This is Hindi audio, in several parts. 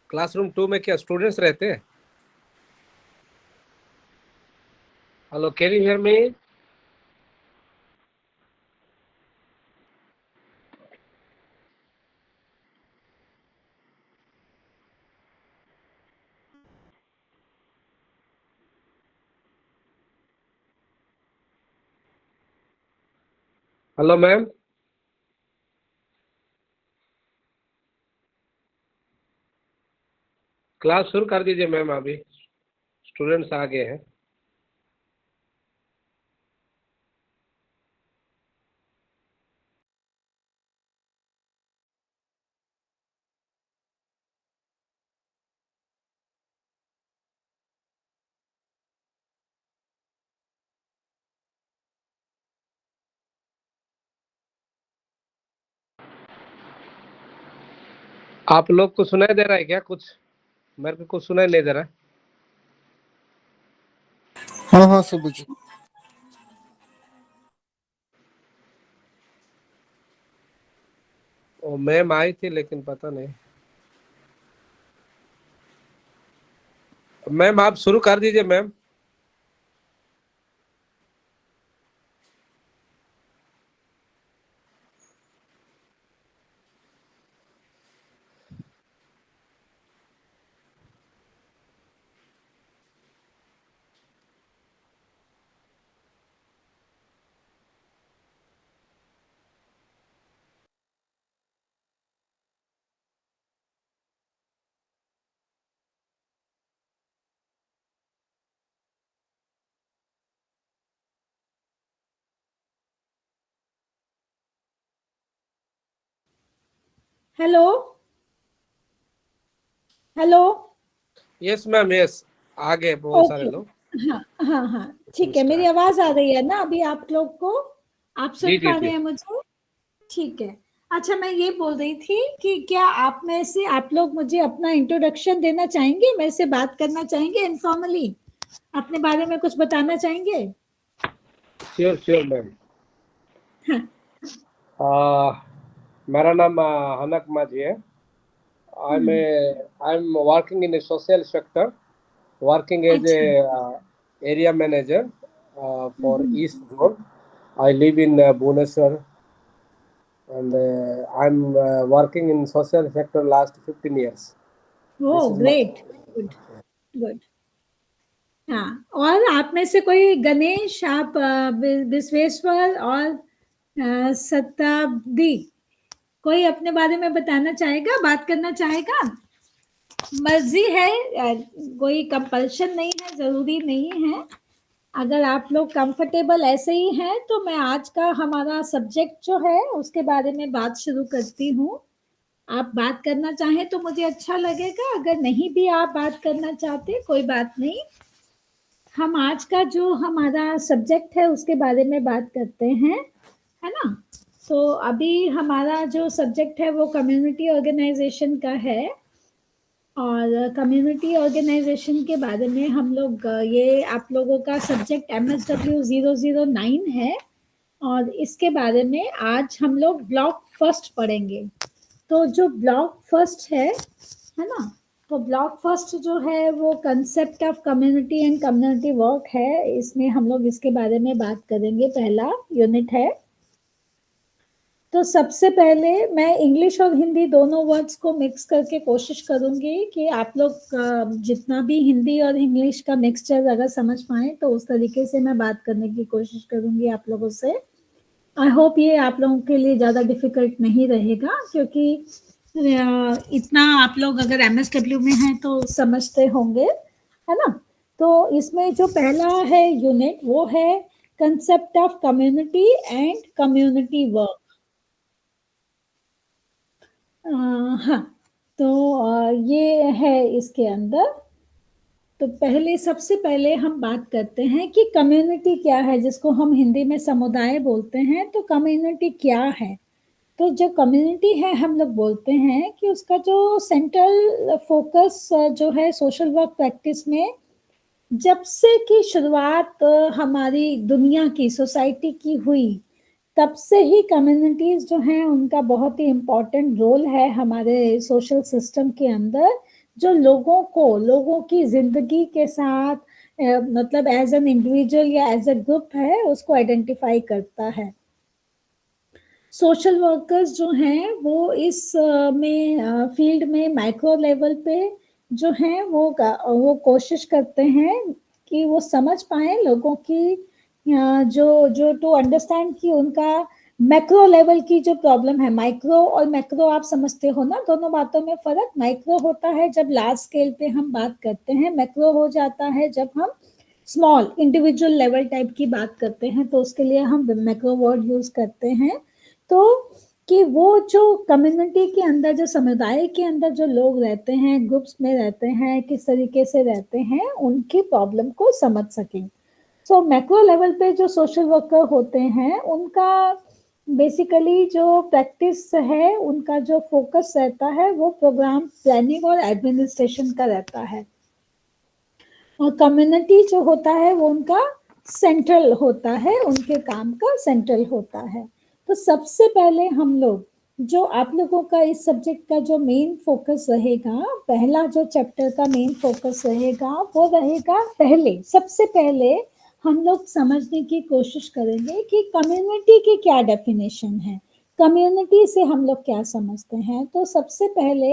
क्लासरूम 2 में क्या स्टूडेंट्स रहते हैं? Hello, can you hear me? Hello ma'am, class शुरू कर दीजिए मैम, अभी स्टूडेंट्स आ गए हैं। आप लोग को सुनाई दे रहा है क्या कुछ? मेरे को कुछ सुनाई नहीं दे रहा है। हाँ हाँ सुबुज। ओ, मैम आई थी लेकिन पता नहीं। मैम आप शुरू कर दीजिए ma'am. Hello hello. Yes ma'am, yes, आ गए बहुत सारे लोग। हाँ हाँ हाँ, ठीक है। मेरी आवाज आ रही है ना अभी आप लोग को? आप जी सुन जी पा रहे जी। हैं मुझे? ठीक है। अच्छा, मैं ये बोल रही थी कि क्या आप में से आप लोग मुझे अपना इंट्रोडक्शन देना चाहेंगे, मेरे से बात करना चाहेंगे इनफॉर्मली, अपने बारे में कुछ बताना चाहेंगे? Sure sure ma'am. हाँ। मेरा नाम हनक माझी है। I'm working in a social sector, working as अच्छा। a area manager for East Zone. I live in Bhubaneswar, and I'm working in social sector last 15 years. This oh is my great, good good. हाँ, और आप में से कोई गणेश, आप विश्वेश्वर और शताब्दी, कोई अपने बारे में बताना चाहेगा, बात करना चाहेगा? मर्जी है, कोई कंपल्शन नहीं है, जरूरी नहीं है। अगर आप लोग कंफर्टेबल ऐसे ही हैं तो मैं आज का हमारा सब्जेक्ट जो है उसके बारे में बात शुरू करती हूँ। आप बात करना चाहें तो मुझे अच्छा लगेगा, अगर नहीं भी आप बात करना चाहते कोई बात नहीं। हम आज का जो हमारा सब्जेक्ट है उसके बारे में बात करते हैं, है ना? तो अभी हमारा जो सब्जेक्ट है वो कम्युनिटी ऑर्गेनाइजेशन का है, और कम्युनिटी ऑर्गेनाइजेशन के बारे में हम लोग ये आप लोगों का सब्जेक्ट MSW 009 है, और इसके बारे में आज हम लोग ब्लॉक फर्स्ट पढ़ेंगे। तो जो ब्लॉक फर्स्ट है ना, तो ब्लॉक फर्स्ट जो है वो concept of community and community work है, इसमें हम लोग इसके बारे में बात करेंगे, पहला यूनिट है। तो सबसे पहले मैं इंग्लिश और हिंदी दोनों वर्ड्स को मिक्स करके कोशिश करूंगी कि आप लोग जितना भी हिंदी और इंग्लिश का मिक्सचर अगर समझ पाए तो उस तरीके से मैं बात करने की कोशिश करूंगी आप लोगों से। आई होप ये आप लोगों के लिए ज़्यादा डिफिकल्ट नहीं रहेगा, क्योंकि इतना आप लोग अगर MSW में हैं तो समझते होंगे, है ना? तो इसमें जो पहला है यूनिट वो है concept of community and community work. हाँ, तो ये है इसके अंदर। तो पहले सबसे पहले हम बात करते हैं कि कम्युनिटी क्या है, जिसको हम हिंदी में समुदाय बोलते हैं। तो कम्युनिटी क्या है? तो जो कम्युनिटी है हम लोग बोलते हैं कि उसका जो सेंट्रल फोकस जो है सोशल वर्क प्रैक्टिस में, जब से की शुरुआत हमारी दुनिया की सोसाइटी की हुई, तब से ही कम्युनिटीज जो हैं उनका बहुत ही इम्पोर्टेंट रोल है हमारे सोशल सिस्टम के अंदर, जो लोगों की जिंदगी के साथ मतलब एज एन इंडिविजुअल या एज अ ग्रुप है उसको आइडेंटिफाई करता है। सोशल वर्कर्स जो हैं वो इस में फील्ड में माइक्रो लेवल पे जो हैं वो कोशिश करते हैं कि वो समझ पाए लोगों की जो जो टू अंडरस्टैंड कि उनका मैक्रो लेवल की जो प्रॉब्लम है। माइक्रो और मैक्रो आप समझते हो ना, दोनों बातों में फर्क। माइक्रो होता है जब लार्ज स्केल पे हम बात करते हैं, मैक्रो हो जाता है जब हम स्मॉल इंडिविजुअल लेवल टाइप की बात करते हैं, तो उसके लिए हम मैक्रो वर्ड यूज करते हैं। तो कि वो जो कम्युनिटी के अंदर, जो समुदाय के अंदर जो लोग रहते हैं, ग्रुप्स में रहते हैं, किस तरीके से रहते हैं, उनकी प्रॉब्लम को समझ सकें। सो मैक्रो लेवल पे जो सोशल वर्कर होते हैं उनका बेसिकली जो प्रैक्टिस है, उनका जो फोकस रहता है वो प्रोग्राम प्लानिंग और एडमिनिस्ट्रेशन का रहता है। और कम्युनिटी जो होता है वो उनका सेंट्रल होता है, उनके काम का सेंट्रल होता है। तो सबसे पहले हम लोग जो आप लोगों का इस सब्जेक्ट का जो मेन फोकस रहेगा, पहला जो चैप्टर का मेन फोकस रहेगा वो रहेगा, सबसे पहले हम लोग समझने की कोशिश करेंगे कि कम्युनिटी की क्या डेफिनेशन है, कम्युनिटी से हम लोग क्या समझते हैं। तो सबसे पहले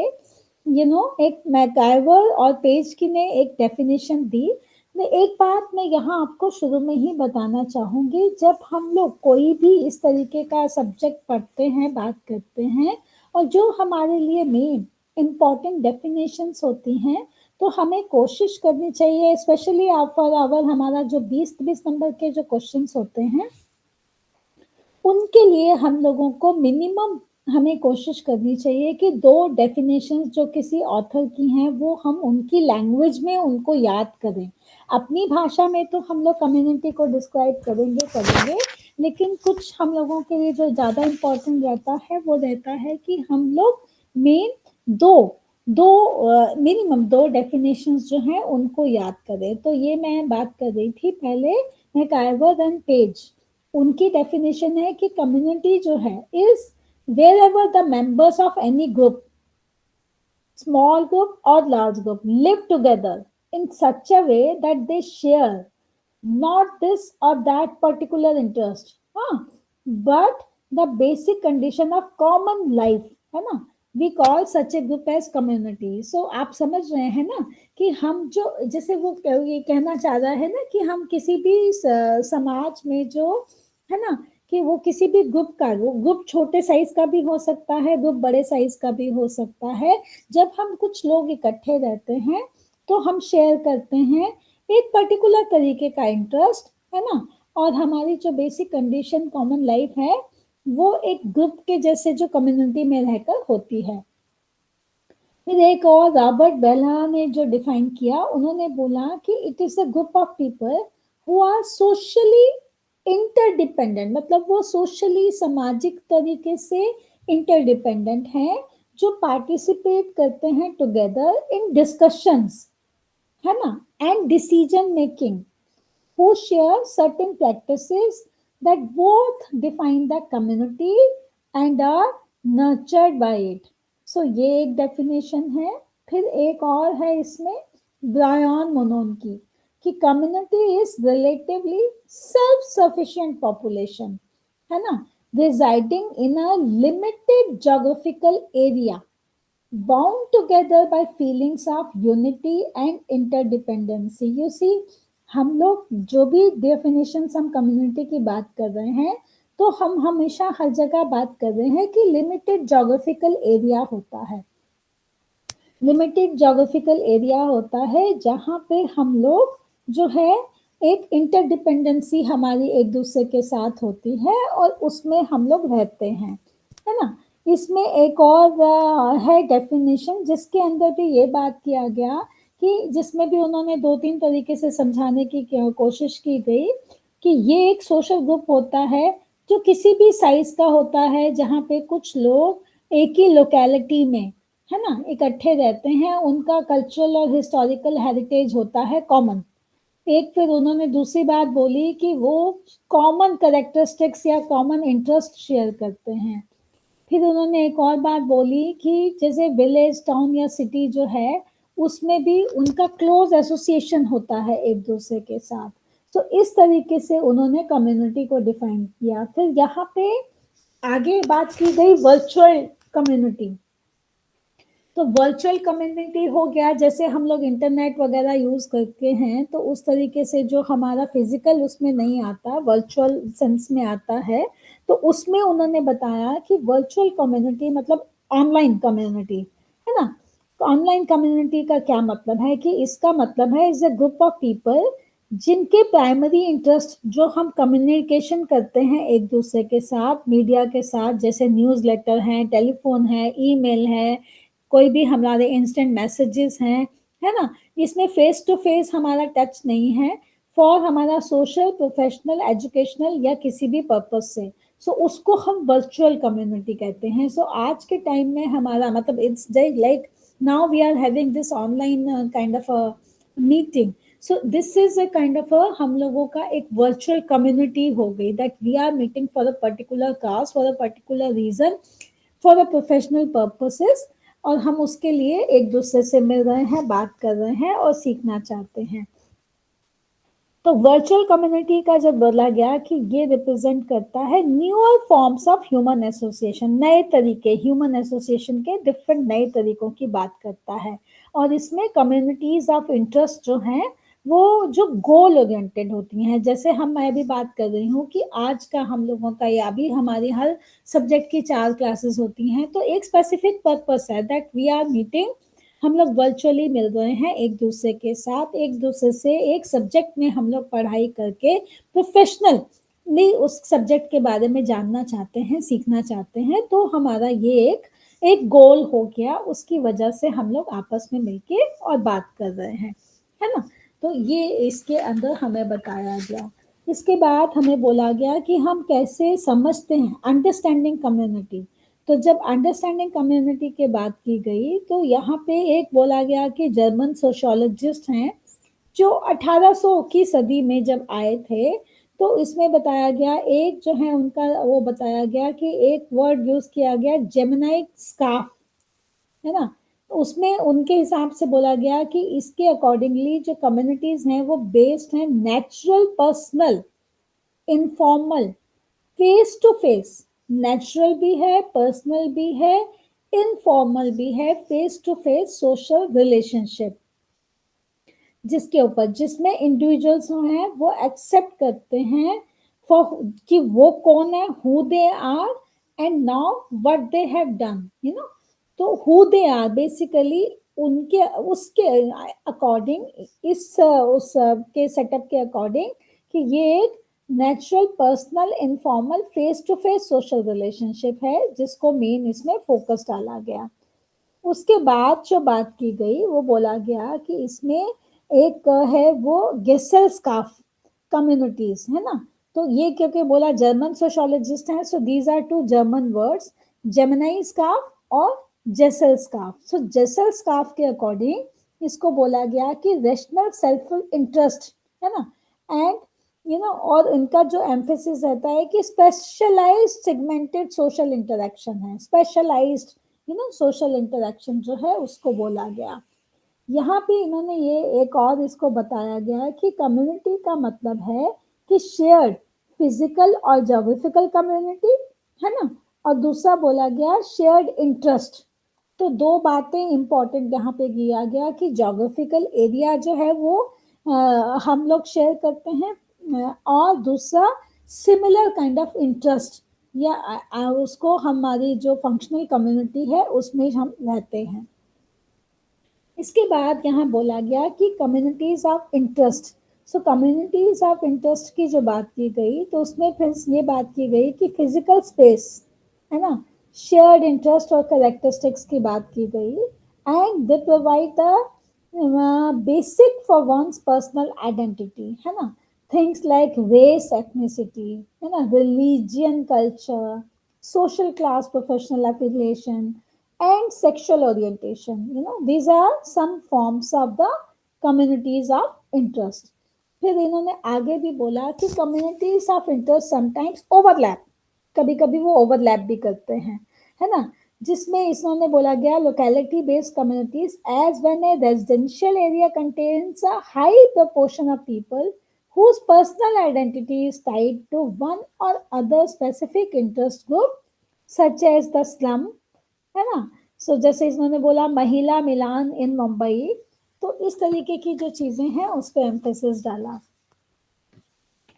एक मैकगाइवर और पेज की ने एक डेफिनेशन दी। मैं एक बात मैं यहाँ आपको शुरू में ही बताना चाहूंगी, जब हम लोग कोई भी इस तरीके का सब्जेक्ट पढ़ते हैं, बात करते हैं, और जो हमारे लिए मेन इम्पॉर्टेंट डेफिनेशंस होती हैं, तो हमें कोशिश करनी चाहिए, स्पेशली फॉर आवर हमारा जो 20 नंबर के जो क्वेश्चंस होते हैं, उनके लिए हम लोगों को मिनिमम हमें कोशिश करनी चाहिए कि 2 डेफिनेशंस जो किसी ऑथर की हैं वो हम उनकी लैंग्वेज में उनको याद करें। अपनी भाषा में तो हम लोग कम्युनिटी को डिस्क्राइब करेंगे, लेकिन कुछ हम लोगों के लिए जो ज़्यादा इम्पोर्टेंट रहता है वो रहता है कि हम लोग मेन मिनिमम 2 डेफिनेशंस जो हैं उनको याद करें। तो ये मैं बात कर रही थी पहले मैकगाइवर एंड पेज। उनकी डेफिनेशन है कि कम्युनिटी जो है is wherever the members of any group, small group or large group, live together in such a way that they share not this or that particular interest, but the basic condition of common life, है ना। We call such a group as community. So आप समझ रहे हैं ना कि हम जो, जैसे वो ये कहना चाह रहा है ना कि हम किसी भी समाज में जो है ना, कि वो किसी भी ग्रुप का, वो ग्रुप छोटे साइज का भी हो सकता है, ग्रुप बड़े साइज का भी हो सकता है। जब हम कुछ लोग इकट्ठे रहते हैं तो हम शेयर करते हैं एक पर्टिकुलर तरीके का इंटरेस्ट, है ना। और हमारी जो बेसिक कंडीशन कॉमन लाइफ है वो एक ग्रुप के जैसे जो कम्युनिटी में रहकर होती है। फिर एक और रॉबर्ट बेला ने जो डिफाइन किया, उन्होंने बोला कि it is a group of people who are socially interdependent, मतलब वो सोशली सामाजिक तरीके से इंटरडिपेंडेंट हैं, जो पार्टिसिपेट करते हैं टुगेदर इन डिस्कशंस, है ना, and decision making, who share certain practices that both define the community and are nurtured by it. So ये एक डेफिनेशन है। फिर एक और है इसमें ब्रायन मोनोन की, कि community is relatively self sufficient population, है ना, residing in a limited geographical area, bound together by feelings of unity and interdependency. You see, हम लोग जो भी डेफिनेशन हम कम्युनिटी की बात कर रहे हैं, तो हम हमेशा हर जगह बात कर रहे हैं कि लिमिटेड जोग्राफिकल एरिया होता है, लिमिटेड जोग्राफिकल एरिया होता है जहाँ पे हम लोग जो है एक इंटरडिपेंडेंसी हमारी एक दूसरे के साथ होती है और उसमें हम लोग रहते हैं, है ना। इसमें एक और है डेफिनेशन जिसके अंदर भी ये बात किया गया कि जिसमें भी उन्होंने 2-3 तरीके से समझाने की कोशिश की गई कि ये एक सोशल ग्रुप होता है जो किसी भी साइज का होता है, जहाँ पे कुछ लोग एक ही लोकेलिटी में, है ना, इकट्ठे रहते हैं, उनका कल्चरल और हिस्टोरिकल हेरिटेज होता है कॉमन। एक फिर उन्होंने दूसरी बात बोली कि वो कॉमन कैरेक्टरिस्टिक्स या कॉमन इंटरेस्ट शेयर करते हैं। फिर उन्होंने एक और बात बोली कि जैसे विलेज, टाउन या सिटी जो है उसमें भी उनका क्लोज एसोसिएशन होता है एक दूसरे के साथ। तो इस तरीके से उन्होंने कम्युनिटी को डिफाइन किया। फिर यहाँ पे आगे बात की गई वर्चुअल कम्युनिटी। तो वर्चुअल कम्युनिटी हो गया, जैसे हम लोग इंटरनेट वगैरह यूज करते हैं तो उस तरीके से जो हमारा फिजिकल उसमें नहीं आता, वर्चुअल सेंस में आता है। तो उसमें उन्होंने बताया कि वर्चुअल कम्युनिटी मतलब ऑनलाइन कम्युनिटी, है ना। ऑनलाइन कम्युनिटी का क्या मतलब है कि इसका मतलब है is a group of people जिनके प्राइमरी इंटरेस्ट जो हम कम्युनिकेशन करते हैं एक दूसरे के साथ, मीडिया के साथ, जैसे न्यूज़ लेटर है, टेलीफोन है, ईमेल है, कोई भी हमारे इंस्टेंट मैसेजेस हैं, है ना। इसमें फेस टू फेस हमारा टच नहीं है, फॉर हमारा सोशल, प्रोफेशनल, एजुकेशनल या किसी भी पर्पस से। सो उसको हम वर्चुअल कम्युनिटी कहते हैं। सो आज के टाइम में हमारा मतलब it's like now we are having this online kind of a meeting. So this is a kind of a हम लोगों का एक वर्चुअल कम्युनिटी हो गई, that we are meeting for a particular cause, for a particular reason, for a professional purposes, और हम उसके लिए एक दूसरे से मिल रहे हैं, बात कर रहे हैं और सीखना चाहते हैं। तो वर्चुअल कम्युनिटी का जब बोला गया कि ये रिप्रेजेंट करता है newer forms of human association, नए तरीके ह्यूमन एसोसिएशन के डिफरेंट नए तरीकों की बात करता है। और इसमें कम्युनिटीज ऑफ इंटरेस्ट जो हैं वो जो गोल ओरिएंटेड होती हैं, जैसे मैं भी बात कर रही हूँ कि आज का हम लोगों का या भी हमारी हर सब्जेक्ट की 4 क्लासेस होती हैं, तो एक स्पेसिफिक पर्पस है दैट वी आर मीटिंग, हम लोग वर्चुअली मिल रहे हैं एक दूसरे के साथ, एक दूसरे से एक सब्जेक्ट में हम लोग पढ़ाई करके प्रोफेशनली उस सब्जेक्ट के बारे में जानना चाहते हैं, सीखना चाहते हैं। तो हमारा ये एक गोल हो गया, उसकी वजह से हम लोग आपस में मिलके और बात कर रहे हैं, है ना। तो ये इसके अंदर हमें बताया गया। इसके बाद हमें बोला गया कि हम कैसे समझते हैं अंडरस्टैंडिंग कम्युनिटी। तो जब अंडरस्टैंडिंग कम्युनिटी की बात की गई तो यहाँ पे एक बोला गया कि जर्मन सोशियोलॉजिस्ट हैं जो 1800 की सदी में जब आए थे, तो इसमें बताया गया एक जो है उनका वो बताया गया कि एक वर्ड यूज किया गया जेमिनाई स्कार्फ, है ना। तो उसमें उनके हिसाब से बोला गया कि इसके अकॉर्डिंगली जो कम्युनिटीज हैं वो बेस्ड हैं natural, personal, informal, face to face, natural भी है, पर्सनल भी है, इनफॉर्मल भी है, face to face social relationship, जिसके ऊपर जिसमें इंडिविजुअल्स हैं वो एक्सेप्ट करते हैं फॉर कि वो कौन है, who they are and now what they have done, you know. तो हु दे आर बेसिकली उनके उसके अकॉर्डिंग, इस उस के सेटअप के अकॉर्डिंग कि ये एक natural, personal, informal, face to face social relationship है, जिसको मेन इसमें फोकस डाला गया। उसके बाद जो बात की गई वो बोला गया कि इसमें एक है वो गेसेल्सकाफ कम्युनिटीज, है ना। तो ये क्योंकि बोला जर्मन सोशियोलॉजिस्ट है, so these are two German words, Gemeinschaft और जेसेल्सकाफ। सो जेसेल्सकाफ के अकॉर्डिंग इसको बोला गया कि रेशनल सेल्फ इंटरेस्ट, है ना, एंड और इनका जो एम्फेसिस रहता है कि स्पेशलाइज्ड सेगमेंटेड सोशल इंटरेक्शन है, स्पेशलाइज्ड सोशल इंटरेक्शन जो है उसको बोला गया। यहाँ पे इन्होंने ये एक और इसको बताया गया है कि कम्युनिटी का मतलब है कि शेयर्ड फिजिकल और जोग्राफिकल कम्युनिटी, है ना। और दूसरा बोला गया शेयर्ड इंटरेस्ट। तो दो बातें इंपॉर्टेंट यहाँ पे किया गया कि जोग्राफिकल एरिया जो है वो हम लोग शेयर करते हैं, और दूसरा सिमिलर काइंड ऑफ इंटरेस्ट या उसको हमारी जो फंक्शनल कम्युनिटी है उसमें हम रहते हैं। इसके बाद यहाँ बोला गया कि communities of interest. So communities of interest की जो बात की गई तो उसमें फिर ये बात की गई कि फिजिकल स्पेस, है ना, शेयर्ड इंटरेस्ट और कैरेक्टरिस्टिक्स की बात की गई, and they provide the basic for one's personal identity, है ना। थिंग्स लाइक रेस, एथनिसिटी, है ना, religion, culture, social class, professional affiliation, and sexual orientation. These are some forms of the communities of interest. फिर इन्होंने आगे भी बोला कि communities of interest sometimes overlap, कभी कभी वो ओवरलैप भी करते हैं, है ना। जिसमें इन्होंने बोला गया locality based communities as when a residential area contains a high proportion of people whose personal identity is tied to one or other specific interest group such as the slum, है ना. सो जैसे इन्होंने बोला महिला मिलान इन मुंबई, तो इस तरीके की जो चीजें हैं उस पर एम्फेसिस डाला.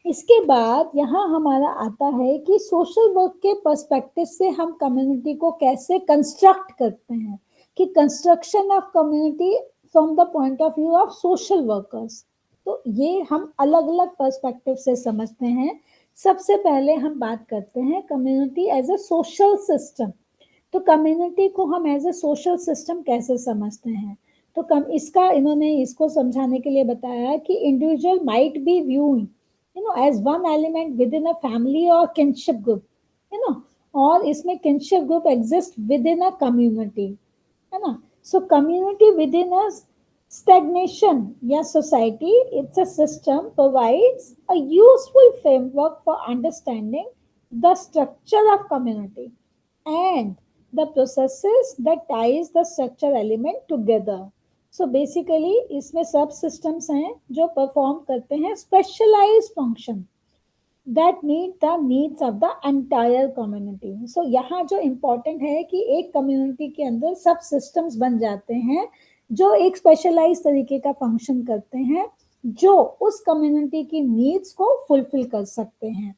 इसके बाद यहाँ हमारा आता है कि सोशल वर्क के पर्सपेक्टिव से हम कम्युनिटी को कैसे कंस्ट्रक्ट करते हैं, कि construction of community from the point of view of social workers. तो ये हम अलग अलग पर्सपेक्टिव से समझते हैं. सबसे पहले हम बात करते हैं community as a social system. तो कम्युनिटी को हम एज ए सोशल सिस्टम कैसे समझते हैं, तो इसका इन्होंने इसको समझाने के लिए बताया कि individual might be viewing as one element within a family or kinship group, और इसमें kinship group exists within a community, है ना. So community within a stagnation या society, it's a system provides a useful framework for understanding the structure of community and the processes that ties the structure element together. So basically इसमें सब सिस्टम्स हैं जो परफॉर्म करते हैं specialised function that meet the needs of the entire community. So यहाँ जो इम्पोर्टेंट है कि एक कम्युनिटी के अंदर सब सिस्टम्स बन जाते हैं जो एक स्पेशलाइज तरीके का फंक्शन करते हैं, जो उस कम्युनिटी की नीड्स को फुलफिल कर सकते हैं.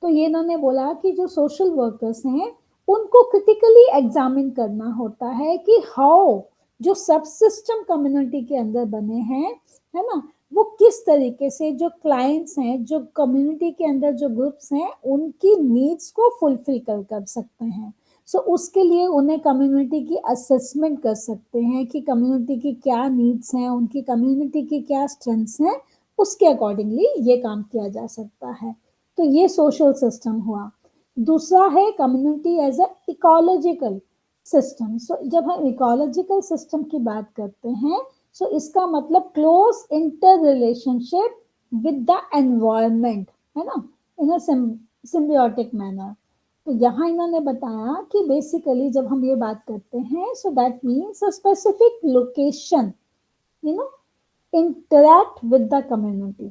तो ये इन्होंने बोला कि जो सोशल वर्कर्स हैं उनको क्रिटिकली एग्जामिन करना होता है कि हाउ जो सब सिस्टम कम्युनिटी के अंदर बने हैं, है ना, वो किस तरीके से जो क्लाइंट्स हैं, जो कम्युनिटी के अंदर जो ग्रुप्स हैं, उनकी नीड्स को फुलफिल कर सकते हैं. सो उसके लिए उन्हें कम्युनिटी की असेसमेंट कर सकते हैं कि कम्युनिटी की क्या नीड्स हैं, उनकी कम्युनिटी की क्या स्ट्रेंथ्स हैं, उसके अकॉर्डिंगली ये काम किया जा सकता है. तो ये सोशल सिस्टम हुआ. दूसरा है community as a ecological system. So जब हम इकोलॉजिकल सिस्टम की बात करते हैं, सो इसका मतलब close inter relationship with the environment, है ना, इन अ सिम्बियोटिक मैनर. तो यहाँ इन्होंने बताया कि बेसिकली जब हम ये बात करते हैं, so that means a specific location interact with the community.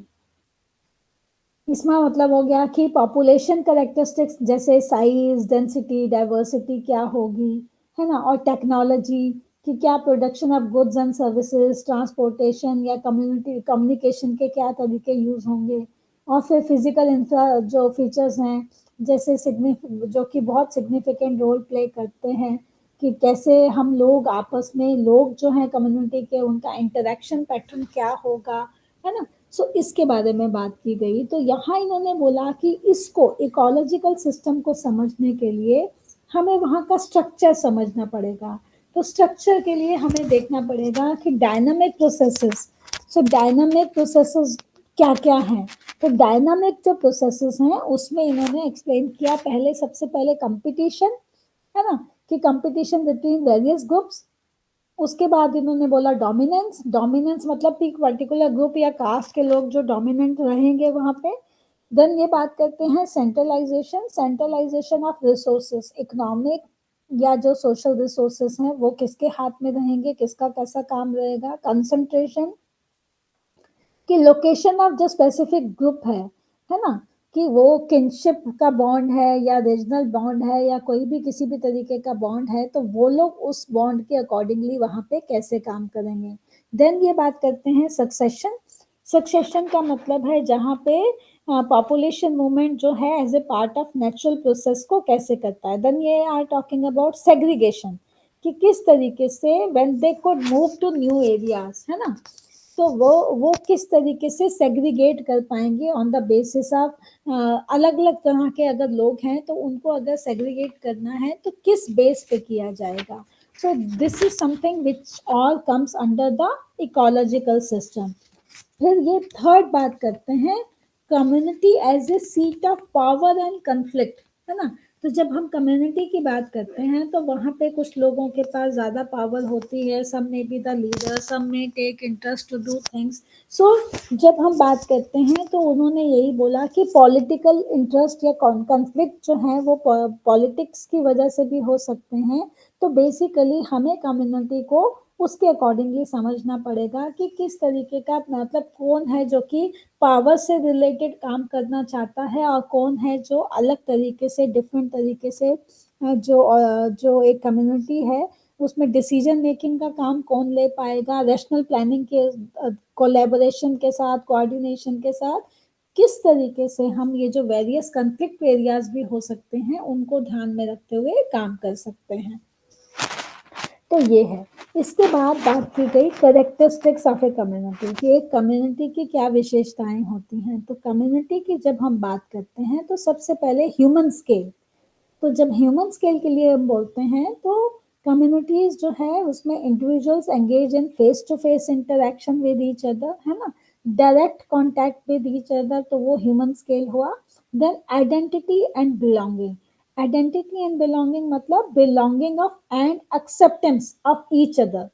इसमें मतलब हो गया कि पॉपुलेशन कैरेक्टरिस्टिक्स जैसे साइज, डेंसिटी, डाइवर्सिटी क्या होगी, है ना, और टेक्नोलॉजी कि क्या production of goods and services, transportation या कम्युनिकेशन के क्या तरीके यूज होंगे, और फिर फिजिकल इंफ्रा जो फीचर्स हैं जैसे जो कि बहुत सिग्निफिकेंट रोल प्ले करते हैं कि कैसे हम लोग आपस में, लोग जो हैं कम्युनिटी के, उनका इंटरेक्शन पैटर्न क्या होगा, है ना. सो इसके बारे में बात की गई. तो यहाँ इन्होंने बोला कि इसको इकोलॉजिकल सिस्टम को समझने के लिए हमें वहाँ का स्ट्रक्चर समझना पड़ेगा. तो स्ट्रक्चर के लिए हमें देखना पड़ेगा कि डायनामिक प्रोसेसेस. सो डायनामिक प्रोसेसेस क्या क्या हैं. तो डायनामिक जो प्रोसेसेस हैं उसमें इन्होंने एक्सप्लेन किया पहले, सबसे पहले कंपटीशन, है ना, कि कंपटीशन बिटवीन वेरियस ग्रुप्स. उसके बाद इन्होंने बोला डोमिनेंस. डोमिनेंस मतलब एक पर्टिकुलर ग्रुप या कास्ट के लोग जो डोमिनेंट रहेंगे वहाँ पे. देन ये बात करते हैं centralization. Centralization of resources, economic या जो सोशल रिसोर्सेस हैं वो किसके हाथ में रहेंगे, किसका कैसा काम रहेगा. कंसंट्रेशन कि लोकेशन ऑफ जो स्पेसिफिक ग्रुप है ना, कि वो किनशिप का बॉन्ड है या रीजनल बॉन्ड है या कोई भी किसी भी तरीके का बॉन्ड है, तो वो लोग उस बॉन्ड के अकॉर्डिंगली वहाँ पे कैसे काम करेंगे. देन ये बात करते हैं सक्सेशन. सक्सेशन का मतलब है जहाँ पे पॉपुलेशन मूवमेंट जो है as a part of natural process को कैसे करता है. देन ये आर टॉकिंग अबाउट सेग्रीगेशन कि किस तरीके से when they could move to new areas, है ना, तो वो किस तरीके से सेग्रीगेट कर पाएंगे ऑन द बेसिस ऑफ अलग अलग तरह के अगर लोग हैं तो उनको अगर सेग्रीगेट करना है तो किस बेस पे किया जाएगा. So this is something which all comes under the ecological system. फिर ये थर्ड बात करते हैं community as a seat of power and conflict, है ना. तो जब हम कम्युनिटी की बात करते हैं तो वहाँ पे कुछ लोगों के पास ज़्यादा पावर होती है, some may be the leader, some may take interest to do things. So जब हम बात करते हैं तो उन्होंने यही बोला कि पॉलिटिकल इंटरेस्ट या कॉन्फ्लिक्ट जो है वो पॉलिटिक्स की वजह से भी हो सकते हैं। तो बेसिकली हमें कम्युनिटी को उसके अकॉर्डिंगली समझना पड़ेगा कि किस तरीके का, मतलब कौन है जो कि पावर से रिलेटेड काम करना चाहता है और कौन है जो अलग तरीके से, डिफरेंट तरीके से जो एक कम्युनिटी है उसमें डिसीजन मेकिंग का काम कौन ले पाएगा, रैशनल प्लानिंग के कोलैबोरेशन के साथ, कोऑर्डिनेशन के साथ किस तरीके से हम ये जो वेरियस कॉन्फ्लिक्ट एरियाज भी हो सकते हैं उनको ध्यान में रखते हुए काम कर सकते हैं। तो ये है। इसके बाद बात की गई करेक्टरिस्टिक्स ऑफ ए कम्युनिटी कि एक कम्युनिटी की क्या विशेषताएं होती हैं। तो कम्युनिटी की जब हम बात करते हैं तो सबसे पहले ह्यूमन स्केल। तो जब ह्यूमन स्केल के लिए हम बोलते हैं तो कम्युनिटीज जो है उसमें individuals engage in face to face interaction with each other, है ना, direct contact with each other, तो वो ह्यूमन स्केल हुआ। Then identity and belonging. Identity and belonging मतलब belonging of and acceptance of each other,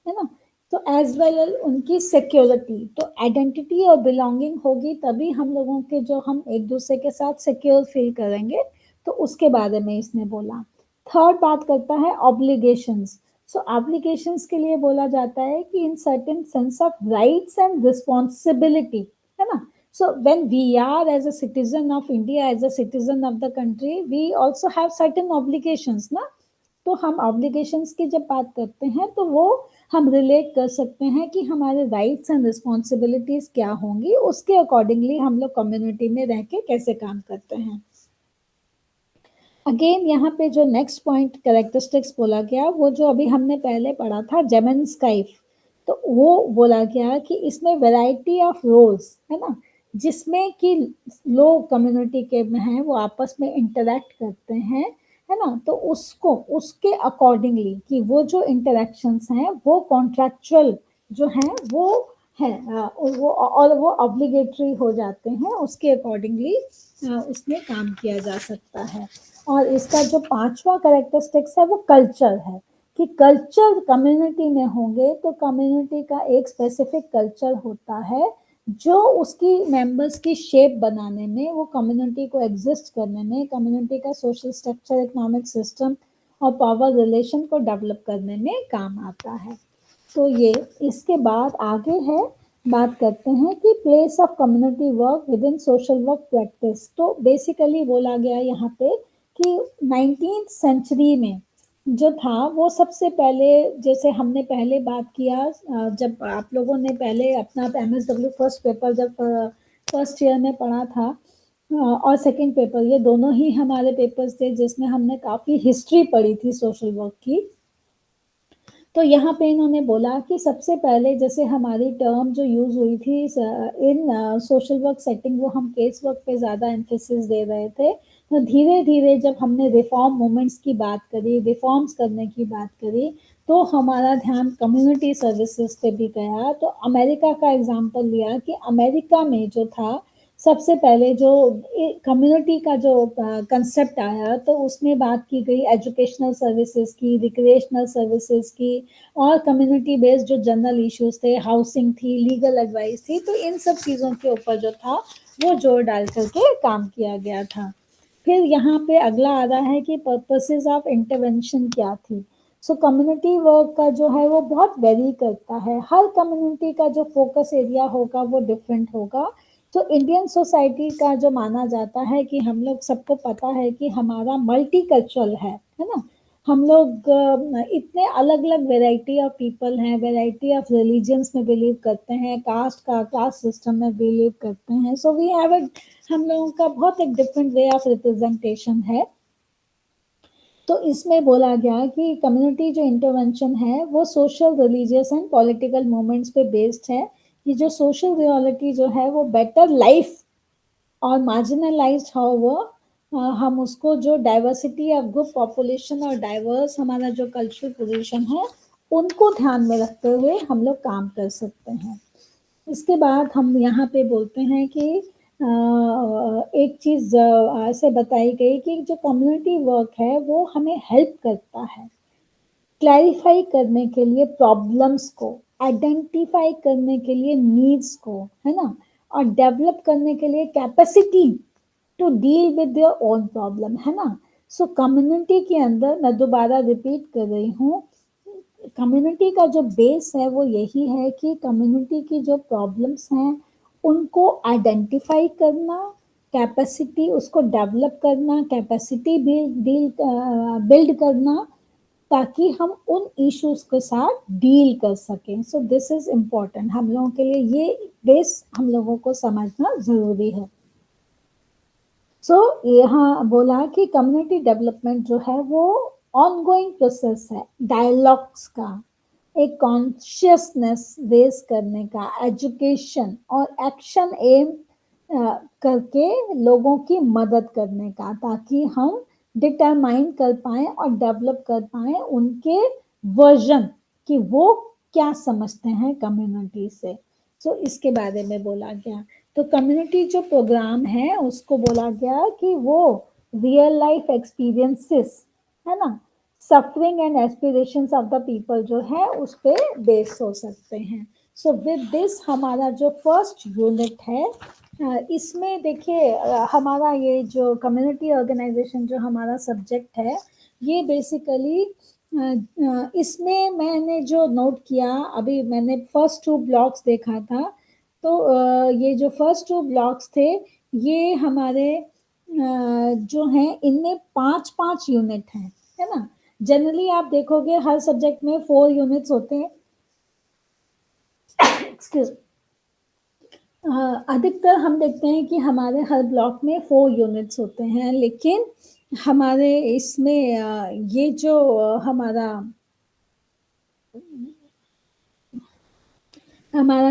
है ना। तो एज वेल उनकी सिक्योरिटी। तो आइडेंटिटी और बिलोंगिंग होगी तभी हम लोगों के जो हम एक दूसरे के साथ सिक्योर फील करेंगे। तो उसके बारे में इसने बोला। थर्ड बात करता है ऑब्लिगेशंस। सो ऑब्लिगेशंस के लिए बोला जाता है कि in certain sense of rights and responsibility, है ना। So when we are as a citizen of India, as a citizen of the country, we also have certain obligations ना। तो हम ऑब्लिगेशंस की जब बात करते हैं तो वो हम रिलेट कर सकते हैं कि हमारे राइट्स एंड रिस्पॉन्सिबिलिटीज क्या होंगी, उसके अकॉर्डिंगली हम लोग कम्युनिटी में रह के कैसे काम करते हैं। अगेन यहाँ पे जो नेक्स्ट पॉइंट कैरेक्टरिस्टिक्स बोला गया वो जो अभी हमने पहले पढ़ा था जेमेंस्काइफ, तो वो बोला गया कि इसमें वैरायटी ऑफ रोल्स, है ना, जिसमें कि लोग कम्युनिटी के में हैं वो आपस में इंटरेक्ट करते हैं, है ना। तो उसको उसके अकॉर्डिंगली कि वो जो इंटरेक्शंस हैं वो कॉन्ट्रैक्चुअल जो हैं वो है, वो ऑब्लिगेटरी हो जाते हैं, उसके अकॉर्डिंगली उसमें काम किया जा सकता है। और इसका जो पांचवा कैरेक्टरिस्टिक्स है वो कल्चर है कि कल्चर कम्युनिटी में होंगे तो कम्युनिटी का एक स्पेसिफिक कल्चर होता है जो उसकी मेंबर्स की शेप बनाने में, वो कम्युनिटी को एग्जिस्ट करने में, कम्युनिटी का सोशल स्ट्रक्चर, इकोनॉमिक सिस्टम और पावर रिलेशन को डेवलप करने में काम आता है। तो ये इसके बाद आगे है, बात करते हैं कि place of community work with in social work practice. तो बेसिकली बोला गया यहाँ पे कि 19th सेंचुरी में जो था वो सबसे पहले, जैसे हमने पहले बात किया जब आप लोगों ने पहले अपना MSW फर्स्ट पेपर जब फर्स्ट ईयर में पढ़ा था और सेकंड पेपर, ये दोनों ही हमारे पेपर्स थे जिसमें हमने काफ़ी हिस्ट्री पढ़ी थी सोशल वर्क की। तो यहाँ पे इन्होंने बोला कि सबसे पहले जैसे हमारी टर्म जो यूज़ हुई थी इन सोशल वर्क सेटिंग, वो हम केस वर्क पे ज़्यादा एम्फेसिस दे रहे थे। तो धीरे धीरे जब हमने रिफॉर्म मूवमेंट्स की बात करी, रिफॉर्म्स करने की बात करी, तो हमारा ध्यान कम्युनिटी सर्विसेज पे भी गया। तो अमेरिका का एग्जाम्पल लिया कि अमेरिका में जो था सबसे पहले जो कम्युनिटी का जो कंसेप्ट आया तो उसमें बात की गई एजुकेशनल सर्विसेज की, रिक्रिएशनल सर्विसेज की और कम्युनिटी बेस्ड जो जनरल इश्यूज थे, हाउसिंग थी, लीगल एडवाइस थी। तो इन सब चीज़ों के ऊपर जो था वो जोर डाल करके काम किया गया था। फिर यहाँ पे अगला आ रहा है कि पर्पसेस ऑफ इंटरवेंशन क्या थी। सो कम्युनिटी वर्क का जो है वो बहुत वेरी करता है, हर कम्युनिटी का जो फोकस एरिया होगा वो डिफरेंट होगा। तो इंडियन सोसाइटी का जो माना जाता है कि हम लोग, सबको पता है कि हमारा मल्टी कल्चरल है ना। हम लोग इतने अलग अलग वेराइटी ऑफ पीपल हैं, वेराइटी ऑफ रिलीजन्स में बिलीव करते हैं, क्लास सिस्टम में बिलीव करते हैं। सो वी हैव हम लोगों का बहुत एक डिफरेंट वे ऑफ रिप्रेजेंटेशन है। तो इसमें बोला गया कि कम्युनिटी जो इंटरवेंशन है वो social, religious and political movements पे बेस्ड है। कि जो सोशल रियलिटी जो है वो बेटर लाइफ और मार्जिनलाइज्ड हाउ वो हम उसको जो डाइवर्सिटी ऑफ ग्रुप पॉपुलेशन और डाइवर्स हमारा जो कल्चरल पोजीशन है उनको ध्यान में रखते हुए हम लोग काम कर सकते हैं। इसके बाद हम यहाँ पे बोलते हैं कि एक चीज़ ऐसे बताई गई कि जो कम्युनिटी वर्क है वो हमें हेल्प करता है क्लैरिफाई करने के लिए प्रॉब्लम्स को, आइडेंटिफाई करने के लिए नीड्स को, है ना, और डेवलप करने के लिए capacity to deal with your own problem, है ना। सो कम्युनिटी के अंदर, मैं दोबारा रिपीट कर रही हूँ, कम्युनिटी का जो बेस है वो यही है कि कम्युनिटी की जो प्रॉब्लम्स हैं उनको आइडेंटिफाई करना, कैपेसिटी उसको डेवलप करना, कैपेसिटी बिल्ड करना, ताकि हम उन इश्यूज के साथ डील कर सकें। सो दिस इज इम्पोर्टेंट, हम लोगों के लिए ये बेस हम लोगों को समझना जरूरी है। सो यहाँ बोला कि कम्युनिटी डेवलपमेंट जो है वो ऑनगोइंग प्रोसेस है, डायलॉग्स का, एक कॉन्शियसनेस रेज करने का, एजुकेशन और एक्शन एम करके लोगों की मदद करने का, ताकि हम डिटरमाइन कर पाए और डेवलप कर पाए उनके वर्जन कि वो क्या समझते हैं कम्युनिटी से। सो इसके बारे में बोला गया। तो कम्युनिटी जो प्रोग्राम है उसको बोला गया कि वो रियल लाइफ एक्सपीरियंसेस, है ना, suffering and aspirations of the people जो है उस पे बेस हो सकते हैं। सो विद दिस हमारा जो फर्स्ट यूनिट है, इसमें देखिए हमारा ये जो कम्युनिटी ऑर्गेनाइजेशन जो हमारा सब्जेक्ट है, ये बेसिकली इसमें मैंने जो नोट किया, अभी मैंने फर्स्ट 2 ब्लॉक्स देखा था, तो ये जो फर्स्ट 2 ब्लॉक्स थे ये हमारे जो हैं इनमें 5-5 यूनिट हैं, है ना। जनरली आप देखोगे हर सब्जेक्ट में 4 यूनिट्स होते हैं, एक्सक्यूज, अधिकतर हम देखते हैं कि हमारे हर ब्लॉक में 4 यूनिट्स होते हैं, लेकिन हमारे इसमें ये जो हमारा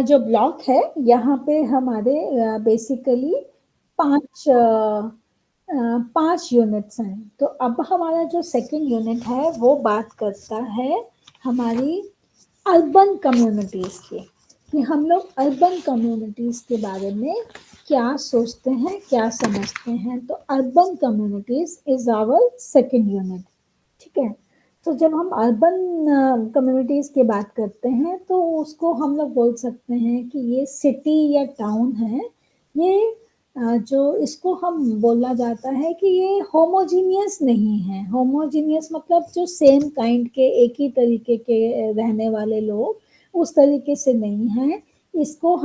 जो ब्लॉक है यहाँ पे हमारे बेसिकली 5 यूनिट्स हैं। तो अब हमारा जो सेकंड यूनिट है वो बात करता है हमारी अर्बन कम्युनिटीज़ की, कि हम लोग अर्बन कम्युनिटीज़ के बारे में क्या सोचते हैं, क्या समझते हैं। तो urban communities is our second unit, ठीक है। तो जब हम अर्बन कम्युनिटीज़ की बात करते हैं तो उसको हम लोग बोल सकते हैं कि ये सिटी या टाउन है, ये जो इसको हम बोला जाता है कि ये होमोजीनियस नहीं है। होमोजीनियस मतलब जो सेम काइंड के, एक ही तरीके के रहने वाले लोग, उस तरीके से नहीं है। इसको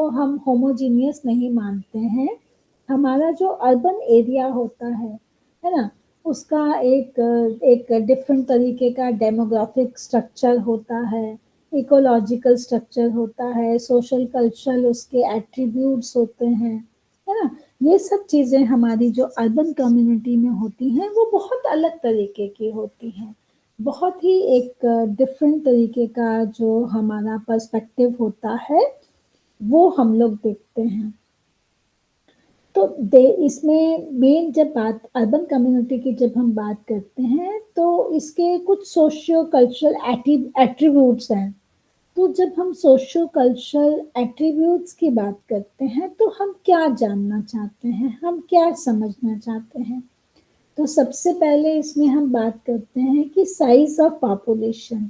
हम होमोजीनियस नहीं मानते हैं। हमारा जो अर्बन एरिया होता है ना, उसका एक डिफरेंट तरीके का डेमोग्राफिक स्ट्रक्चर होता है, इकोलॉजिकल स्ट्रक्चर होता है, सोशल कल्चरल उसके एट्रीब्यूट्स होते हैं, है ना। ये सब चीज़ें हमारी जो अर्बन कम्युनिटी में होती हैं वो बहुत अलग तरीके की होती हैं, बहुत ही एक डिफरेंट तरीके का जो हमारा पर्सपेक्टिव होता है वो हम लोग देखते हैं। तो इसमें मेन जब बात अर्बन कम्युनिटी की जब हम बात करते हैं तो इसके कुछ सोशियो कल्चरल एट्रीब्यूट्स हैं। तो जब हम सोशियो कल्चरल एट्रीब्यूट्स की बात करते हैं तो हम क्या जानना चाहते हैं, हम क्या समझना चाहते हैं। तो सबसे पहले इसमें हम बात करते हैं कि साइज ऑफ पॉपुलेशन,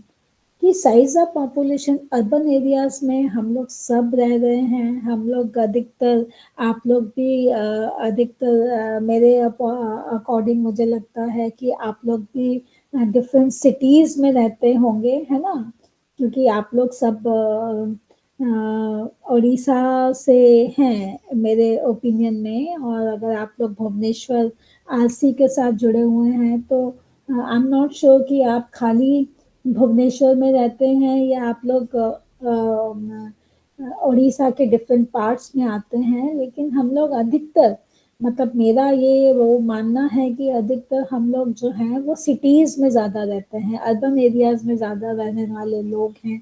कि size of population urban areas में हम लोग सब रह रहे हैं। हम लोग अधिकतर, आप लोग भी अधिकतर मेरे अकॉर्डिंग मुझे लगता है कि आप लोग भी डिफरेंट सिटीज़ में रहते होंगे, है ना, क्योंकि आप लोग सब उड़ीसा से हैं मेरे ओपिनियन में, और अगर आप लोग भुवनेश्वर आरसी के साथ जुड़े हुए हैं तो आई एम नॉट श्योर कि आप खाली भुवनेश्वर में रहते हैं या आप लोग उड़ीसा के डिफरेंट पार्ट्स में आते हैं। लेकिन हम लोग अधिकतर, मतलब मेरा ये वो मानना है कि अधिकतर हम लोग जो हैं वो सिटीज़ में ज़्यादा रहते हैं, अर्बन एरियाज़ में ज़्यादा रहने वाले लोग हैं।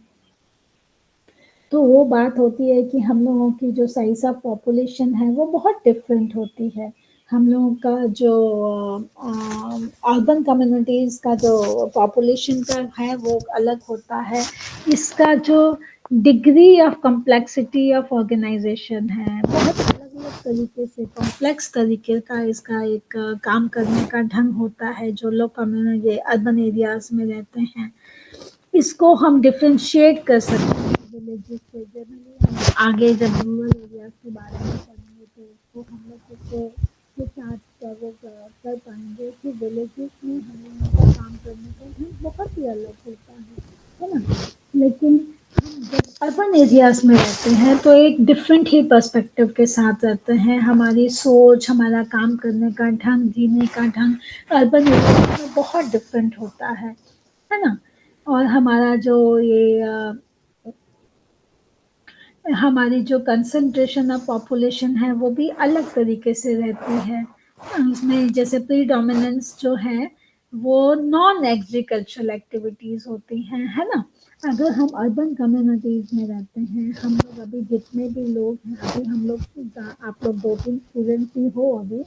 तो वो बात होती है कि हम लोगों की जो साइज ऑफ पॉपुलेशन है वो बहुत डिफरेंट होती है। हम लोगों का जो अर्बन कम्युनिटीज़ का जो पॉपुलेशन का है वो अलग होता है। इसका जो degree of complexity of organization है बहुत तरीके से कॉम्प्लेक्स तरीके का इसका एक काम करने का ढंग होता है जो लोग कम्युनिटी अर्बन एरियाज में रहते हैं। इसको हम डिफ्रेंशिएट कर सकते हैं विलेजेस से। जनरली हम आगे जब रूरल एरियाज के बारे में पढ़ेंगे तो उसको हम लोग उसको के साथ कवर कर पाएंगे कि विलेजेस में हम लोगों का काम करने का ढंग बहुत ही अलग होता है ना। लेकिन हम जब अर्बन एरियाज में रहते हैं तो एक डिफरेंट ही पर्सपेक्टिव के साथ रहते हैं। हमारी सोच, हमारा काम करने का ढंग, जीने का ढंग अर्बन एरियाज में बहुत डिफरेंट होता है ना। और हमारा जो ये हमारी जो कंसंट्रेशन ऑफ पॉपुलेशन है वो भी अलग तरीके से रहती है। इसमें जैसे प्रीडोमिनेंस जो है वो नॉन एग्रीकल्चरल एक्टिविटीज़ होती हैं, है ना। अगर हम अर्बन कम्युनिटीज़ में रहते हैं, हम लोग अभी जितने भी लोग हैं, अभी हम लोग आप लोग 2-3 स्टूडेंट ही हो अभी,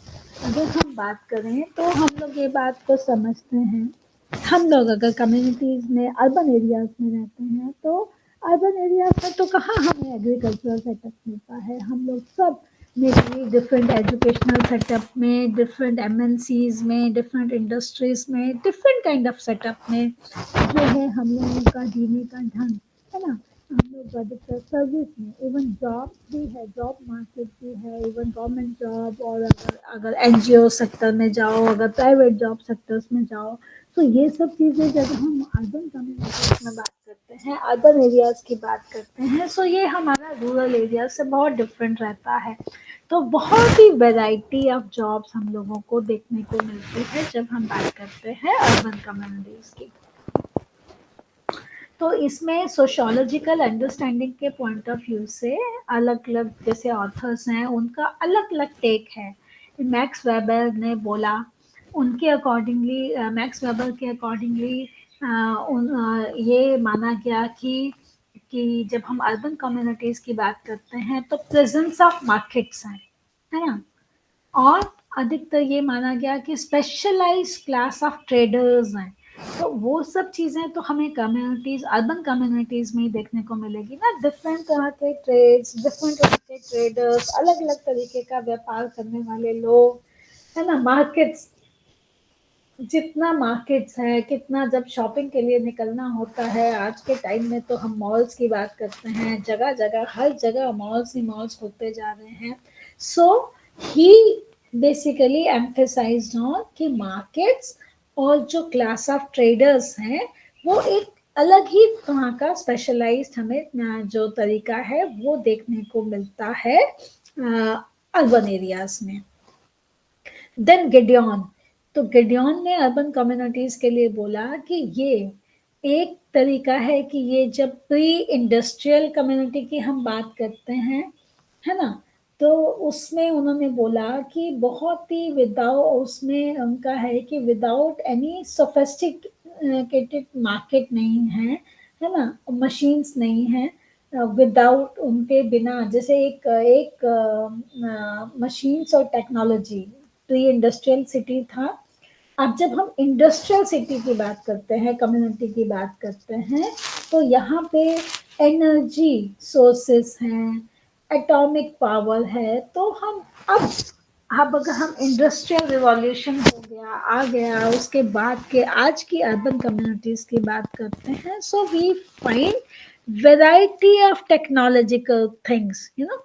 अगर हम बात करें तो हम लोग ये बात को समझते हैं। हम लोग अगर कम्युनिटीज़ में अर्बन एरियाज में रहते हैं तो अर्बन एरियाज में तो कहाँ हमें एग्रीकल्चरल सेटअप मिलता है। हम लोग सब में डिफरेंट एजुकेशनल सेटअप में, डिफरेंट एमएनसीज में, डिफरेंट इंडस्ट्रीज में, डिफरेंट काइंड ऑफ सेटअप में जो है हम लोगों का जीने का ढंग, है ना। हम लोग अधिकतर सर्विस में, इवन जॉब भी है, जॉब मार्केट भी है, इवन गवर्नमेंट जॉब, और अगर एनजीओ सेक्टर में जाओ, अगर प्राइवेट जॉब सेक्टर्स में जाओ, तो ये सब चीज़ें जब हम अर्बन कम्युनिटीज में बात करते हैं, अर्बन एरियाज की बात करते हैं, सो ये हमारा रूरल एरिया से बहुत डिफरेंट रहता है। तो बहुत ही वैरायटी ऑफ जॉब्स हम लोगों को देखने को मिलती है जब हम बात करते हैं अर्बन कम्युनिटीज की। तो इसमें सोशियोलॉजिकल अंडरस्टैंडिंग के पॉइंट ऑफ व्यू से अलग अलग जैसे ऑथर्स हैं उनका अलग अलग टेक है। मैक्स वेबर ने बोला, उनके अकॉर्डिंगली, मैक्स वेबर के अकॉर्डिंगली ये माना गया कि जब हम अर्बन कम्युनिटीज़ की बात करते हैं तो प्रेजेंस ऑफ मार्केट्स हैं, है ना। और अधिकतर ये माना गया कि स्पेशलाइज्ड क्लास ऑफ ट्रेडर्स हैं। तो वो सब चीज़ें तो हमें कम्युनिटीज़, अर्बन कम्युनिटीज़ में ही देखने को मिलेगी ना। डिफरेंट तरह के ट्रेड्स, डिफरेंट तरह के ट्रेडर्स, अलग अलग तरीके का व्यापार करने वाले लोग, है ना। मार्केट्स, जितना मार्केट्स है, कितना जब शॉपिंग के लिए निकलना होता है, आज के टाइम में तो हम मॉल्स की बात करते हैं, जगह जगह हर जगह मॉल्स ही मॉल्स होते जा रहे हैं। सो ही बेसिकली एम्फेसाइज्ड ऑन कि मार्केट्स और जो क्लास ऑफ ट्रेडर्स हैं वो एक अलग ही तरह का स्पेशलाइज्ड हमें जो तरीका है वो देखने को मिलता है अर्बन एरियाज में। देन गिडियन, तो गिडियन ने अर्बन कम्युनिटीज के लिए बोला कि ये एक तरीका है कि ये जब प्री इंडस्ट्रियल कम्युनिटी की हम बात करते हैं, है ना, तो उसमें उन्होंने बोला कि बहुत ही विदाउट, उसमें उनका है कि विदाउट एनी सोफिस्टिकेटेड मार्केट नहीं है ना, मशीन्स नहीं है, विदाउट उनके बिना, जैसे एक मशीन्स और टेक्नोलॉजी प्री इंडस्ट्रियल सिटी था। अब जब हम इंडस्ट्रियल सिटी की बात करते हैं, कम्युनिटी की बात करते हैं, तो यहाँ पे एनर्जी सोर्सेस हैं, एटॉमिक पावर है। तो हम अब अगर हम इंडस्ट्रियल रिवॉल्यूशन हो गया, आ गया, उसके बाद के आज की अर्बन कम्युनिटीज की बात करते हैं, so we find variety of technological things, you know.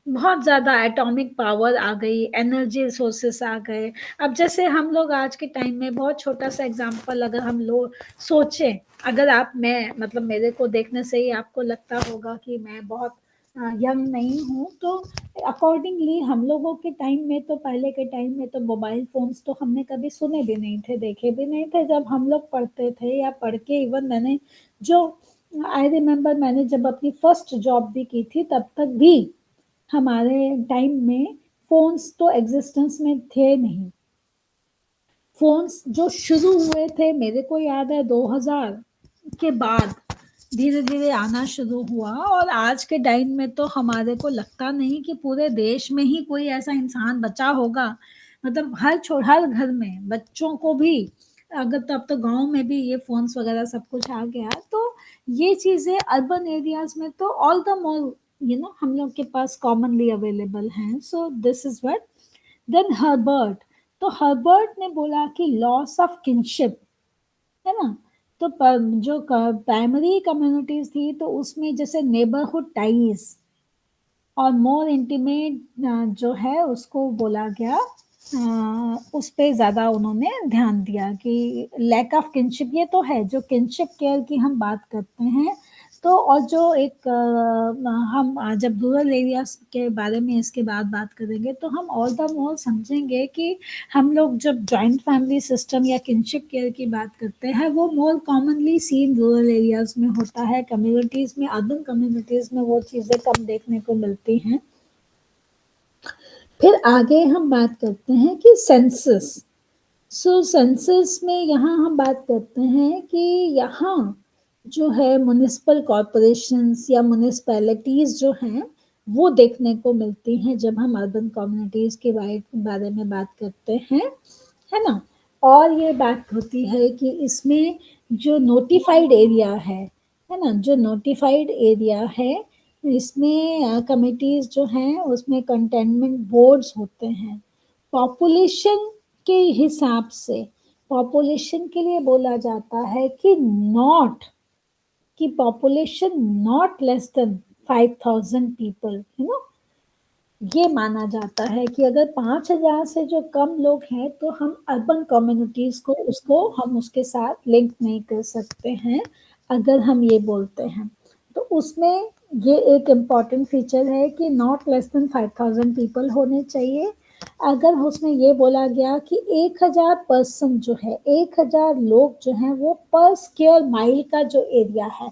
बहुत ज़्यादा एटॉमिक पावर आ गई, एनर्जी रिसोर्सेस आ गए। अब जैसे हम लोग आज के टाइम में, बहुत छोटा सा एग्जांपल अगर हम लोग सोचें, अगर आप, मैं मतलब मेरे को देखने से ही आपको लगता होगा कि मैं बहुत यंग नहीं हूँ, तो अकॉर्डिंगली हम लोगों के टाइम में तो, पहले के टाइम में तो मोबाइल फोन्स तो हमने कभी सुने भी नहीं थे, देखे भी नहीं थे। जब हम लोग पढ़ते थे या पढ़ के, इवन मैंने जो आई रिमेम्बर, मैंने जब अपनी फर्स्ट जॉब भी की थी तब तक भी हमारे टाइम में फोन्स तो एग्जिस्टेंस में थे नहीं। फोन्स जो शुरू हुए थे, मेरे को याद है 2000 के बाद धीरे धीरे आना शुरू हुआ, और आज के टाइम में तो हमारे को लगता नहीं कि पूरे देश में ही कोई ऐसा इंसान बचा होगा। मतलब हर घर में बच्चों को भी, अगर तो अब तो गांव में भी ये फोन्स वगैरह सब कुछ आ गया, तो ये चीज़ें अर्बन एरियाज में तो ऑल द मोर हम लोग के पास कॉमनली अवेलेबल हैं. So this is what. Then Herbert. तो हर्बर्ट ने बोला कि लॉस ऑफ किनशिप, है ना. तो जो प्राइमरी कम्युनिटीज थी तो उसमें जैसे नेबरहुड टाइज और मोर इंटीमेट जो है उसको बोला गया, उस पे ज़्यादा उन्होंने ध्यान दिया कि लैक ऑफ किनशिप. ये तो है जो किनशिप केयर की हम बात करते हैं. तो और जो एक हम जब रूरल एरियाज के बारे में इसके बाद बात करेंगे तो हम और द मोर समझेंगे कि हम लोग जब जॉइंट फैमिली सिस्टम या किनशिप केयर की बात करते हैं वो more commonly seen rural areas में होता है. कम्युनिटीज़ में, अर्बन कम्युनिटीज़ में वो चीज़ें कम देखने को मिलती हैं. फिर आगे हम बात करते हैं कि सेंसस. सो सेंसस में यहाँ हम बात करते हैं कि यहाँ जो है म्युनिसिपल कॉरपोरेशंस या म्युनिसिपैलिटीज जो हैं वो देखने को मिलती हैं जब हम अर्बन कम्युनिटीज के बारे में बात करते हैं, है ना. और ये बात होती है कि इसमें जो नोटिफाइड एरिया है ना, जो नोटिफाइड एरिया है इसमें कमिटीज जो हैं उसमें कंटेनमेंट बोर्ड्स होते हैं. पॉपुलेशन के हिसाब से पॉपुलेशन के लिए बोला जाता है कि नॉट कि population not less than 5,000 people, ये माना जाता है कि अगर 5,000 से जो कम लोग हैं तो हम अर्बन कम्युनिटीज को हम उसके साथ लिंक नहीं कर सकते हैं अगर हम ये बोलते हैं. तो उसमें ये एक इम्पॉर्टेंट फीचर है कि नॉट लेस देन 5,000 पीपल होने चाहिए. अगर उसमें ये बोला गया कि 1,000 पर्सन जो है, 1,000 लोग जो हैं वो पर स्क्वायर माइल का जो एरिया है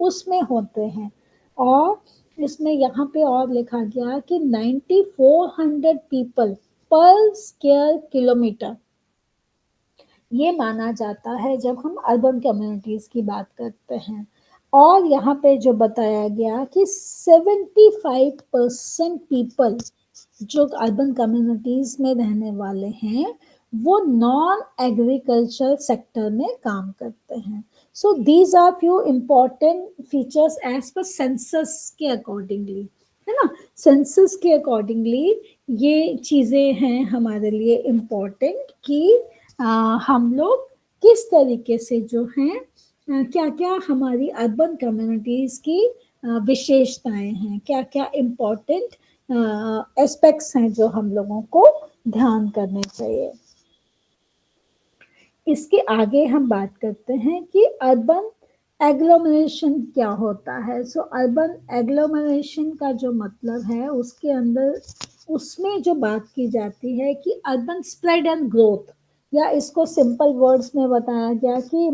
उसमें होते हैं. और इसमें यहाँ पे और लिखा गया कि 9,400 पीपल पर स्क्वायर किलोमीटर ये माना जाता है जब हम अर्बन कम्युनिटीज की बात करते हैं. और यहाँ पे जो बताया गया कि 75% पीपल जो अर्बन कम्युनिटीज में रहने वाले हैं वो नॉन एग्रीकल्चर सेक्टर में काम करते हैं. So these are few important features as per census के अकॉर्डिंगली, है ना. सेंसस के अकॉर्डिंगली ये चीज़ें हैं हमारे लिए इम्पोर्टेंट कि हम लोग किस तरीके से जो हैं क्या क्या हमारी अर्बन कम्युनिटीज़ की विशेषताएं हैं, क्या क्या इम्पोर्टेंट एस्पेक्ट्स हैं जो हम लोगों को ध्यान करने चाहिए. इसके आगे हम बात करते हैं कि अर्बन एग्लोमरेशन क्या होता है. सो अर्बन एग्लोमरेशन का जो मतलब है उसके अंदर उसमें जो बात की जाती है कि अर्बन स्प्रेड एंड ग्रोथ, या इसको सिंपल वर्ड्स में बताया गया कि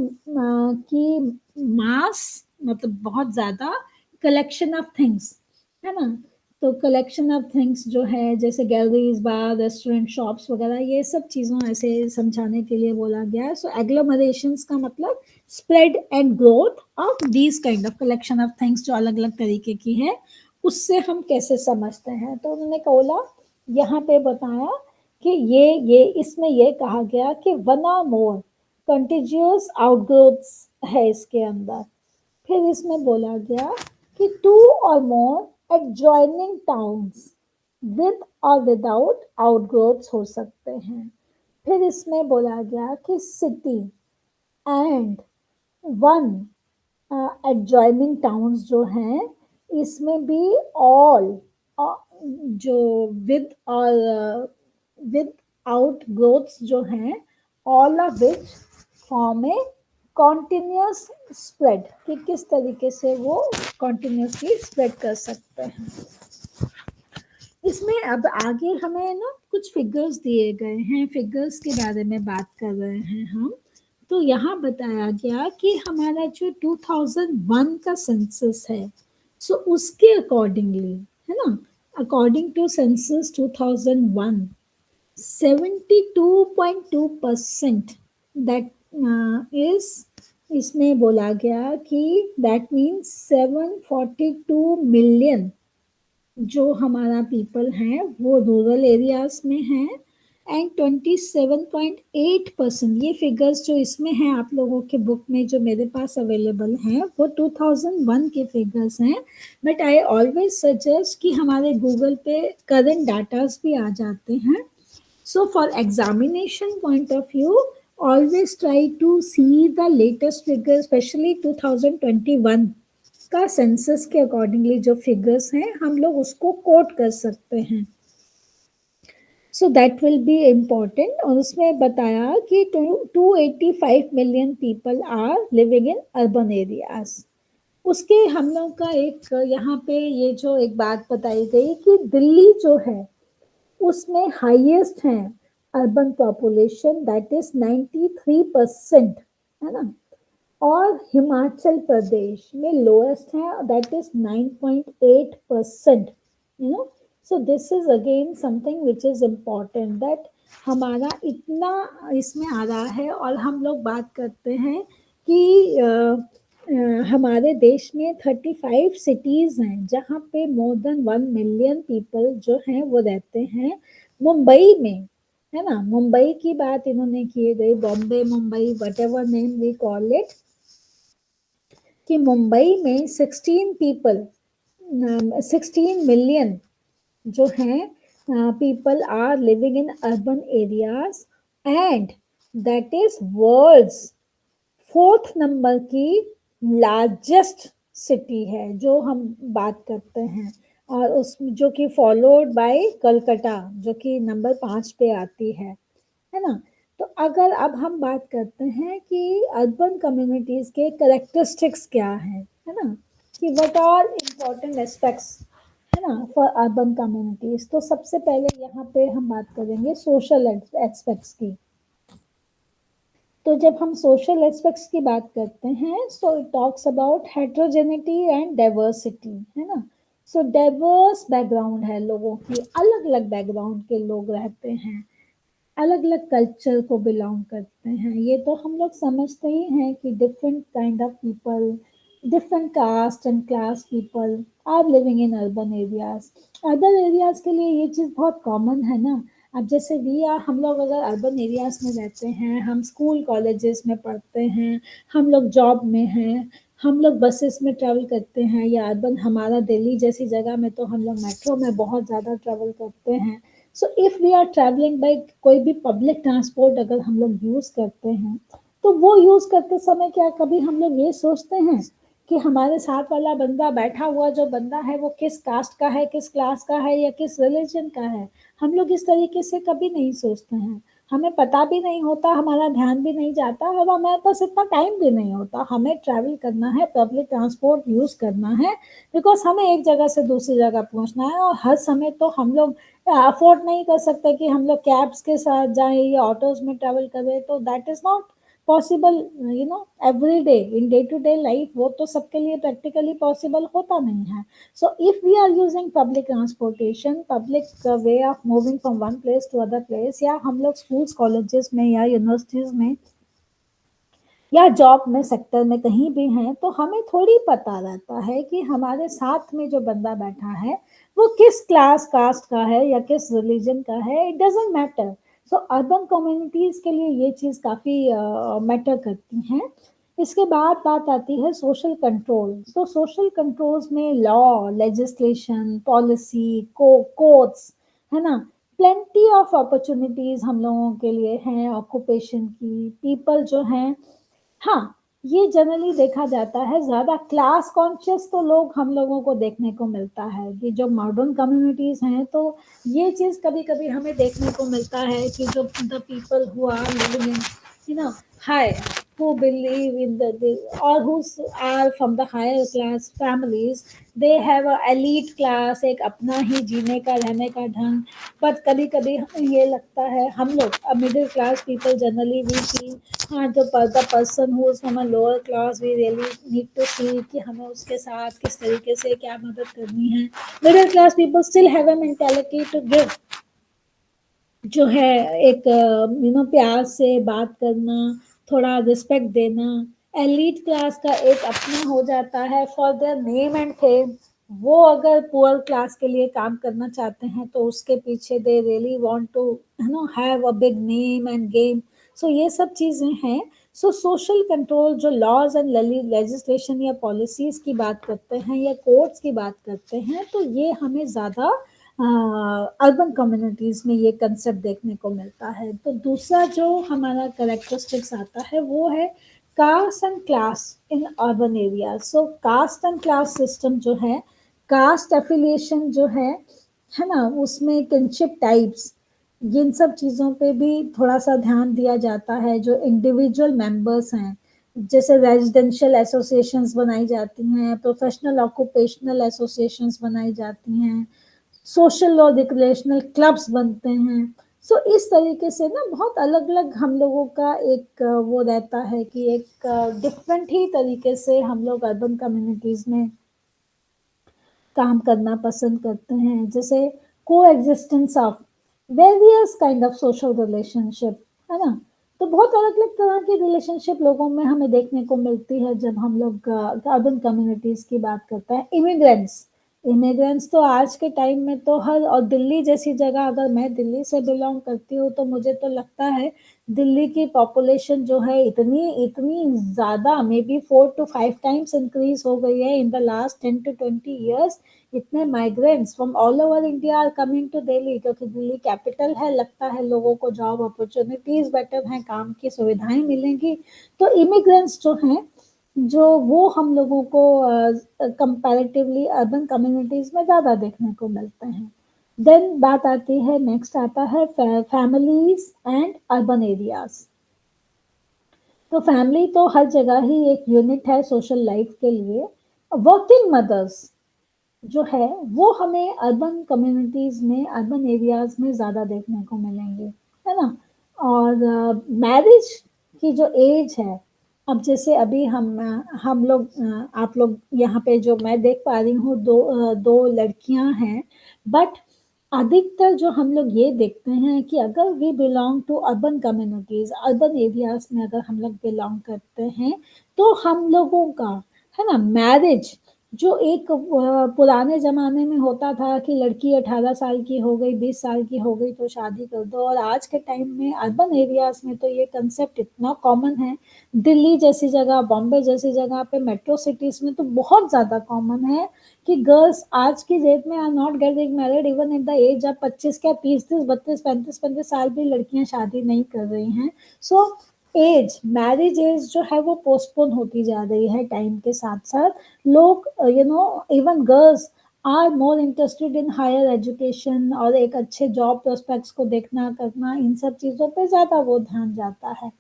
मास मतलब बहुत ज़्यादा कलेक्शन ऑफ थिंग्स, है ना. तो कलेक्शन ऑफ थिंग्स जो है जैसे गैलरीज, बार, रेस्टोरेंट, शॉप्स वगैरह ये सब चीज़ों ऐसे समझाने के लिए बोला गया है. सो एग्लोमरेशंस का मतलब spread and growth of these kind of collection of things जो अलग अलग तरीके की है उससे हम कैसे समझते हैं. तो उन्होंने बोला यहाँ पे बताया कि ये इसमें ये कहा गया कि वन और मोर कंटिन्यूअस आउटग्रोथ्स है इसके अंदर. फिर इसमें बोला गया कि 2 और मोर adjoining towns with or without outgrowths हो सकते हैं. फिर इसमें बोला गया कि city and one adjoining towns जो हैं इसमें भी all जो with और without growths जो हैं all of which form a continuous spread, कि किस तरीके से वो कॉन्टिन्यूसली स्प्रेड कर सकते हैं. इसमें अब आगे हमें ना कुछ फिगर्स दिए गए हैं, फिगर्स के बारे में बात कर रहे हैं हम. तो यहाँ बताया गया कि हमारा जो 2001 का सेंसस है सो उसके अकॉर्डिंगली, है ना, according to census 2001 72.2% that is इसमें बोला गया कि दैट मीन्स 742 मिलियन जो हमारा पीपल हैं वो रूरल एरियाज में हैं एंड 27.8%, ये फिगर्स जो इसमें हैं आप लोगों के बुक में जो मेरे पास अवेलेबल हैं वो 2001 के फिगर्स हैं, बट आई ऑलवेज सजेस्ट कि हमारे गूगल पे करंट डाटास भी आ जाते हैं. So for examination point of view, always try to see the latest figure, especially 2021 का सेंसस के अकॉर्डिंगली जो फिगर्स हैं हम लोग उसको कोट कर सकते हैं. So that will be important. और उसमें बताया कि 285 million people are living in urban areas. उसके हम लोग का एक यहाँ पे ये जो एक बात बताई गई कि दिल्ली जो है उसमें हाईएस्ट है अर्बन पॉपुलेशन, दैट इज 93%, है ना. और हिमाचल प्रदेश में लोएस्ट है, that is 9.8%, you know. So this is again something which is important, that हमारा इतना इसमें आ रहा है. और हम लोग बात करते हैं कि हमारे देश में 35 सिटीज हैं जहाँ पे मोर देन 1 मिलियन पीपल जो हैं वो रहते हैं. मुंबई में, है ना, मुंबई की बात इन्होंने की गई, Bombay, Mumbai, whatever name we call it, कि मुंबई में 16 मिलियन जो हैं people are living in urban areas, and that is world's 4th number की लार्जेस्ट सिटी है जो हम बात करते हैं. और उस जो कि फॉलोड बाय कलकत्ता जो कि नंबर 5 पे आती है ना. तो अगर अब हम बात करते हैं कि अर्बन कम्युनिटीज के करेक्टरिस्टिक्स क्या हैं, है ना, कि व्हाट आर इम्पोर्टेंट एस्पेक्ट्स, है ना, फॉर अर्बन कम्युनिटीज. तो सबसे पहले यहाँ पे हम बात करेंगे सोशल एस्पेक्ट्स की. तो जब हम सोशल एस्पेक्ट्स की बात करते हैं so it talks about heterogeneity and diversity, है ना. सो डाइवर्स बैकग्राउंड है लोगों की, अलग अलग बैकग्राउंड के लोग रहते हैं, अलग अलग कल्चर को बिलोंग करते हैं. ये तो हम लोग समझते ही हैं कि different kind of people, different caste and class people are living in urban areas. Urban areas के लिए ये चीज़ बहुत कॉमन है ना. अब जैसे वी आर, हम लोग अगर अर्बन एरियाज में रहते हैं, हम स्कूल कॉलेजेस में पढ़ते हैं, हम लोग जॉब में हैं, हम लोग बसेस में ट्रैवल करते हैं, या अर्बन हमारा दिल्ली जैसी जगह में तो हम लोग मेट्रो में बहुत ज़्यादा ट्रैवल करते हैं. So if we are travelling by कोई भी पब्लिक ट्रांसपोर्ट अगर हम लोग यूज़ करते हैं तो वो यूज़ करते समय क्या कभी हम लोग ये सोचते हैं कि हमारे साथ वाला बंदा, बैठा हुआ जो बंदा है वो किस कास्ट का है, किस क्लास का है, या किस रिलीजन का है. हम लोग इस तरीके से कभी नहीं सोचते हैं. हमें पता भी नहीं होता, हमारा ध्यान भी नहीं जाता, और हमारे पास इतना टाइम भी नहीं होता. हमें ट्रैवल करना है, पब्लिक ट्रांसपोर्ट यूज़ करना है, बिकॉज हमें एक जगह से दूसरी जगह पहुंचना है. और हर समय तो हम लोग अफोर्ड नहीं कर सकते कि हम लोग कैब्स के साथ जाएं या ऑटोज में ट्रैवल करें. तो that is not possible, you know, every day in day to day life. वो तो सबके लिए प्रैक्टिकली पॉसिबल होता नहीं है. So if we are using public transportation, public way of moving from one place to other place, या हम लोग स्कूल्स कॉलेजेस में या यूनिवर्सिटीज में या जॉब में सेक्टर में कहीं भी हैं, तो हमें थोड़ी पता रहता है कि हमारे साथ में जो बंदा बैठा है वो किस क्लास कास्ट का है या किस रिलीजन का है. It doesn't matter. So urban communities के लिए ये चीज़ काफ़ी मैटर करती हैं. इसके बाद बात आती है सोशल कंट्रोल. तो सोशल कंट्रोल्स में लॉ, लेजिस्लेशन, पॉलिसी, कोड्स, है ना, प्लेंटी ऑफ अपॉर्चुनिटीज हम लोगों के लिए हैं ऑक्यूपेशन की. पीपल जो हैं, हाँ, ये जनरली देखा जाता है ज़्यादा क्लास कॉन्शियस तो लोग हम लोगों को देखने को मिलता है कि जो मॉडर्न कम्युनिटीज़ हैं, तो ये चीज़ कभी कभी हमें देखने को मिलता है कि जो the people who are living in, you know, high, who believe in the or who are from the higher class families, they have a elite class, एक अपना ही जीने का रहने का ढंग. पर कभी कभी हमें ये लगता है, हम लोग middle class people generally we feel, हाँ, जो the person who is from a lower class, we really need to see कि हमें उसके साथ किस तरीके से क्या मदद करनी है. Middle class people still have a mentality to give, जो है एक यू नो प्यार से बात करना, थोड़ा रिस्पेक्ट देना. एलीट क्लास का एक अपना हो जाता है for their name and fame, वो अगर पुअर क्लास के लिए काम करना चाहते हैं तो उसके पीछे they really want to have a big name and game. So ये सब चीजें हैं। सो सोशल कंट्रोल जो लॉज एंड लेजिस्लेशन या पॉलिसीज की बात करते हैं या कोर्ट्स की बात करते हैं, तो ये हमें ज्यादा अर्बन कम्युनिटीज में ये कंसेप्ट देखने को मिलता है। तो दूसरा जो हमारा करेक्टरिस्टिक्स आता है वो है caste and class in urban area. So caste and class system जो है, कास्ट एफिलिएशन जो है ना, उसमें किनशिप टाइप्स, इन सब चीज़ों पे भी थोड़ा सा ध्यान दिया जाता है। जो इंडिविजुअल मेंबर्स हैं, जैसे रेजिडेंशियल एसोसिएशंस बनाई जाती हैं, प्रोफेशनल ऑक्यूपेशनल एसोसिएशंस बनाई जाती हैं, सोशल और रिक्रिएशनल क्लब्स बनते हैं। सो इस तरीके से ना बहुत अलग अलग हम लोगों का एक वो रहता है कि एक डिफरेंट ही तरीके से हम लोग अर्बन कम्युनिटीज में काम करना पसंद करते हैं। जैसे को existence of various kind of social relationship, है ना। तो बहुत अलग अलग तरह की रिलेशनशिप लोगों में हमें देखने को मिलती है जब हम लोग अर्बन कम्युनिटीज की बात करते हैं। इमिग्रेंट्स, इमिग्रेंट्स तो आज के टाइम में तो हर, और दिल्ली जैसी जगह, अगर मैं दिल्ली से बिलोंग करती हूँ तो मुझे तो लगता है दिल्ली की पॉपुलेशन जो है इतनी इतनी ज़्यादा, may be 4 to 5 times increase हो गई है in the last 10 to 20 years। इतने migrants from all over India are coming to Delhi, क्योंकि दिल्ली कैपिटल है, लगता है लोगों को जॉब अपॉर्चुनिटीज बेटर हैं, काम की सुविधाएं मिलेंगी। तो इमिग्रेंट्स जो हैं, जो वो हम लोगों को कंपैरेटिवली अर्बन कम्युनिटीज में ज़्यादा देखने को मिलते हैं। देन बात आती है, नेक्स्ट आता है फैमिलीज एंड अर्बन एरियाज। तो फैमिली तो हर जगह ही एक यूनिट है सोशल लाइफ के लिए। वर्किंग मदर्स जो है वो हमें अर्बन कम्युनिटीज में, अर्बन एरियाज में ज़्यादा देखने को मिलेंगे, है ना। और मैरिज की जो एज है, अब जैसे अभी हम लोग आप लोग यहाँ पे जो मैं देख पा रही हूँ, दो लड़कियां हैं। बट अधिकतर जो हम लोग ये देखते हैं कि अगर we belong to urban communities, urban areas में अगर हम लोग बिलोंग करते हैं, तो हम लोगों का, है ना, मैरिज जो एक पुराने जमाने में होता था कि लड़की 18 साल की हो गई, 20 साल की हो गई तो शादी कर दो, और आज के टाइम में अर्बन एरियाज में तो ये कंसेप्ट इतना कॉमन है। दिल्ली जैसी जगह, बॉम्बे जैसी जगह पे, मेट्रो सिटीज में तो बहुत ज्यादा कॉमन है कि गर्ल्स आज की डेट में are not getting married even at the age of 25 क्या 30 30 32 35 35 साल भी लड़कियां शादी नहीं कर रही हैं। सो एज, मैरिज एज जो है वो पोस्टपोन होती जा रही है टाइम के साथ साथ। लोग even girls are more interested in higher education और एक अच्छे जॉब प्रोस्पेक्ट्स को देखना करना, इन सब चीज़ों पे ज़्यादा वो ध्यान जाता है।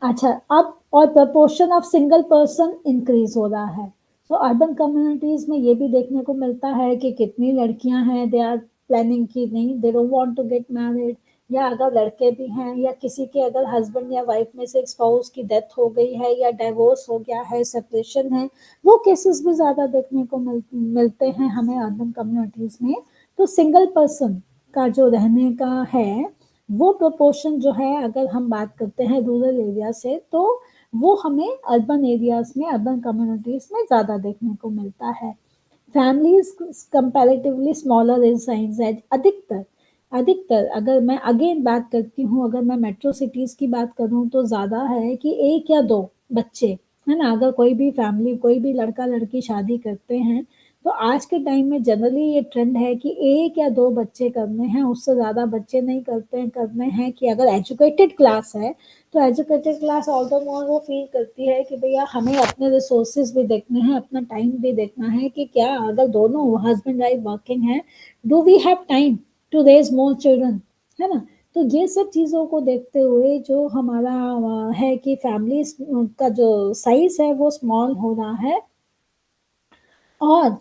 अच्छा, अब और proportion of single person increase हो रहा है। तो अर्बन कम्युनिटीज में ये भी देखने को मिलता है कि कितनी लड़कियां हैं दे आर प्लानिंग की नहीं, they don't want to get married, या अगर लड़के भी हैं या किसी के अगर हस्बैंड या वाइफ में से एक स्पाउस की डेथ हो गई है या डाइवोर्स हो गया है, सेपरेशन है, वो केसेस भी ज़्यादा देखने को मिलते हैं हमें अर्बन कम्युनिटीज़ में। तो सिंगल पर्सन का जो रहने का है वो प्रोपोर्शन जो है, अगर हम बात करते हैं रूरल एरिया से, तो वो हमें अर्बन एरियाज में, अर्बन कम्युनिटीज़ में ज़्यादा देखने को मिलता है। Families comparatively smaller in size है। अधिकतर अधिकतर अगर मैं अगेन बात करती हूँ, अगर मैं मेट्रो सिटीज़ की बात करूँ तो ज़्यादा है कि 1 या 2 बच्चे, है ना। अगर कोई भी फैमिली, कोई भी लड़का लड़की शादी करते हैं तो आज के टाइम में जनरली ये ट्रेंड है कि 1 या 2 बच्चे करने हैं, उससे ज़्यादा बच्चे नहीं करने हैं। कि अगर एजुकेटेड क्लास है तो educated class all the more वो फील करती है कि भैया हमें अपने रिसोर्सेज भी देखने हैं, अपना टाइम भी देखना है, कि क्या अगर दोनों हस्बैंड वाइफ वर्किंग है, do we have time to raise more children, है ना। तो ये सब चीज़ों को देखते हुए जो हमारा है कि फैमिली का जो साइज है वो स्मॉल हो रहा है। और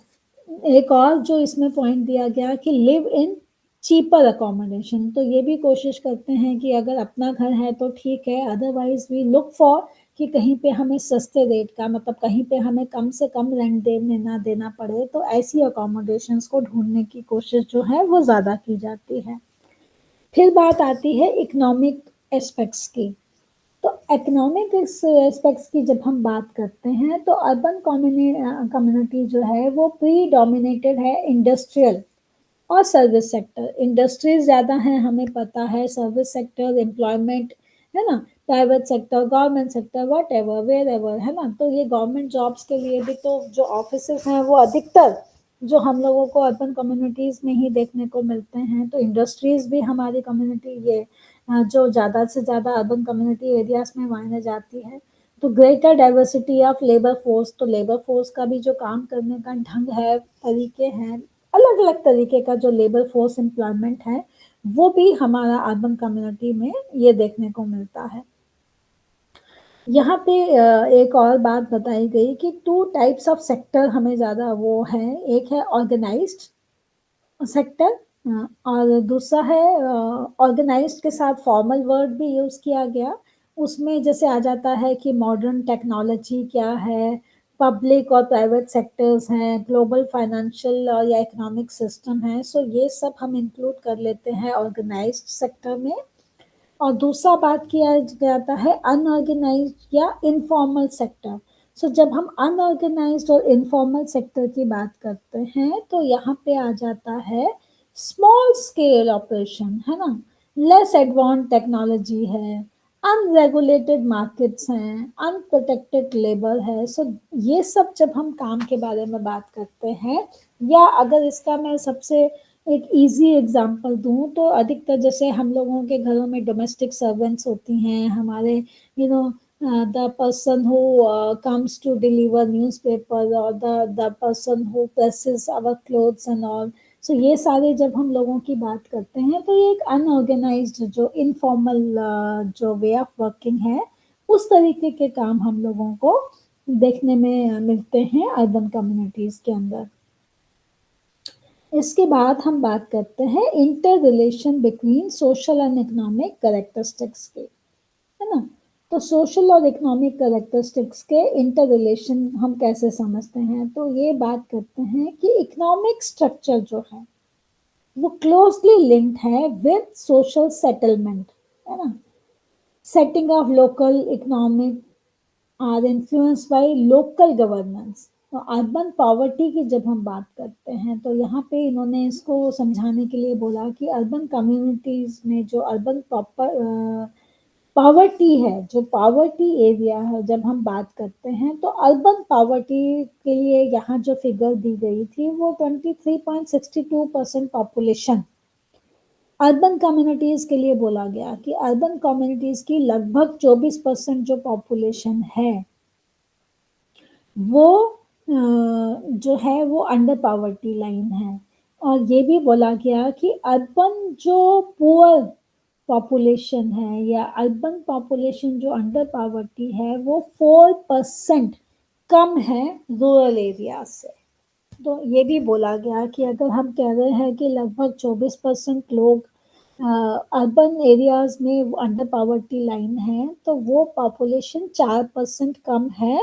एक और जो इसमें पॉइंट दिया गया कि लिव इन चीपर अकोमोडेशन, तो ये भी कोशिश करते हैं कि अगर अपना घर है तो ठीक है, अदरवाइज वी लुक फॉर कि कहीं पे हमें सस्ते रेट का, मतलब कहीं पे हमें कम से कम रेंट देना देना पड़े, तो ऐसी अकोमोडेशंस को ढूंढने की कोशिश जो है वो ज़्यादा की जाती है। फिर बात आती है इकोनॉमिक एस्पेक्ट्स की। तो इकोनॉमिक एस्पेक्ट्स की जब हम बात करते हैं तो अर्बन कम्युनिटी जो है वो प्री डोमिनेटेड है इंडस्ट्रियल और सर्विस सेक्टर। इंडस्ट्रीज ज़्यादा हैं हमें पता है, सर्विस सेक्टर, एम्प्लॉयमेंट, है ना, private sector, government sector, whatever wherever, है ना। तो ये गवर्नमेंट जॉब्स के लिए भी तो जो ऑफिसेस हैं वो अधिकतर जो हम लोगों को अर्बन कम्युनिटीज़ में ही देखने को मिलते हैं। तो इंडस्ट्रीज भी हमारी कम्युनिटी ये जो ज़्यादा से ज़्यादा अर्बन कम्युनिटी एरियाज में मायने जाती है। तो greater diversity of labour force, तो लेबर फोर्स का भी जो काम करने का ढंग है, तरीके हैं, अलग अलग तरीके का जो लेबर फोर्स एम्प्लॉयमेंट है वो भी हमारा अर्बन कम्युनिटी में ये देखने को मिलता है। यहाँ पे एक और बात बताई गई कि 2 टाइप्स ऑफ सेक्टर हमें ज़्यादा वो है, एक है ऑर्गेनाइज्ड सेक्टर और दूसरा है ऑर्गेनाइज्ड के साथ फॉर्मल वर्ड भी यूज़ किया गया। उसमें जैसे आ जाता है कि मॉडर्न टेक्नोलॉजी क्या है, पब्लिक और प्राइवेट सेक्टर्स हैं, ग्लोबल फाइनेंशियल या इकोनॉमिक सिस्टम है। सो ये सब हम इंक्लूड कर लेते हैं ऑर्गेनाइज्ड सेक्टर में। और दूसरा बात किया जाता है अनऑर्गेनाइज्ड या इनफॉर्मल सेक्टर। सो जब हम अनऑर्गेनाइज्ड और इनफॉर्मल सेक्टर की बात करते हैं तो यहाँ पे आ जाता है स्मॉल स्केल ऑपरेशन, है ना, लेस एडवांस टेक्नोलॉजी है, अनरेगुलेटेड मार्केट्स हैं, अनप्रोटेक्टेड लेबर है। सो ये सब जब हम काम के बारे में बात करते हैं, या अगर इसका मैं सबसे एक इजी एग्जांपल दूं तो अधिकतर जैसे हम लोगों के घरों में डोमेस्टिक सर्वेंट्स होती हैं, हमारे the person who comes to deliver newspaper और the person who presses our clothes and all. So ये सारे जब हम लोगों की बात करते हैं तो ये एक अनऑर्गेनाइज्ड जो इनफॉर्मल जो वे ऑफ वर्किंग है, उस तरीके के काम हम लोगों को देखने में मिलते हैं अर्बन कम्युनिटीज के अंदर। इसके बाद हम बात करते हैं inter relation between social and economic characteristics के, है ना। तो सोशल और इकोनॉमिक कैरेक्टरिस्टिक्स के इंटर रिलेशन हम कैसे समझते हैं, तो ये बात करते हैं कि इकोनॉमिक स्ट्रक्चर जो है वो क्लोजली लिंक्ड है विद सोशल सेटलमेंट, है ना। Setting of local economic are influenced by local governance. तो अर्बन पॉवर्टी की जब हम बात करते हैं तो यहाँ पे इन्होंने इसको समझाने के लिए बोला कि अर्बन कम्युनिटीज में जो अर्बन प्रॉपर पॉवर्टी है, जो पॉवर्टी एरिया है, जब हम बात करते हैं तो अर्बन पॉवर्टी के लिए यहाँ जो फिगर दी गई थी वो 23.62% पॉपुलेशन अर्बन कम्युनिटीज के लिए बोला गया कि अर्बन कम्युनिटीज की लगभग 24% जो पॉपुलेशन है वो जो है वो अंडर पॉवर्टी लाइन है। और ये भी बोला गया कि अर्बन जो पुअर पॉपुलेशन है या अर्बन पॉपुलेशन जो अंडर पॉवर्टी है वो 4% कम है रूरल एरिया से। तो ये भी बोला गया कि अगर हम कह रहे हैं कि लगभग 24% लोग अर्बन एरियाज में अंडर पॉवर्टी लाइन है तो वो पॉपुलेशन 4% कम है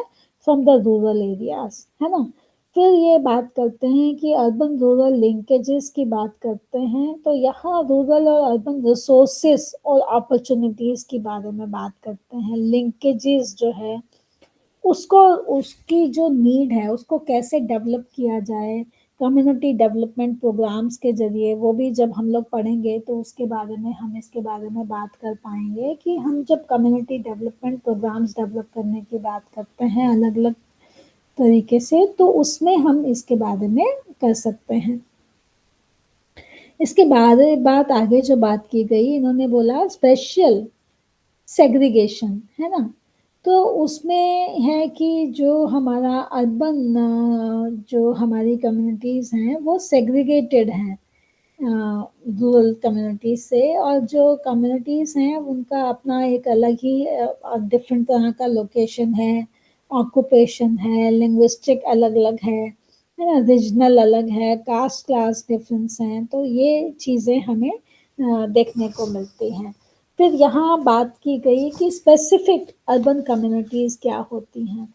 फ्रॉम द रूरल एरियाज, है ना। फिर ये बात करते हैं कि अर्बन रूरल लिंकेजेस की बात करते हैं तो यहाँ रूरल और अर्बन रिसोर्सेस और अपॉर्चुनिटीज के बारे में बात करते हैं। लिंकेजेस जो है उसको, उसकी जो नीड है उसको कैसे डेवलप किया जाए कम्युनिटी डेवलपमेंट प्रोग्राम्स के जरिए, वो भी जब हम लोग पढ़ेंगे तो उसके बारे में हम इसके बारे में बात कर पाएंगे कि हम जब कम्युनिटी डेवलपमेंट प्रोग्राम्स डेवलप करने की बात करते हैं अलग अलग तरीके से तो उसमें हम इसके बारे में कर सकते हैं। इसके बाद बात आगे जो बात की गई, इन्होंने बोला स्पेशल सेग्रीगेशन, है ना। तो उसमें है कि जो हमारा अर्बन जो हमारी कम्युनिटीज़ हैं वो सेग्रीगेटेड हैं रूरल कम्युनिटीज से, और जो कम्युनिटीज़ हैं उनका अपना एक अलग ही डिफरेंट तरह का लोकेशन है, ऑक्यूपेशन है, लिंग्विस्टिक अलग अलग है ना, रीजनल अलग है, कास्ट क्लास डिफरेंस हैं। तो ये चीज़ें हमें देखने को मिलती हैं। फिर यहाँ बात की गई कि स्पेसिफिक अर्बन कम्युनिटीज़ क्या होती हैं।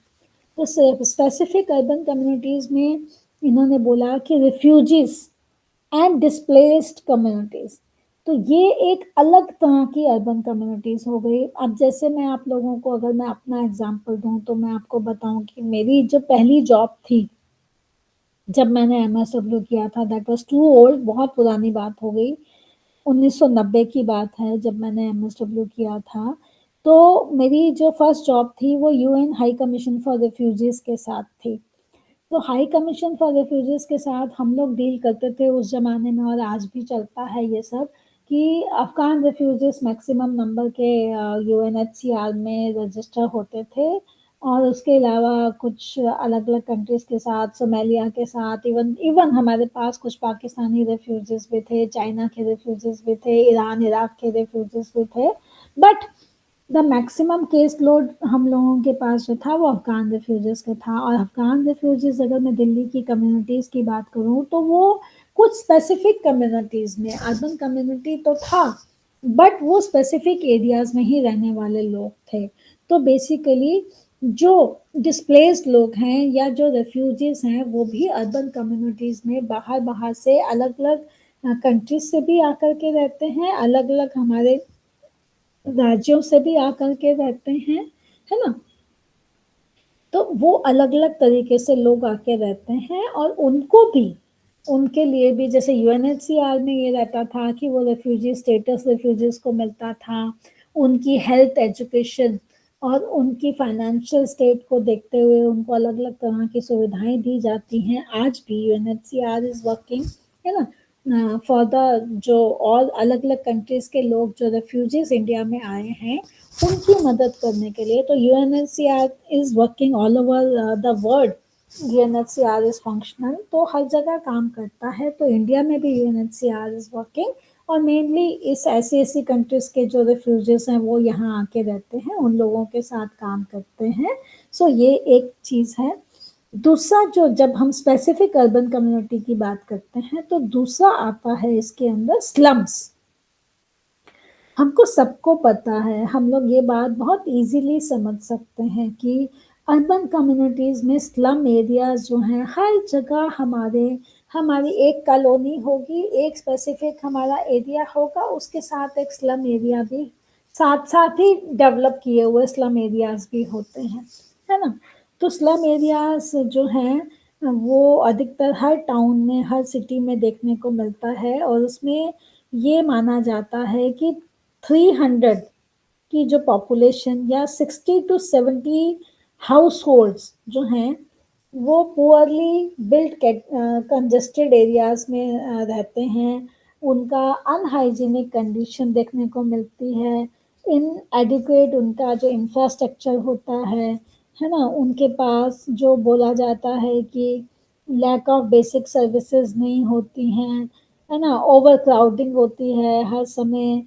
तो स्पेसिफिक अर्बन कम्युनिटीज़ में इन्होंने बोला कि रिफ्यूजीज एंड डिस्प्लेस्ड कम्युनिटीज। तो ये एक अलग तरह की अर्बन कम्युनिटीज हो गई। अब जैसे मैं आप लोगों को, अगर मैं अपना एग्जांपल दूं तो मैं आपको बताऊं कि मेरी जो पहली जॉब थी जब मैंने एमएसडब्ल्यू किया था, दैट वाज टू ओल्ड, बहुत पुरानी बात हो गई, 1990 की बात है जब मैंने एमएसडब्ल्यू किया था। तो मेरी जो फर्स्ट जॉब थी वो UN high commission for refugees के साथ थी। तो हाई कमीशन फॉर रिफ्यूजीज के साथ हम लोग डील करते थे उस जमाने में, और आज भी चलता है ये सब, कि अफगान रिफ्यूजीज मैक्सिमम नंबर के यूएनएचसीआर में रजिस्टर होते थे, और उसके अलावा कुछ अलग अलग कंट्रीज के साथ, सोमालिया के साथ, इवन इवन हमारे पास कुछ पाकिस्तानी रिफ्यूजीज भी थे, चाइना के रिफ्यूजीज भी थे, ईरान इराक के रिफ्यूजीज भी थे। But the maximum case load हम लोगों के पास जो था वो अफगान रिफ्यूजीज का था। और अफगान रिफ्यूजीज, अगर मैं दिल्ली की कम्युनिटीज की बात करूं तो वो कुछ स्पेसिफिक कम्युनिटीज में, अर्बन कम्युनिटी तो था बट वो स्पेसिफिक एरियाज में ही रहने वाले लोग थे। तो बेसिकली जो डिस्प्लेस्ड लोग हैं या जो रेफ्यूजीज हैं वो भी अर्बन कम्युनिटीज में बाहर बाहर से, अलग अलग कंट्रीज से भी आकर के रहते हैं, अलग अलग हमारे राज्यों से भी आकर के रहते हैं, है ना। तो वो अलग अलग तरीके से लोग आके रहते हैं, और उनको भी, उनके लिए भी, जैसे यूएनएचसीआर में ये रहता था कि वो रेफ्यूजी स्टेटस रेफ्यूजीज को मिलता था, उनकी हेल्थ, एजुकेशन और उनकी फाइनेंशियल स्टेट को देखते हुए उनको अलग अलग तरह की सुविधाएं दी जाती हैं। आज भी यूएनएचसीआर इज वर्किंग, है ना, फॉर द जो और अलग अलग कंट्रीज के लोग जो रेफ्यूजीज इंडिया में आए हैं उनकी मदद करने के लिए। तो UNHCR is working all over the world, UNHCR is functional, तो हर जगह काम करता है। तो इंडिया में भी यूएनएचसीआर इज वर्किंग, और मेनली इस ऐसी ऐसी कंट्रीज के जो रेफ्यूजीज हैं वो यहाँ आके रहते हैं, उन लोगों के साथ काम करते हैं। सो ये एक चीज़ है। दूसरा, जो जब हम स्पेसिफिक अर्बन कम्युनिटी की बात करते हैं तो दूसरा आता है इसके अंदर स्लम्स। हमको सबको पता है, हम लोग ये बात बहुत इजीली समझ सकते हैं कि अर्बन कम्युनिटीज में स्लम एरियाज जो हैं हर जगह, हमारी एक कॉलोनी होगी, एक स्पेसिफिक हमारा एरिया होगा, उसके साथ एक स्लम एरिया भी साथ साथ ही डेवलप किए हुए स्लम एरियाज भी होते हैं, है ना। तो स्लम एरियाज जो हैं वो अधिकतर हर टाउन में, हर सिटी में देखने को मिलता है, और उसमें ये माना जाता है कि 300 की जो पॉपुलेशन या 60 टू 70 हाउस होल्ड्स जो हैं वो पुअरली बिल्ट कंजेस्टेड एरियाज में रहते हैं। उनका अनहाइजीनिक कंडीशन देखने को मिलती है, इन एडिक्वेट उनका जो इंफ्रास्ट्रक्चर होता है ना, उनके पास जो बोला जाता है कि लैक ऑफ बेसिक सर्विसेज नहीं होती हैं, है ना, ओवर क्राउडिंग होती है हर समय,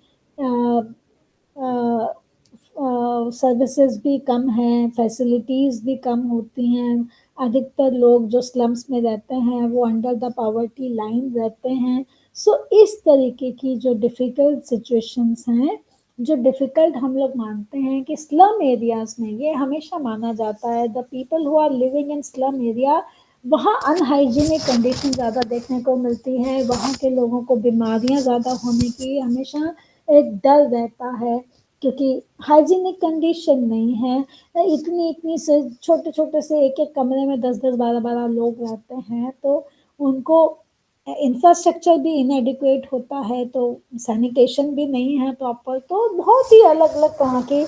सर्विसेज भी कम हैं, फैसिलिटीज़ भी कम होती हैं। अधिकतर लोग जो स्लम्स में रहते हैं वो अंडर द पॉवर्टी लाइन रहते हैं। सो इस तरीके की जो डिफ़िकल्ट सिचुएशंस हैं, जो डिफ़िकल्ट हम लोग मानते हैं कि स्लम एरियाज़ में, ये हमेशा माना जाता है the people who are living in slum area, वहाँ अनहाइजीनिक कंडीशन ज़्यादा देखने को मिलती है, वहाँ के लोगों को बीमारियाँ ज़्यादा होने की हमेशा एक डर रहता है, क्योंकि हाइजीनिक कंडीशन नहीं है। इतनी इतनी से छोटे छोटे से एक एक कमरे में 10 10 12 12 लोग रहते हैं, तो उनको इंफ्रास्ट्रक्चर भी इनएडिक्वेट होता है, तो सैनिटेशन भी नहीं है प्रॉपर, तो बहुत ही अलग अलग तरह के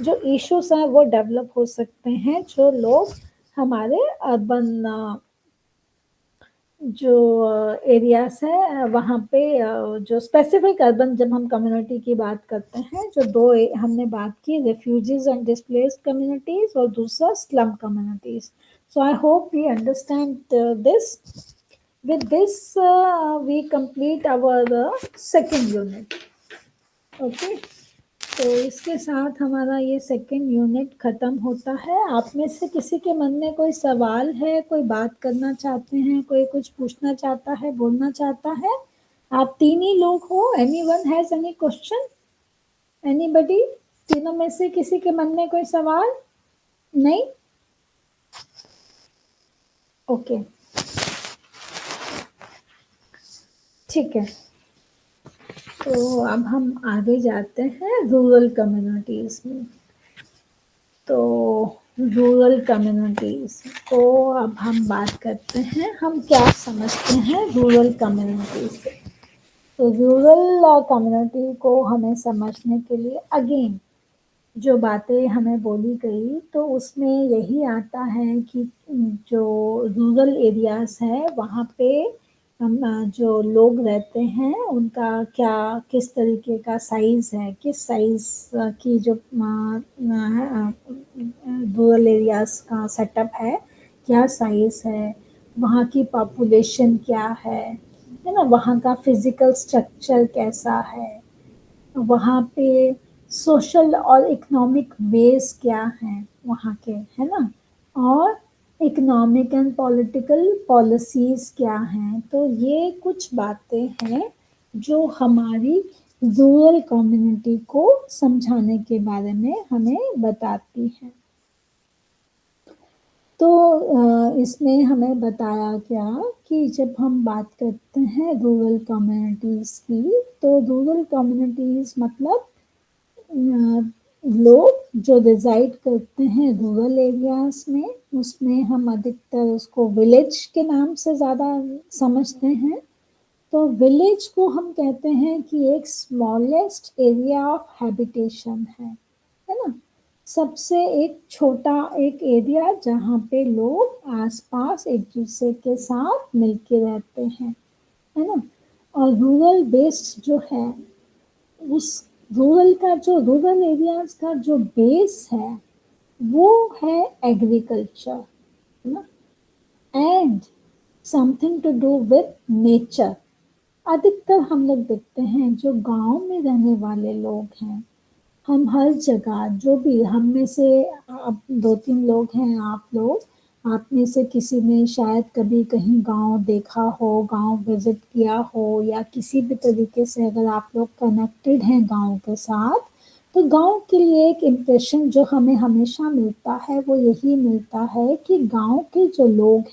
जो इश्यूज हैं वो डेवलप हो सकते हैं, जो लोग हमारे अर्बन जो एरियाज है वहाँ पे जो स्पेसिफिक अर्बन, जब हम कम्युनिटी की बात करते हैं, जो दो हमने बात की, रेफ्यूजीज एंड डिस्प्लेस्ड कम्युनिटीज और दूसरा slum communities. So I hope we understand this. With this we complete our second unit. Okay, तो इसके साथ हमारा ये सेकेंड यूनिट ख़त्म होता है। आप में से किसी के मन में कोई सवाल है, कोई बात करना चाहते हैं, कोई कुछ पूछना चाहता है, बोलना चाहता है? आप तीन ही लोग हो, anyone has any question? Anybody? तीनों में से किसी के मन में कोई सवाल? नहीं? ओके, ठीक है। तो अब हम आगे जाते हैं रूरल कम्युनिटीज में। तो रूरल कम्युनिटीज को अब हम बात करते हैं, हम क्या समझते हैं रूरल कम्युनिटी से। तो रूरल कम्युनिटी को हमें समझने के लिए अगेन जो बातें हमें बोली गई तो उसमें यही आता है कि जो रूरल एरियाज है वहाँ पे हम जो लोग रहते हैं उनका क्या किस तरीके का साइज है, किस साइज की जो रूरल एरियाज का सेटअप है, क्या साइज है, वहाँ की पॉपुलेशन क्या है ना, वहाँ का फिजिकल स्ट्रक्चर कैसा है, वहाँ पे सोशल और इकोनॉमिक वेज क्या हैं वहाँ के, है ना, और इकोनॉमिक एंड पॉलिटिकल पॉलिसीज क्या हैं। तो ये कुछ बातें हैं जो हमारी रूरल कम्युनिटी को समझाने के बारे में हमें बताती हैं। तो इसमें हमें बताया गया कि जब हम बात करते हैं रूरल कम्युनिटीज़ की, तो रूरल कम्युनिटीज़ मतलब लोग जो रिजाइड करते हैं रूरल एरियाज में, उसमें हम अधिकतर उसको विलेज के नाम से ज़्यादा समझते हैं। तो विलेज को हम कहते हैं कि एक स्मॉलेस्ट एरिया ऑफ हैबिटेशन है ना, सबसे एक छोटा एक एरिया जहाँ पे लोग आसपास एक दूसरे के साथ मिलके रहते हैं, है ना। और रूरल बेस्ड जो है, उस रूरल एरियाज का जो बेस है वो है एग्रीकल्चर, है ना, and something to do with nature. अधिकतर हम लोग देखते हैं जो गांव में रहने वाले लोग हैं, हम हर जगह जो भी हम में से अब 2-3 लोग हैं, आप में से किसी ने शायद कभी कहीं गांव देखा हो, गांव विजिट किया हो, या किसी भी तरीके से अगर आप लोग कनेक्टेड हैं गांव के साथ, तो गांव के लिए एक इम्प्रेशन जो हमें हमेशा मिलता है वो यही मिलता है कि गांव के जो लोग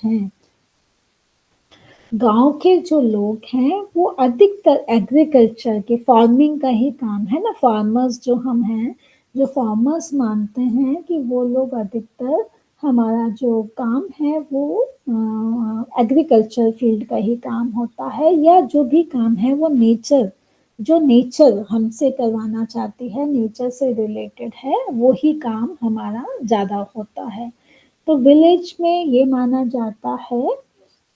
हैं वो अधिकतर एग्रीकल्चर के, फार्मिंग का ही काम है ना, फार्मर्स जो हम हैं, जो फार्मर्स मानते हैं कि वो लोग अधिकतर हमारा जो काम है वो एग्रीकल्चर फील्ड का ही काम होता है, या जो भी काम है वो नेचर हमसे करवाना चाहती है, नेचर से रिलेटेड है, वो ही काम हमारा ज़्यादा होता है। तो विलेज में ये माना जाता है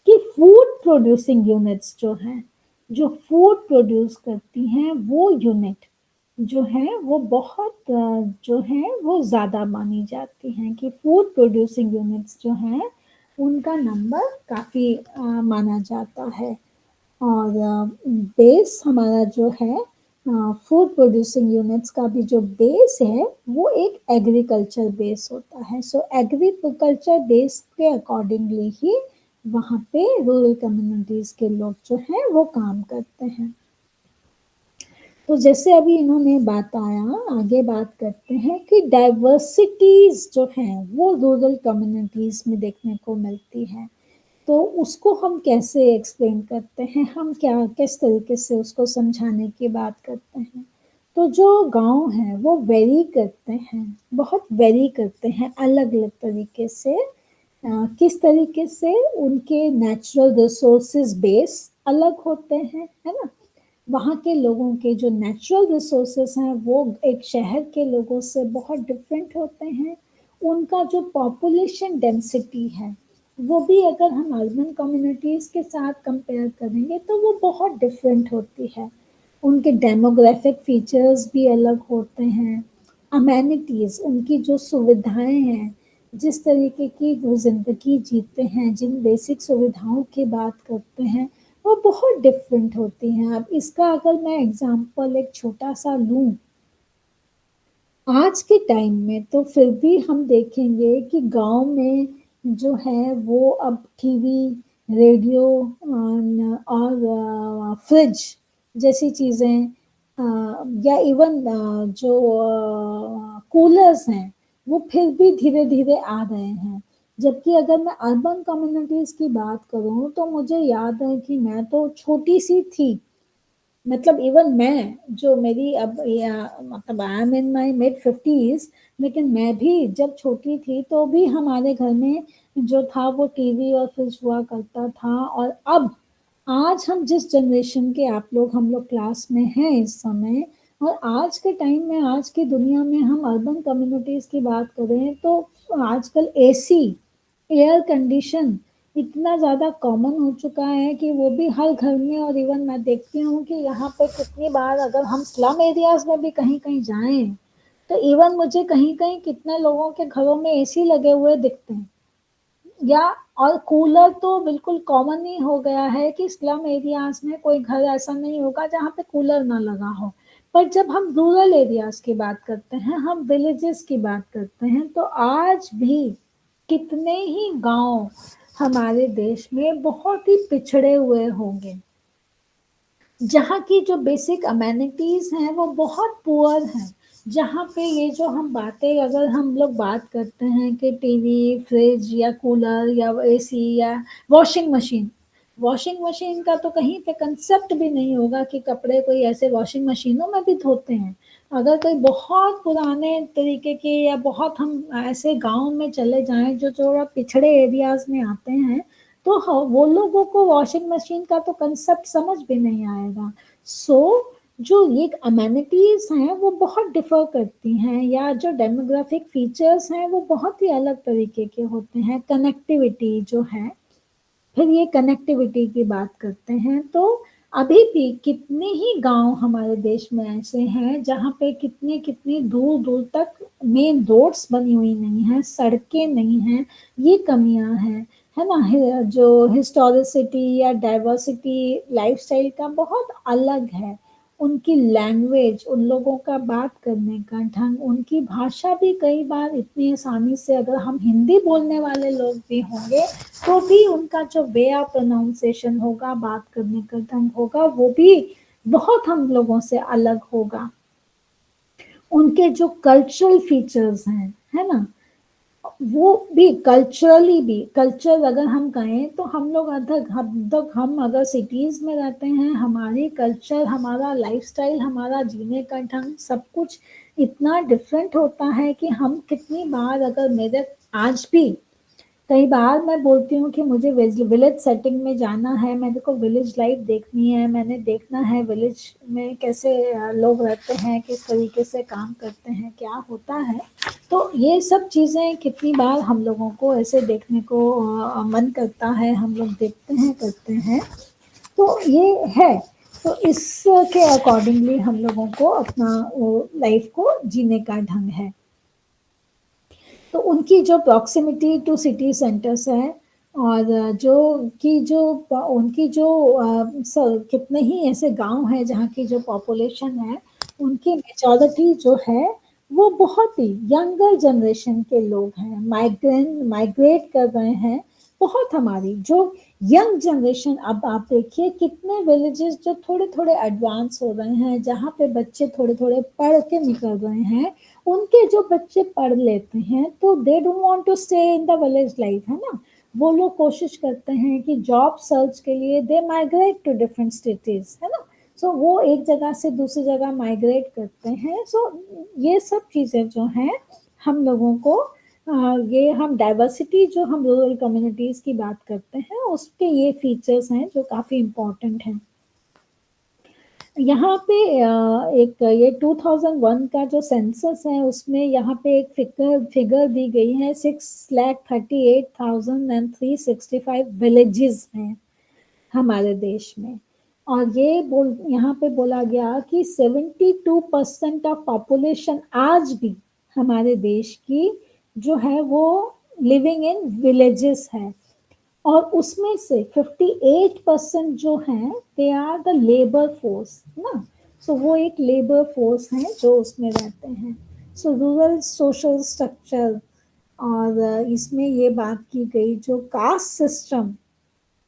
कि फूड प्रोड्यूसिंग यूनिट्स जो हैं, जो फूड प्रोड्यूस करती हैं, वो यूनिट जो है वो बहुत जो है वो ज़्यादा मानी जाती हैं, कि फूड प्रोड्यूसिंग यूनिट्स जो हैं उनका नंबर काफ़ी माना जाता है। और बेस हमारा जो है फूड प्रोड्यूसिंग यूनिट्स का भी जो बेस है वो एक एग्रीकल्चर बेस होता है। सो एग्रीकल्चर बेस के अकॉर्डिंगली ही वहाँ पे रूरल कम्युनिटीज के लोग जो हैं वो काम करते हैं। तो जैसे अभी इन्होंने आगे बात करते हैं कि डाइवर्सिटीज जो हैं वो रूरल कम्युनिटीज में देखने को मिलती है। तो उसको हम कैसे एक्सप्लेन करते हैं, हम किस तरीके से उसको समझाने की बात करते हैं। तो जो गांव है वो वेरी करते हैं, बहुत वेरी करते हैं अलग अलग तरीके से। किस तरीके से उनके नेचुरल रिसोर्सेज बेस अलग होते हैं, है ना। वहाँ के लोगों के जो नेचुरल रिसोर्सेस हैं वो एक शहर के लोगों से बहुत डिफरेंट होते हैं। उनका जो पॉपुलेशन डेंसिटी है वो भी अगर हम अर्बन कम्युनिटीज़ के साथ कंपेयर करेंगे तो वो बहुत डिफरेंट होती है। उनके डेमोग्राफिक फीचर्स भी अलग होते हैं। अमेनिटीज़, उनकी जो सुविधाएं हैं, जिस तरीके की वो ज़िंदगी जीते हैं, जिन बेसिक सुविधाओं की बात करते हैं, वो बहुत डिफरेंट होती हैं। अब इसका अगर मैं एग्जांपल एक छोटा सा लूँ, आज के टाइम में तो फिर भी हम देखेंगे कि गांव में जो है वो अब टीवी, रेडियो और फ्रिज जैसी चीज़ें, या इवन जो कूलर्स हैं वो फिर भी धीरे धीरे आ रहे हैं। जबकि अगर मैं अर्बन कम्युनिटीज़ की बात करूँ तो मुझे याद है कि मैं तो छोटी सी थी मतलब इवन मैं जो मेरी अब मतलब I am in my mid 50s, लेकिन मैं भी जब छोटी थी तो भी हमारे घर में जो था वो टीवी और फ्रिज हुआ करता था। और अब आज हम जिस जनरेशन के आप लोग हम लोग क्लास में हैं इस समय, और आज के टाइम में आज की दुनिया में हम अर्बन कम्युनिटीज की बात करें तो आजकल एसी, एयर कंडीशन इतना ज़्यादा कॉमन हो चुका है कि वो भी हर घर में। और इवन मैं देखती हूँ कि यहाँ पे कितनी बार अगर हम स्लम एरियाज में भी कहीं कहीं जाएं तो इवन मुझे कहीं कहीं कितने लोगों के घरों में एसी लगे हुए दिखते हैं, या और कूलर तो बिल्कुल कॉमन ही हो गया है कि स्लम एरियाज में कोई घर ऐसा नहीं होगा जहाँ पे कूलर ना लगा हो। पर जब हम रूरल एरियाज की बात करते हैं, हम विलेजेस की बात करते हैं, तो आज भी कितने ही गांव हमारे देश में बहुत ही पिछड़े हुए होंगे, जहाँ की जो बेसिक अमेनिटीज हैं वो बहुत पुअर हैं। जहाँ पे ये जो हम बातें अगर हम लोग बात करते हैं कि टीवी, फ्रिज या कूलर या एसी या वॉशिंग मशीन, वॉशिंग मशीन का तो कहीं पे कंसेप्ट भी नहीं होगा कि कपड़े कोई ऐसे वॉशिंग मशीनों में भी धोते हैं। अगर कोई बहुत पुराने तरीके के या बहुत हम ऐसे गांव में चले जाएं जो थोड़ा पिछड़े एरियाज में आते हैं, तो वो लोगों को वॉशिंग मशीन का तो कंसेप्ट समझ भी नहीं आएगा। जो ये अमेनिटीज हैं वो बहुत डिफर करती हैं, या जो डेमोग्राफिक फीचर्स हैं वो बहुत ही अलग तरीके के होते हैं। कनेक्टिविटी जो है, फिर ये कनेक्टिविटी की बात करते हैं तो अभी भी कितने ही गांव हमारे देश में ऐसे हैं जहाँ पे कितने कितने दूर दूर तक मेन रोड्स बनी हुई नहीं है, सड़कें नहीं हैं। ये कमियां हैं, है ना। जो हिस्टोरिसिटी या डाइवर्सिटी लाइफस्टाइल का बहुत अलग है। उनकी लैंग्वेज, उन लोगों का बात करने का ढंग, उनकी भाषा भी कई बार इतनी आसानी से, अगर हम हिंदी बोलने वाले लोग भी होंगे तो भी उनका जो वे ऑफ प्रोनाउंसिएशन होगा, बात करने का ढंग होगा, वो भी बहुत हम लोगों से अलग होगा। उनके जो कल्चरल फीचर्स हैं, है ना, वो भी कल्चरली भी, कल्चर अगर हम कहें तो हम लोग अधक हद तक, हम अगर सिटीज में रहते हैं, हमारी कल्चर, हमारा लाइफस्टाइल, हमारा जीने का ढंग सब कुछ इतना डिफरेंट होता है कि हम कितनी बार, अगर मेरे आज भी कई बार मैं बोलती हूँ कि मुझे विलेज सेटिंग में जाना है, मेरे को विलेज लाइफ देखनी है, मैंने देखना है विलेज में कैसे लोग रहते हैं, किस तरीके से काम करते हैं, क्या होता है। तो ये सब चीज़ें कितनी बार हम लोगों को ऐसे देखने को मन करता है, हम लोग देखते हैं, करते हैं। तो ये है। तो इसके अकॉर्डिंगली हम लोगों को अपना लाइफ को जीने का ढंग है। तो उनकी जो प्रॉक्सिमिटी टू सिटी सेंटर्स है, और जो उनकी जो कितने ही ऐसे गांव हैं जहाँ की जो पॉपुलेशन है, उनकी मेजॉरिटी जो है वो बहुत ही यंगर जनरेशन के लोग हैं, माइग्रेट कर रहे हैं। बहुत हमारी जो यंग जनरेशन, अब आप देखिए कितने विलेजेस जो थोड़े थोड़े एडवांस हो रहे हैं, जहाँ पे बच्चे थोड़े थोड़े पढ़ के निकल रहे हैं, उनके जो बच्चे पढ़ लेते हैं तो they don't want to stay in the village life, है ना। वो लोग कोशिश करते हैं कि जॉब सर्च के लिए they migrate to different cities, है ना। सो वो एक जगह से दूसरी जगह माइग्रेट करते हैं। सो ये सब चीज़ें जो हैं हम लोगों को ये हम डाइवर्सिटी, जो हम रूरल कम्युनिटीज़ की बात करते हैं, उसके ये फीचर्स हैं जो काफ़ी इम्पोर्टेंट हैं। यहाँ पे एक ये 2001 का जो सेंसस है उसमें यहाँ पे एक फिगर दी गई है, 6,38,365 विलेजेस हैं हमारे देश में। और ये यहाँ पे बोला गया कि 72% ऑफ पॉपुलेशन आज भी हमारे देश की जो है वो लिविंग इन विलेजेस है। और उसमें से 58% जो हैं they are the labour force ना। सो वो एक लेबर फोर्स है जो उसमें रहते हैं। सो रूरल सोशल स्ट्रक्चर, और इसमें ये बात की गई जो कास्ट सिस्टम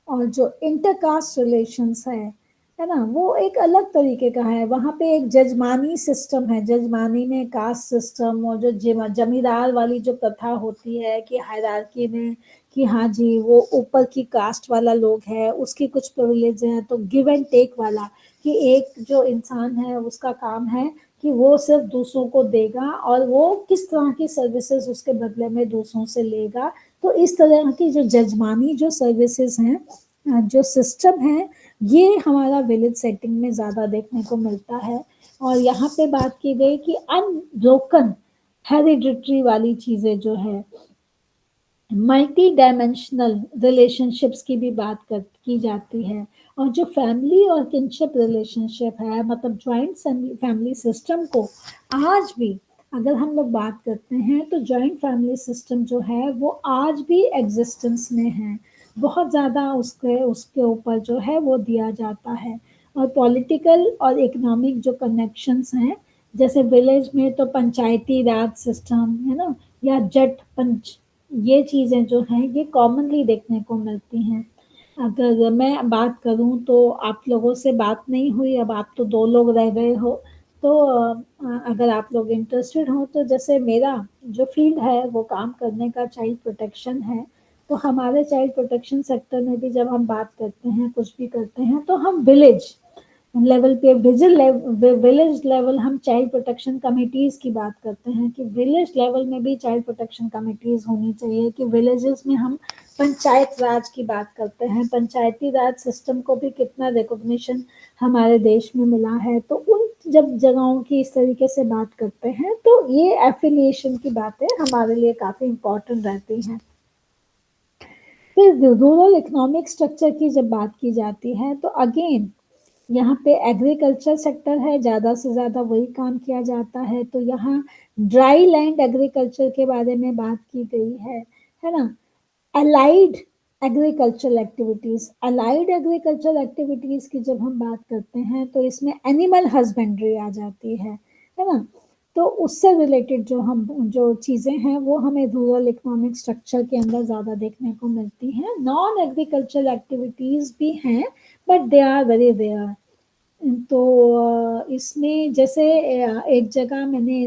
और जो इंटरकास्ट रिलेशंस है, है ना, वो एक अलग तरीके का है। वहां पे एक जजमानी सिस्टम है, जजमानी में कास्ट सिस्टम, और जो जमींदार वाली जो प्रथा होती है कि हायरार्की में कि हाँ जी वो ऊपर की कास्ट वाला लोग है, उसकी कुछ प्रिविलेज है, तो गिव एंड टेक वाला कि एक जो इंसान है उसका काम है कि वो सिर्फ दूसरों को देगा और वो किस तरह की सर्विसेज उसके बदले में दूसरों से लेगा। तो इस तरह की जो जजमानी जो सर्विसेज हैं, जो सिस्टम है, ये हमारा विलेज सेटिंग में ज्यादा देखने को मिलता है। और यहाँ पे बात की गई कि अनब्रोकन हेरिडिटरी वाली चीजें जो है, मल्टी डायमेंशनल रिलेशनशिप्स की भी बात की जाती है। और जो फैमिली और किनशिप रिलेशनशिप है, मतलब ज्वाइंट फैमिली सिस्टम को आज भी अगर हम लोग बात करते हैं तो जॉइंट फैमिली सिस्टम जो है वो आज भी एग्जिस्टेंस में है। बहुत ज़्यादा उसके उसके ऊपर जो है वो दिया जाता है। और पॉलिटिकल और इकोनॉमिक जो कनेक्शंस हैं, जैसे विलेज में तो पंचायती राज सिस्टम है ना, या जट पंच, ये चीज़ें जो हैं ये कॉमनली देखने को मिलती हैं। अगर मैं बात करूं तो आप लोगों से बात नहीं हुई, अब आप तो 2 लोग रह गए हो, तो अगर आप लोग इंटरेस्टेड हो तो जैसे मेरा जो फील्ड है वो काम करने का चाइल्ड प्रोटेक्शन है। तो हमारे चाइल्ड प्रोटेक्शन सेक्टर में भी जब हम बात करते हैं, कुछ भी करते हैं, तो हम विलेज लेवल पे विलेज लेवल हम चाइल्ड प्रोटेक्शन कमिटीज की बात करते हैं कि विलेज लेवल में भी चाइल्ड प्रोटेक्शन कमिटीज होनी चाहिए। कि विलेजेस में हम पंचायत राज की बात करते हैं, पंचायती राज सिस्टम को भी कितना रिकॉग्निशन हमारे देश में मिला है। तो उन जब जगहों की इस तरीके से बात करते हैं तो ये एफिलिएशन की बातें हमारे लिए काफी इम्पोर्टेंट रहती हैं। फिर रूरल इकोनॉमिक स्ट्रक्चर की जब बात की जाती है तो अगेन यहाँ पे एग्रीकल्चर सेक्टर है, ज़्यादा से ज़्यादा वही काम किया जाता है। तो यहाँ ड्राई लैंड एग्रीकल्चर के बारे में बात की गई है ना। Allied agricultural activities, allied agricultural activities की जब हम बात करते हैं तो इसमें एनिमल हस्बेंड्री आ जाती है ना। तो उससे रिलेटेड जो हम जो चीज़ें हैं वो हमें रूरल इकोनॉमिक स्ट्रक्चर के अंदर ज़्यादा देखने को मिलती हैं। नॉन एग्रीकल्चरल एक्टिविटीज़ भी हैं but they are very rare. तो इसमें जैसे एक जगह मैंने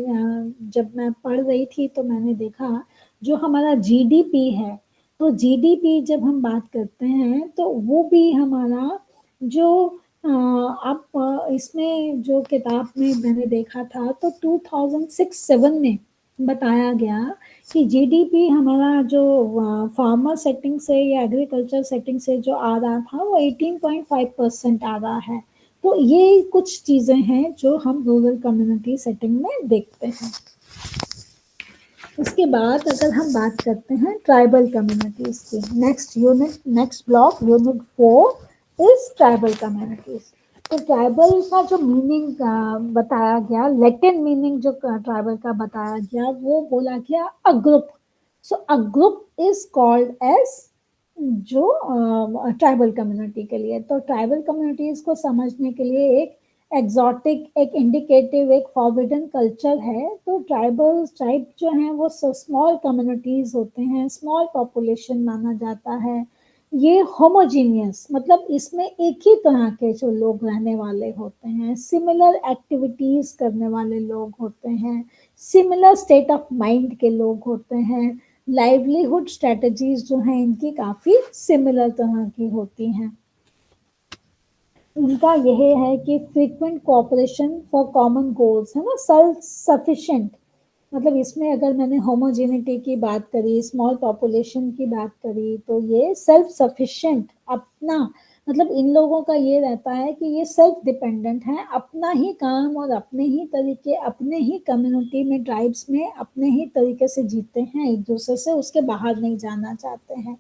जब मैं पढ़ रही थी तो मैंने देखा जो हमारा जीडीपी है, तो जीडीपी जब हम बात करते हैं तो वो भी हमारा जो आप इसमें जो किताब में मैंने देखा था तो 2006-7 में बताया गया कि जीडीपी हमारा जो फार्मर सेटिंग से या एग्रीकल्चर सेटिंग से जो आ रहा था वो 18.5% आ रहा है। तो ये कुछ चीजें हैं जो हम रूरल कम्युनिटी सेटिंग में देखते हैं। उसके बाद अगर हम बात करते हैं ट्राइबल कम्युनिटीज की, next block unit 4 is tribal communities. तो ट्राइबल का जो मीनिंग बताया गया, लैटिन मीनिंग जो ट्राइबल का बताया गया वो बोला गया a group. So a group is called as जो ट्राइबल कम्युनिटी के लिए। तो ट्राइबल कम्युनिटीज को समझने के लिए एक एग्जॉटिक, एक इंडिकेटिव, एक फॉरबिडन कल्चर है। तो ट्राइब जो हैं वो स्मॉल कम्युनिटीज होते हैं, स्मॉल पॉपुलेशन माना जाता है। ये होमोजीनियस, मतलब इसमें एक ही तरह के जो लोग रहने वाले होते हैं, सिमिलर एक्टिविटीज करने वाले लोग होते हैं, सिमिलर स्टेट ऑफ माइंड के लोग होते हैं, लाइवलीहुड स्ट्रेटजीज जो हैं इनकी काफी सिमिलर तरह की होती हैं। इनका यह है कि frequent cooperation for common goals, है ना, सेल्फ सफिशिएंट। मतलब इसमें अगर मैंने होमोजेनिटी की बात करी, स्मॉल पॉपुलेशन की बात करी, तो ये सेल्फ सफिशिएंट, अपना मतलब इन लोगों का ये रहता है कि ये सेल्फ डिपेंडेंट है, अपना ही काम और अपने ही तरीके, अपने ही कम्युनिटी में, ट्राइब्स में अपने ही तरीके से जीते हैं, एक दूसरे से उसके बाहर नहीं जाना चाहते हैं।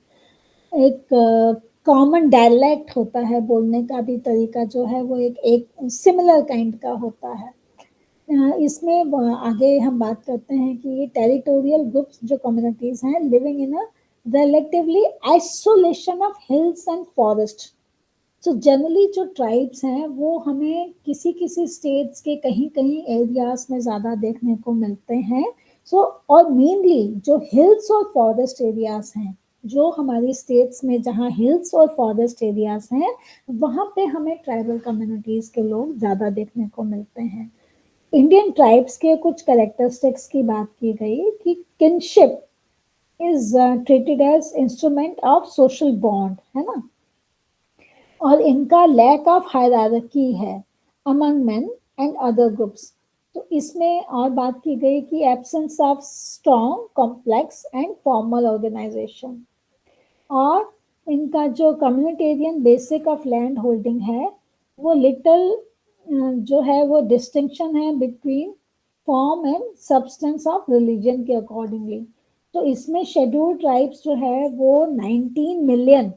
एक कॉमन डायलेक्ट होता है, बोलने का भी तरीका जो है वो एक सिमिलर काइंड का होता है। इसमें आगे हम बात करते हैं कि ये टेरिटोरियल ग्रुप्स जो कम्युनिटीज हैं living in a relatively isolation of hills and forest. तो जनरली जो ट्राइब्स हैं वो हमें किसी किसी स्टेट्स के कहीं कहीं एरियाज में ज़्यादा देखने को मिलते हैं। सो और मेनली जो हिल्स और फॉरेस्ट एरियाज हैं जो हमारी स्टेट्स में जहाँ हिल्स और फॉरेस्ट एरियाज हैं वहाँ पे हमें ट्राइबल कम्युनिटीज के लोग ज़्यादा देखने को मिलते हैं। इंडियन ट्राइब्स के कुछ कैरेक्टरिस्टिक्स की बात की गई कि kinship is treated as instrument of social bond, है ना, और इनका लैक ऑफ हायरार्की है among men and other groups. तो इसमें और बात की गई कि absence of strong complex and formal organisation, और इनका जो communitarian basic of land holding है वो लिटल जो है वो डिस्टिंक्शन है between form and substance of religion के अकॉर्डिंगली। तो इसमें शेड्यूल्ड ट्राइब्स जो है वो 19 मिलियन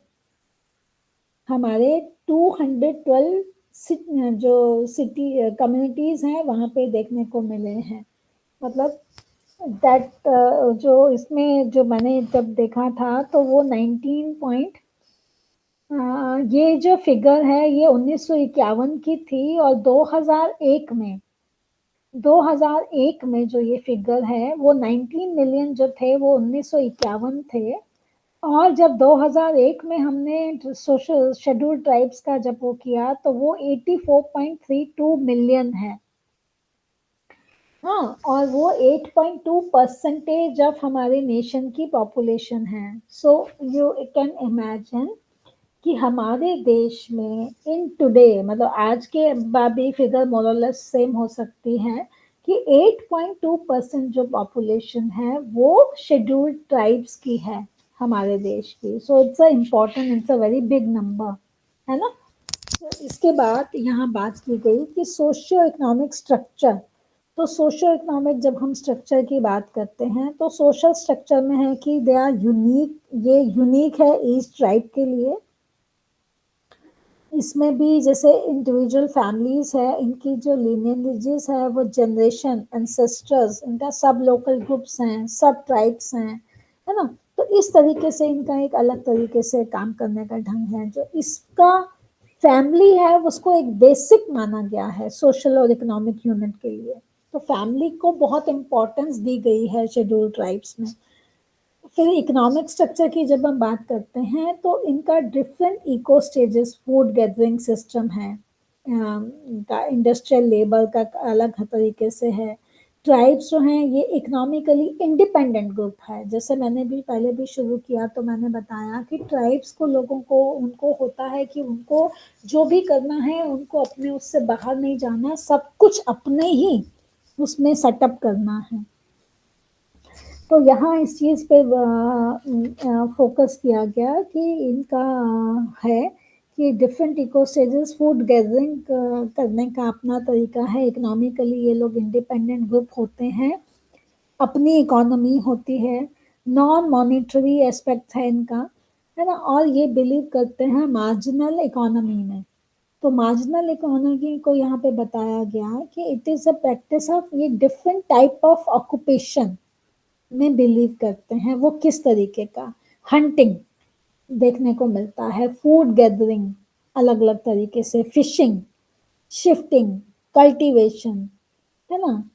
हमारे 212 जो सिटी कम्युनिटीज हैं वहाँ पे देखने को मिले हैं। मतलब दैट जो इसमें जो मैंने जब देखा था तो वो 19 पॉइंट, ये जो फिगर है ये 1951 की थी, और 2001 में जो ये फिगर है वो 19 मिलियन जो थे वो 1951 थे। और जब 2001 में हमने सोशल शेड्यूल्ड ट्राइब्स का जब वो किया तो वो 84.32 मिलियन है। हाँ, और वो 8.2% ऑफ हमारे नेशन की पॉपुलेशन है। सो यू कैन इमेजिन कि हमारे देश में इन टुडे, मतलब आज के बाबी फिगर मोरलेस सेम हो सकती है कि 8.2% जो पॉपुलेशन है वो शेड्यूल्ड ट्राइब्स की है हमारे देश की। So it's a important, it's a very big number, है ना। तो इसके बाद यहाँ बात की गई कि सोशियो इकोनॉमिक स्ट्रक्चर। तो सोशियो इकोनॉमिक जब हम स्ट्रक्चर की बात करते हैं तो सोशल स्ट्रक्चर में है कि दे आर यूनिक, ये यूनिक है ईच ट्राइब के लिए। इसमें भी जैसे इंडिविजुअल फैमिलीज है, इनकी जो लिनियजेस है वो जनरेशन एंसेस्टर्स, इनका सब लोकल ग्रुप्स हैं, सब ट्राइब्स हैं, है ना। तो इस तरीके से इनका एक अलग तरीके से काम करने का ढंग है। जो इसका फैमिली है उसको एक बेसिक माना गया है सोशल और इकोनॉमिक यूनिट के लिए। तो फैमिली को बहुत इम्पोर्टेंस दी गई है शेड्यूल्ड ट्राइब्स में। फिर इकोनॉमिक स्ट्रक्चर की जब हम बात करते हैं तो इनका different eco stages, food gathering system है, इनका इंडस्ट्रियल लेबर का अलग तरीके से है। ट्राइब्स जो हैं ये इकोनॉमिकली इंडिपेंडेंट ग्रुप है। जैसे मैंने भी पहले भी शुरू किया तो मैंने बताया कि ट्राइब्स को लोगों को उनको होता है कि उनको जो भी करना है उनको अपने उससे बाहर नहीं जाना, सब कुछ अपने ही उसमें सेटअप करना है। तो यहाँ इस चीज़ पे फोकस किया गया कि इनका है कि different eco stages, food gathering करने का अपना तरीका है। इकोनॉमिकली ये लोग इंडिपेंडेंट ग्रुप होते हैं, अपनी इकोनॉमी होती है, नॉन मॉनिटरी एस्पेक्ट है इनका, है ना। और ये बिलीव करते हैं मार्जिनल इकोनॉमी में। तो मार्जिनल इकोनॉमी को यहाँ पे बताया गया कि it is a practice of, ये डिफरेंट टाइप ऑफ ऑक्यूपेशन में बिलीव करते हैं। वो किस तरीके का, हंटिंग देखने को मिलता है, फूड गैदरिंग अलग अलग तरीके से, फिशिंग, शिफ्टिंग, कल्टीवेशन, है ना।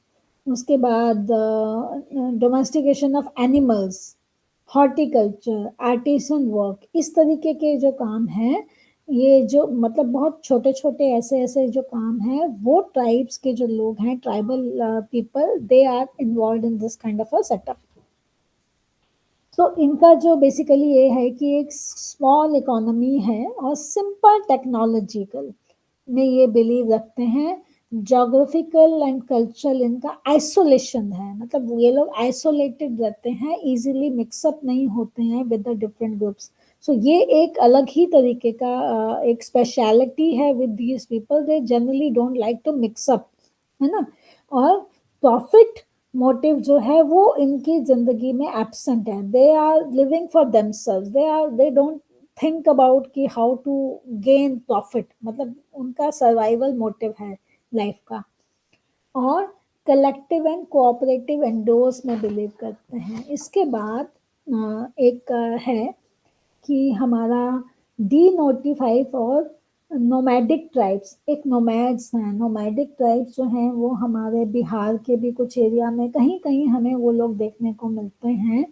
उसके बाद domestication of animals, horticulture, artisan work, इस तरीके के जो काम हैं, ये जो मतलब बहुत छोटे छोटे ऐसे ऐसे जो काम हैं वो ट्राइब्स के जो लोग हैं, tribal people, they are involve in this kind of a setup. तो इनका जो बेसिकली ये है कि एक स्मॉल इकोनॉमी है और सिंपल टेक्नोलॉजिकल में ये बिलीव रखते हैं। जोग्राफिकल एंड कल्चरल इनका आइसोलेशन है, मतलब ये लोग आइसोलेटेड रहते हैं, इजीली मिक्सअप नहीं होते हैं with the different groups. So ये एक अलग ही तरीके का एक स्पेशलिटी है with these people, they generally don't like to mix up, है ना। और प्रॉफिट मोटिव जो है वो इनकी जिंदगी में एब्सेंट है। They are living for themselves, they don't think about कि हाउ टू गेन प्रॉफिट, मतलब उनका सर्वाइवल मोटिव है लाइफ का। और कलेक्टिव एंड कोऑपरेटिव एंडोर्स में बिलीव करते हैं। इसके बाद एक है कि हमारा denotify for nomadic tribes, एक नोमैड्स हैं। नोमैडिक ट्राइब्स जो हैं वो हमारे बिहार के भी कुछ एरिया में कहीं कहीं हमें वो लोग देखने को मिलते हैं।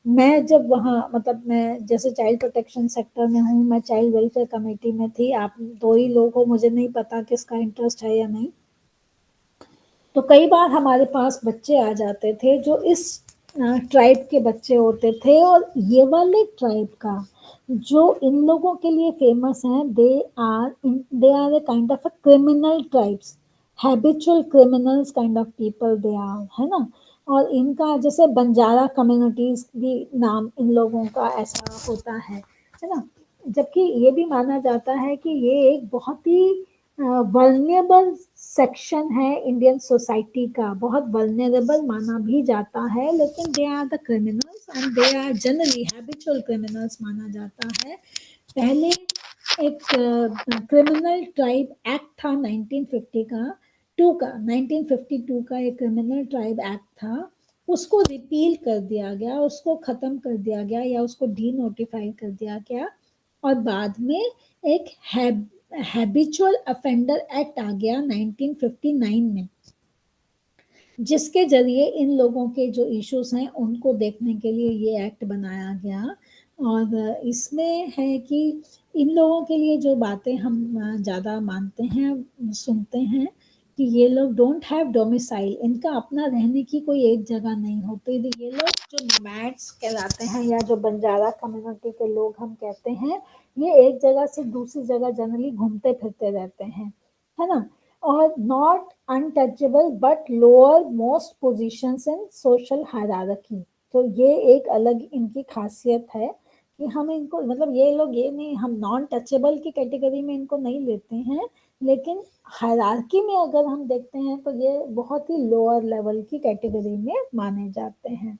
मैं जब वहाँ मतलब मैं जैसे चाइल्ड प्रोटेक्शन सेक्टर में हूँ, मैं चाइल्ड वेलफेयर कमेटी में थी। आप 2 ही लोग हो, मुझे नहीं पता किसका इंटरेस्ट है या नहीं। तो कई बार हमारे पास बच्चे आ जाते थे जो इस ट्राइब के बच्चे होते थे, और ये वाले ट्राइब का जो इन लोगों के लिए फेमस हैं, they are a kind of a criminal tribes, habitual criminals kind of people they are, है ना। और इनका जैसे बंजारा कम्युनिटीज भी नाम इन लोगों का ऐसा होता है ना। जबकि ये भी माना जाता है कि ये एक बहुत ही वल्नरेबल सेक्शन है इंडियन सोसाइटी का, बहुत वल्नरेबल माना भी जाता है, लेकिन they are the criminals and they are generally habitual criminals माना जाता है। पहले एक क्रिमिनल ट्राइब एक्ट था 1952 का एक क्रिमिनल ट्राइब एक्ट था। उसको रिपील कर दिया गया, उसको खत्म कर दिया गया या उसको डी नोटिफाई कर दिया गया, और बाद में एक हैबिचुअल अफेंडर एक्ट आ गया 1959 में, जिसके जरिए इन लोगों के जो इश्यूज हैं उनको देखने के लिए ये एक्ट बनाया गया। और इसमें है कि इन लोगों के लिए जो बातें हम ज़्यादा मानते हैं, सुनते हैं, कि ये लोग डोंट हैव डोमिसाइल, इनका अपना रहने की कोई एक जगह नहीं होती। ये लोग जो नोमैड्स कहलाते हैं या जो बंजारा कम्युनिटी के लोग हम कहते हैं, ये एक जगह से दूसरी जगह जनरली घूमते फिरते रहते हैं, है ना। और not untouchable but lower most positions in social hierarchy. तो ये एक अलग इनकी खासियत है कि हम इनको मतलब ये लोग ये नहीं, हम नॉन टचेबल की कैटेगरी में इनको नहीं लेते हैं, लेकिन हायरार्की में अगर हम देखते हैं तो ये बहुत ही लोअर लेवल की कैटेगरी में माने जाते हैं।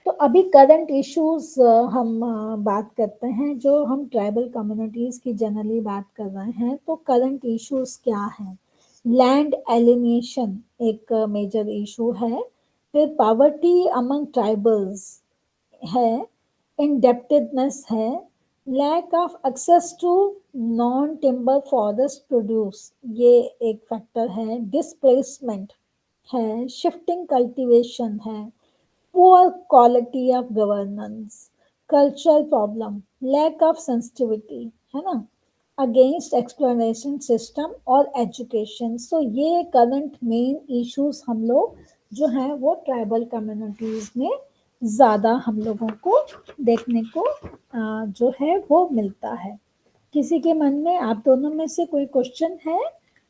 तो अभी करंट इश्यूज हम बात करते हैं, जो हम ट्राइबल कम्युनिटीज की जनरली बात कर रहे हैं, तो करंट इश्यूज क्या है। लैंड एलिनेशन एक मेजर इशू है, फिर पॉवर्टी अमंग ट्राइबल्स है, इंडेप्टेडनेस है, lack of access to non timber forest produce, ये एक फैक्टर है, डिस्प्लेसमेंट है, शिफ्टिंग कल्टीवेशन है, poor quality of governance, cultural problem, lack of sensitivity, है ना, against exploration system और education। So ये current main issues हम लोग जो हैं वो ट्राइबल कम्युनिटीज में ज़्यादा हम लोगों को देखने को जो है वो मिलता है। किसी के मन में आप दोनों में से कोई क्वेश्चन है?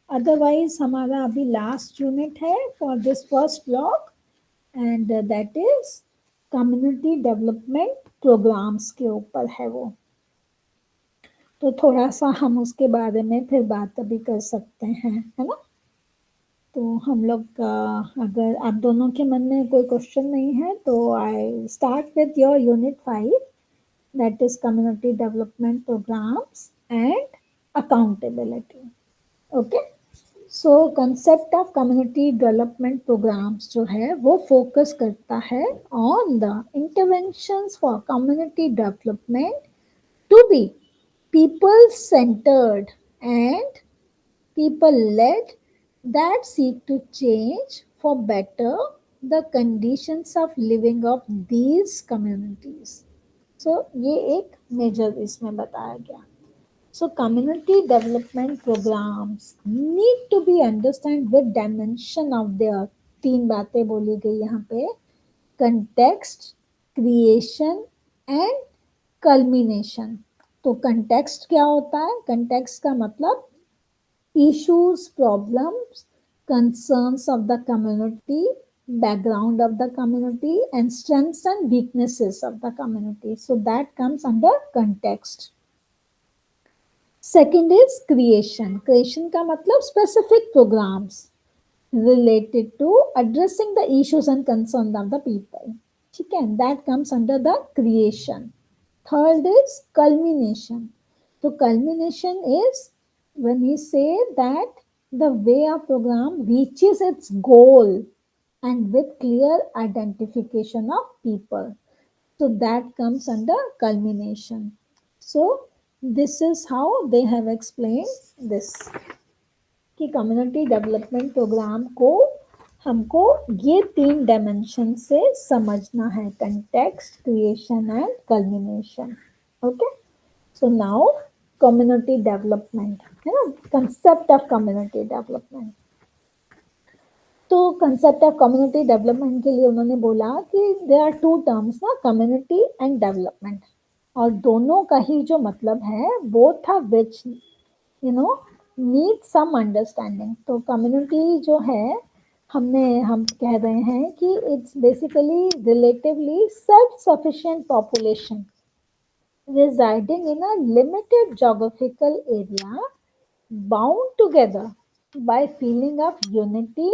अदरवाइज हमारा अभी लास्ट यूनिट है for this first block, and that is community development programmes के ऊपर है वो। तो थोड़ा सा हम उसके बारे में फिर बात अभी कर सकते हैं, है ना। तो हम लोग अगर आप दोनों के मन में कोई क्वेश्चन नहीं है तो I start with your unit 5, that is community development programmes and accountability. Okay, so concept of community development programmes जो है वो फोकस करता है on the interventions for community development to be people centred and people led that seek to change for better the conditions of living of these communities. So ये एक मेजर इसमें बताया गया। So community development programs need to be understand with dimension of their, तीन बातें बोली गई यहाँ पे, context, creation and culmination। तो context क्या होता है? context का मतलब issues, problems, concerns of the community, background of the community, and strengths and weaknesses of the community. So that comes under context. Second is creation. Creation का मतलब specific programs related to addressing the issues and concerns of the people. ठीक है, that comes under the creation. Third is culmination. So culmination is when we say that the way a program reaches its goal and with clear identification of people. So that comes under culmination. So this is how they have explained this, कि कम्युनिटी डेवलपमेंट प्रोग्राम को हमको ये 3 डायमेंशन से समझना है, context, creation and culmination. Okay, so now community development है ना, कंसेप्ट ऑफ कम्युनिटी डेवलपमेंट। तो कंसेप्ट ऑफ कम्युनिटी डेवलपमेंट के लिए उन्होंने बोला कि देयर आर 2 टर्म्स ना, कम्युनिटी एंड डेवलपमेंट, और दोनों का ही जो मतलब है both are which need some understanding. तो कम्युनिटी जो है हम कह रहे हैं कि it's basically relatively self sufficient population residing in a limited geographical area, bound together by feeling of unity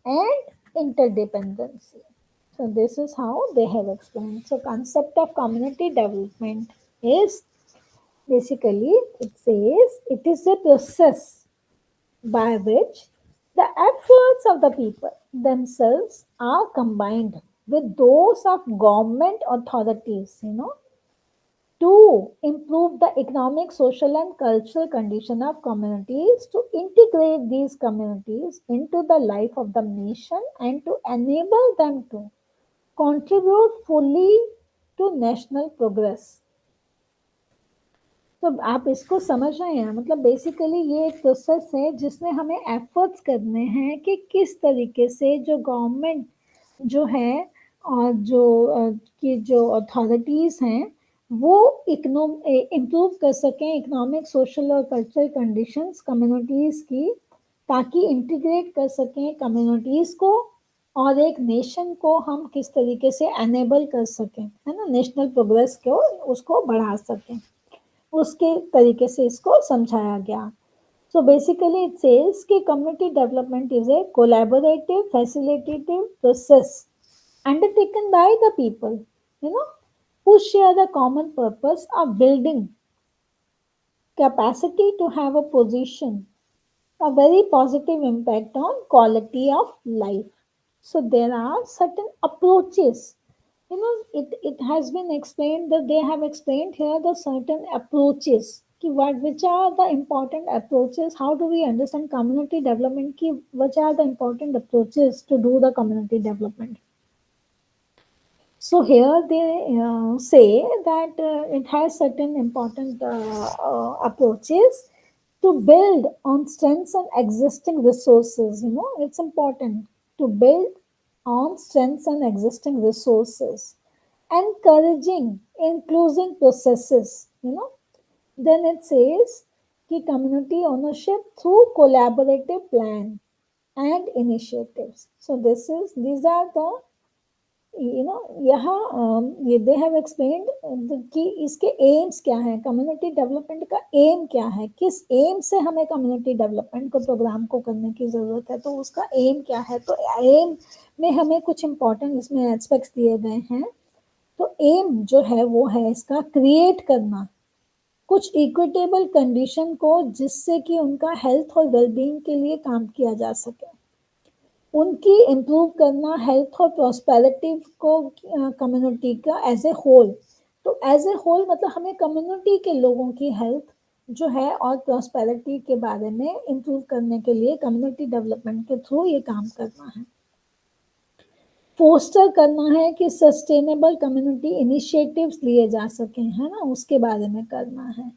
and interdependency. So this is how they have explained. So concept of community development is basically, it says it is a process by which the efforts of the people themselves are combined with those of government authorities, to improve the economic, social, and cultural condition of communities, to integrate these communities into the life of the nation, and to enable them to contribute fully to national progress. तो आप इसको समझ रहे हैं, मतलब बेसिकली ये एक प्रोसेस है जिसमें हमें एफर्ट्स करने हैं कि किस तरीके से जो गवर्नमेंट जो है और जो अथॉरिटीज़ हैं वो इम्प्रूव कर सकें इकोनॉमिक, सोशल और कल्चरल कंडीशंस कम्युनिटीज़ की, ताकि इंटीग्रेट कर सकें कम्युनिटीज़ को और एक नेशन को हम किस तरीके से एनेबल कर सकें, है ना, नेशनल प्रोग्रेस को उसको बढ़ा सकें, उसके तरीके से इसको समझाया गया। So basically it says कि community development is a collaborative, facilitative process undertaken by the people, who share the common purpose of building capacity to have a position, a very positive impact on quality of life. So there are certain approaches, it has been explained that they have explained here the certain approaches, which are the important approaches, how do we understand community development, which are the important approaches to do the community development. So here they say that it has certain important approaches to build on strengths and existing resources. It's important to build on strengths and existing resources, encouraging inclusive processes. Then it says कि community ownership through collaborative plan and initiatives. So these are the यहाँ ये दे हैव एक्सप्लेन्ड कि इसके एम्स क्या है, कम्युनिटी डेवलपमेंट का एम क्या है, किस एम से हमें कम्युनिटी डेवलपमेंट को प्रोग्राम को करने की ज़रूरत है, तो उसका एम क्या है। तो एम में हमें कुछ इम्पोर्टेंट इसमें एस्पेक्ट्स दिए गए हैं। तो एम जो है वो है इसका क्रिएट करना कुछ इक्विटेबल कंडीशन को, जिससे कि उनका हेल्थ और वेलबींग के लिए काम किया जा सके, उनकी इम्प्रूव करना हेल्थ और प्रॉस्पेरिटी को कम्युनिटी का एज ए होल। तो एज ए होल मतलब हमें कम्युनिटी के लोगों की हेल्थ जो है और प्रॉस्पेरिटी के बारे में इम्प्रूव करने के लिए कम्युनिटी डेवलपमेंट के थ्रू ये काम करना है। फोस्टर करना है कि सस्टेनेबल कम्युनिटी इनिशिएटिव्स लिए जा सकें, है ना, उसके बारे में करना है।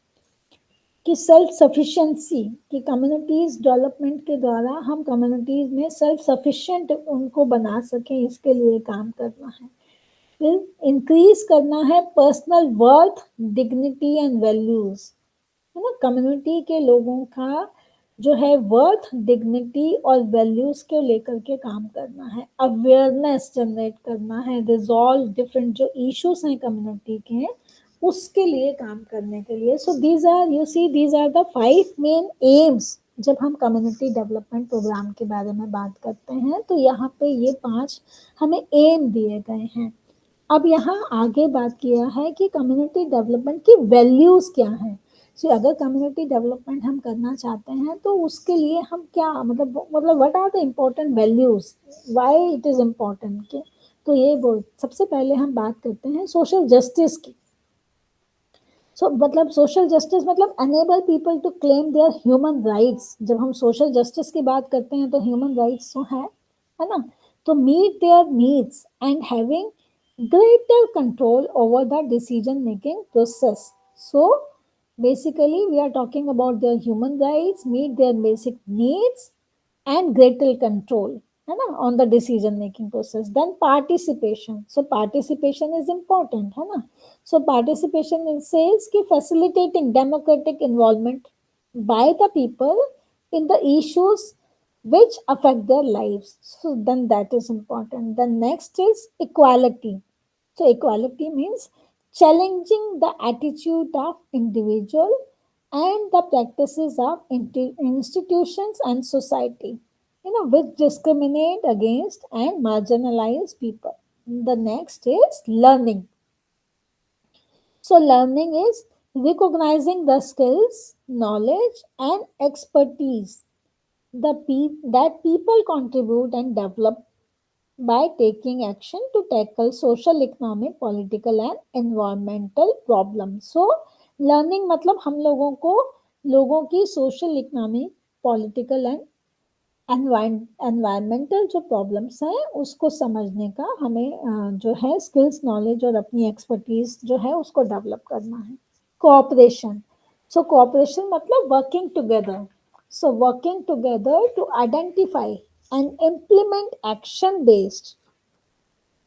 कि सेल्फ सफिशिएंसी, कि कम्युनिटीज डेवलपमेंट के द्वारा हम कम्युनिटीज में सेल्फ सफिशिएंट उनको बना सकें, इसके लिए काम करना है। फिर इंक्रीज करना है personal worth, dignity and values, है ना, कम्युनिटी के लोगों का जो है वर्थ, डिग्निटी और वैल्यूज को लेकर के काम करना है। अवेयरनेस जनरेट करना है, रिजॉल्व डिफरेंट जो इश्यूज हैं कम्युनिटी के, उसके लिए काम करने के लिए। So these are the 5 main aims. जब हम कम्युनिटी डेवलपमेंट प्रोग्राम के बारे में बात करते हैं तो यहाँ पे ये 5 हमें एम दिए गए हैं। अब यहाँ आगे बात किया है कि कम्युनिटी डेवलपमेंट की वैल्यूज क्या है। सो अगर कम्युनिटी डेवलपमेंट हम करना चाहते हैं तो उसके लिए हम क्या मतलब what are the important values, why it is important. तो ये सबसे पहले हम बात करते हैं सोशल जस्टिस की। मतलब सोशल जस्टिस मतलब enable people to claim their human rights. जब हम सोशल जस्टिस की बात करते हैं तो ह्यूमन राइट्स तो है ना, to meet their needs and having greater control over the decision making process. So basically we are talking about their human rights, meet their basic needs and greater control है ना on the decision making process. Then participation. So participation is important है ना. So participation says कि facilitating democratic involvement by the people in the issues which affect their lives. So then that is important. The next is equality. So equality means challenging the attitude of individual and the practices of institutions and society, which discriminate against and marginalize people. The next is learning. So learning is recognizing the skills, knowledge and expertise that people contribute and develop by taking action to tackle social, economic, political and environmental problems. So learning मतलब हम लोगों को लोगों की social, economic, political and environmental जो प्रॉब्लम्स हैं उसको समझने का हमें जो है स्किल्स, नॉलेज और अपनी एक्सपर्टीज जो है उसको डेवलप करना है. कोऑपरेशन. सो कोऑपरेशन मतलब working together. So working together to identify and implement action based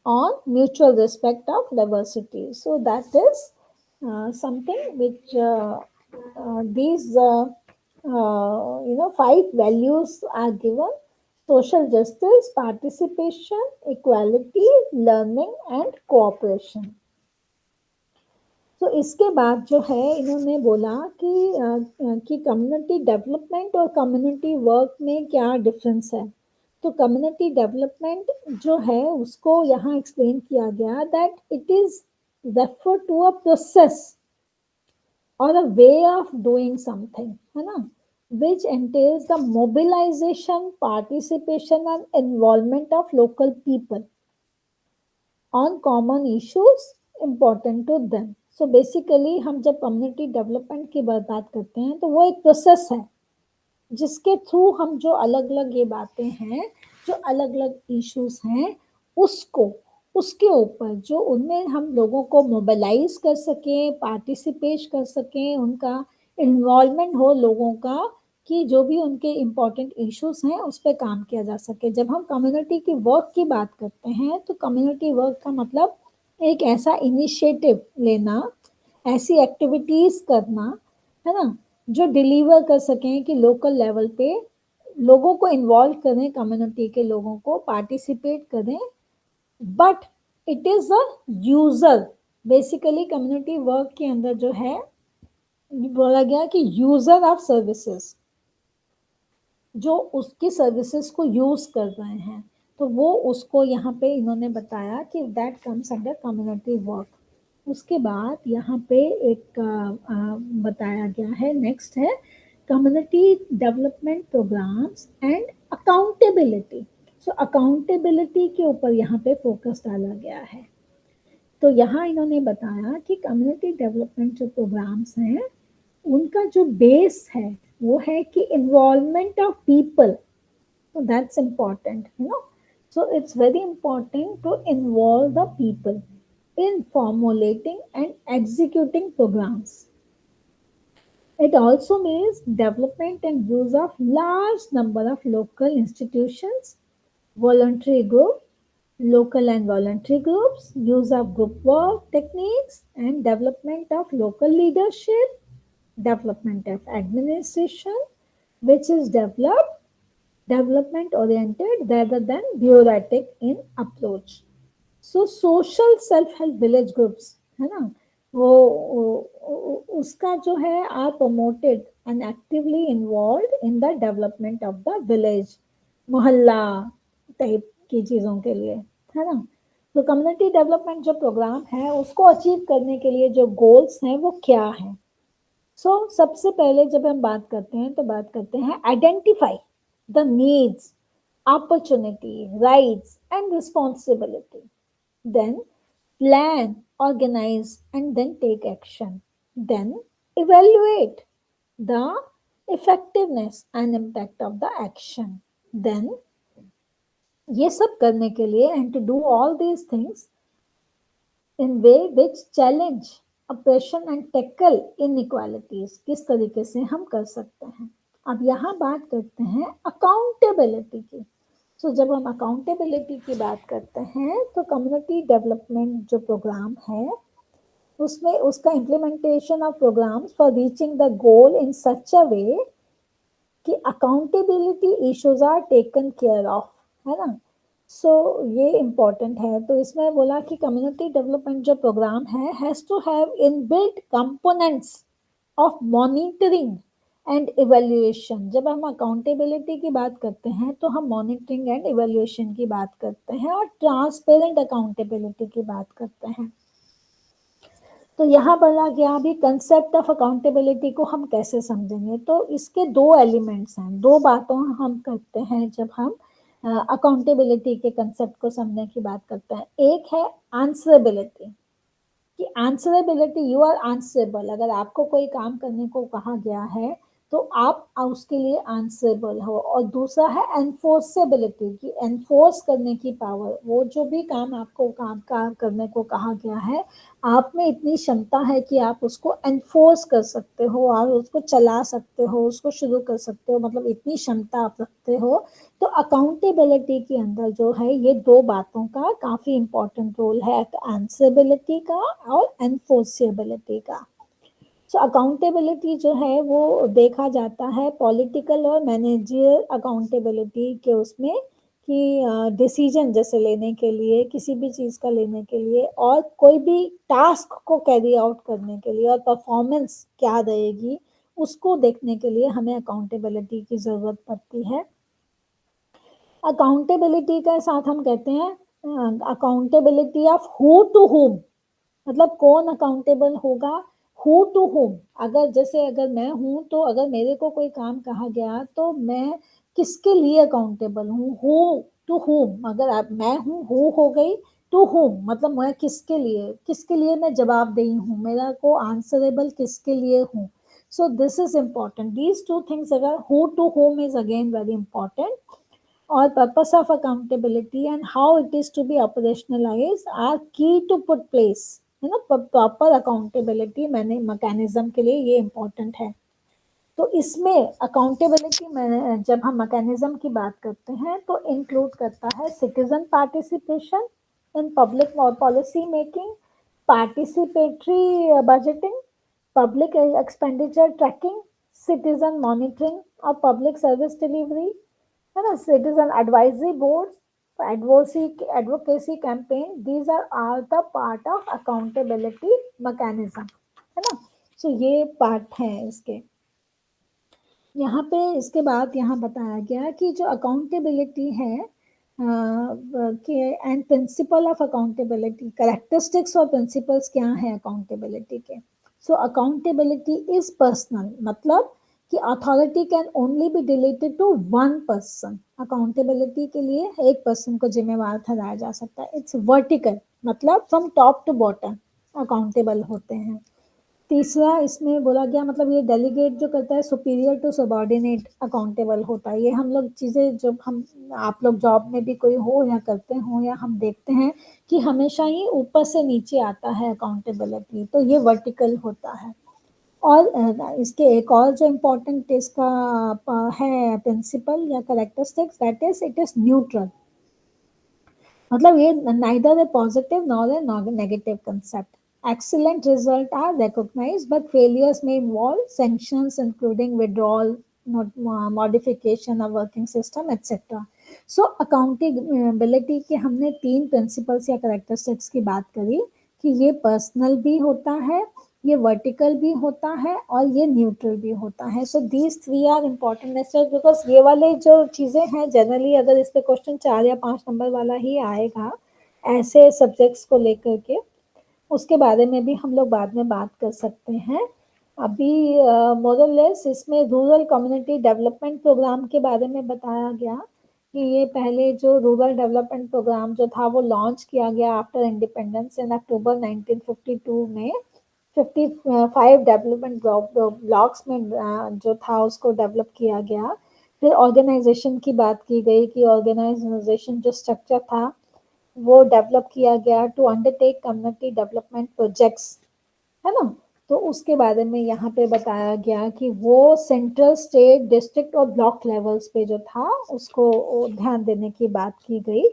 on mutual respect of diversity. So that is something which these 5 values are given: social justice, participation, equality, learning and cooperation. तो इसके बाद जो है इन्होंने बोला कि कम्युनिटी डेवलपमेंट और कम्युनिटी वर्क में क्या डिफरेंस है. तो कम्युनिटी डेवलपमेंट जो है उसको यहाँ एक्सप्लेन किया गया that it is refer to a process और a way of doing something है ना, which entails the mobilization, participation and involvement of local people on common issues important to them. So basically हम जब कम्युनिटी डेवलपमेंट की बात करते हैं तो वो एक प्रोसेस है जिसके थ्रू हम जो अलग अलग ये बातें हैं, जो अलग अलग इश्यूज हैं, उसको उसके ऊपर जो उनमें हम लोगों को मोबिलाइज कर सकें, पार्टिसिपेट कर सकें, उनका इन्वॉल्वमेंट हो लोगों का कि जो भी उनके इम्पोर्टेंट इश्यूज हैं उस पर काम किया जा सके. जब हम कम्युनिटी की वर्क की बात करते हैं तो कम्युनिटी वर्क का मतलब एक ऐसा इनिशिएटिव लेना, ऐसी एक्टिविटीज करना है ना जो डिलीवर कर सकें कि लोकल लेवल पे लोगों को इन्वॉल्व करें, कम्युनिटी के लोगों को पार्टिसिपेट करें, but it is a user. Basically community work के अंदर जो है बोला गया कि यूजर ऑफ सर्विसेज, जो उसकी सर्विसेज को यूज कर रहे हैं, तो वो उसको यहाँ पे इन्होंने बताया कि that comes under community work. उसके बाद यहाँ पे एक बताया गया है, नेक्स्ट है community development programmes and accountability. So accountability के ऊपर यहाँ पे फोकस डाला गया है. तो यहाँ इन्होंने बताया कि कम्युनिटी डेवलपमेंट जो प्रोग्राम्स हैं उनका जो बेस है वो है कि involvement of people. So that's important, So it's very important to involve the people in formulating and executing programs. It also means development and use of large number of local institutions, voluntary group, local and voluntary groups, use of group work techniques, and development of local leadership, development of administration, which is development oriented rather than bureaucratic in approach. So social self help village groups है ना, वो उसका जो है are promoted and actively involved in the development of the village, मोहल्ला टाइप की चीजों के लिए है ना. तो कम्युनिटी डेवलपमेंट जो प्रोग्राम है उसको अचीव करने के लिए जो गोल्स हैं वो क्या है. सो सबसे पहले जब हम बात करते हैं तो बात करते हैं identify the needs, opportunity, rights, and responsibility. Then plan, organize, and then take action. Then evaluate the effectiveness and impact of the action. Then ये सब करने के लिए and to do all these things in way which challenge oppression and tackle inequalities, किस तरीके से हम कर सकते हैं। अब यहाँ बात करते हैं अकाउंटेबिलिटी की। सो जब हम अकाउंटेबिलिटी की बात करते हैं तो कम्युनिटी डेवलपमेंट जो प्रोग्राम है उसमें उसका implementation of programmes for reaching the goal in such a way कि accountability issues are taken care of, है ना। सो ये इम्पोर्टेंट है। तो इसमें बोला कि कम्युनिटी डेवलपमेंट जो प्रोग्राम है has to have inbuilt components of monitoring and evaluation. जब हम अकाउंटेबिलिटी की बात करते हैं तो हम मॉनिटरिंग एंड इवेल्युएशन की बात करते हैं और ट्रांसपेरेंट अकाउंटेबिलिटी की बात करते हैं। तो यहाँ बोला गया अभी कंसेप्ट ऑफ अकाउंटेबिलिटी को हम कैसे समझेंगे। तो इसके दो एलिमेंट्स हैं, दो बातों हम करते हैं जब हम अकाउंटेबिलिटी के कंसेप्ट को समझने की बात करते हैं। एक है आंसरेबिलिटी, कि आंसरेबिलिटी, यू आर आंसरेबल। अगर आपको कोई काम करने को कहा गया है तो आप उसके लिए आंसरेबल हो। और दूसरा है एनफोर्सेबिलिटी, कि एनफोर्स करने की पावर, वो जो भी काम आपको काम का करने को कहा गया है आप में इतनी क्षमता है कि आप उसको एनफोर्स कर सकते हो और उसको चला सकते हो, उसको शुरू कर सकते हो, मतलब इतनी क्षमता आप रखते हो। तो अकाउंटेबिलिटी के अंदर जो है ये दो बातों का काफी इंपॉर्टेंट रोल है, आंसरेबिलिटी का और एनफोर्सेबिलिटी का। सो अकाउंटेबिलिटी जो है वो देखा जाता है पॉलिटिकल और मैनेजरियल अकाउंटेबिलिटी के उसमें, कि डिसीजन जैसे लेने के लिए, किसी भी चीज़ का लेने के लिए और कोई भी टास्क को कैरी आउट करने के लिए और परफॉर्मेंस क्या रहेगी उसको देखने के लिए हमें अकाउंटेबिलिटी की ज़रूरत पड़ती है। अकाउंटेबिलिटी के साथ हम कहते हैं अकाउंटेबिलिटी ऑफ हु टू हुम, मतलब कौन अकाउंटेबल होगा, हु टू हुम। अगर जैसे अगर मैं हूं तो अगर मेरे को कोई काम कहा गया तो मैं किसके लिए अकाउंटेबल हूँ, हु टू हुम। अगर आप मैं हूँ, हु हो गई, टू हुम मतलब मैं किसके लिए मैं जवाबदेही हूँ, मेरा को आंसरेबल किसके लिए हूँ। So this is important, these two things, अगर who to whom is again very important. or purpose of accountability and how it is to be operationalized are key to put place, you know, proper accountability मैंने mechanism के लिए ये important है। तो इसमें अकाउंटेबिलिटी में जब हम मैकेनिज्म की बात करते हैं तो इंक्लूड करता है citizen participation in public policy making, participatory budgeting, public expenditure tracking, citizen monitoring और पब्लिक सर्विस डिलीवरी, है ना, citizen advisory board, advocacy campaign, these are the part of accountability mechanism, है ना। सो ये पार्ट है इसके। यहाँ पे इसके बाद यहाँ बताया गया कि जो अकाउंटेबिलिटी है कि and principle of accountability, characteristics और प्रिंसिपल्स क्या हैं अकाउंटेबिलिटी के। सो अकाउंटेबिलिटी इज पर्सनल, मतलब कि authority can only be delegated to one person. Accountability के लिए एक पर्सन को जिम्मेवार ठहराया जा सकता है। इट्स वर्टिकल, मतलब from top to bottom accountable होते हैं। तीसरा इसमें बोला गया मतलब ये डेलीगेट जो करता है सुपीरियर टू सबॉर्डिनेट अकाउंटेबल होता है। ये हम लोग चीज़ें जब हम आप लोग जॉब में भी कोई हो या करते हो या हम देखते हैं कि हमेशा ही ऊपर से नीचे आता है अकाउंटेबिलिटी, तो ये वर्टिकल होता है। और इसके एक और जो इम्पोर्टेंट इसका है प्रिंसिपल या characteristics, that is it is neutral, मतलब ये neither a positive nor a negative concept. Excellent results are recognized, but failures may involve sanctions, including withdrawal, modification of working system, etc. So accountability के हमने तीन principles या characteristics की बात करी कि ये personal भी होता है, ये वर्टिकल भी होता है और ये न्यूट्रल भी होता है। So these three are important nature, because ये वाले जो चीज़ें हैं जनरली अगर इस पे क्वेश्चन 4 या 5 नंबर वाला ही आएगा ऐसे सब्जेक्ट्स को लेकर के, उसके बारे में भी हम लोग बाद में बात कर सकते हैं। अभी मोरलेस इसमें रूरल कम्युनिटी डेवलपमेंट प्रोग्राम के बारे में बताया गया कि ये पहले जो रूरल डेवलपमेंट प्रोग्राम जो था वो लॉन्च किया गया आफ्टर इंडिपेंडेंस इन अक्टूबर 1952 में। 55 डेवलपमेंट ब्लॉक्स में जो था उसको डेवलप किया गया। फिर ऑर्गेनाइजेशन की बात की गई कि ऑर्गेनाइजेशन जो स्ट्रक्चर था वो डेवलप किया गया to undertake community development projects, है ना। तो उसके बारे में यहाँ पे बताया गया कि वो सेंट्रल, स्टेट, डिस्ट्रिक्ट और ब्लॉक लेवल्स पे जो था उसको ध्यान देने की बात की गई।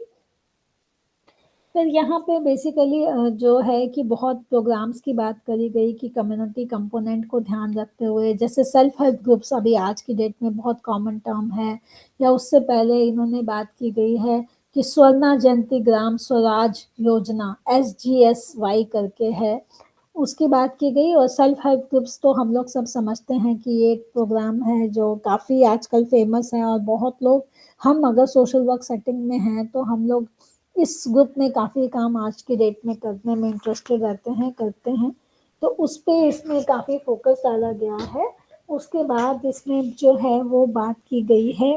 फिर यहाँ पे बेसिकली जो है कि बहुत प्रोग्राम्स की बात करी गई कि कम्युनिटी कंपोनेंट को ध्यान रखते हुए, जैसे सेल्फ हेल्प ग्रुप्स अभी आज की डेट में बहुत कॉमन टर्म है, या उससे पहले इन्होंने बात की गई है कि स्वर्णा जयंती ग्राम स्वराज योजना SGSY करके है, उसकी बात की गई। और सेल्फ हेल्प ग्रुप्स तो हम लोग सब समझते हैं कि ये एक प्रोग्राम है जो काफ़ी आजकल फेमस है, और बहुत लोग, हम अगर सोशल वर्क सेटिंग में हैं तो हम लोग इस ग्रुप में काफ़ी काम आज की डेट में करने में इंटरेस्टेड रहते हैं, करते हैं। तो उस पे इसमें काफ़ी फोकस डाला गया है। उसके बाद इसमें जो है वो बात की गई है,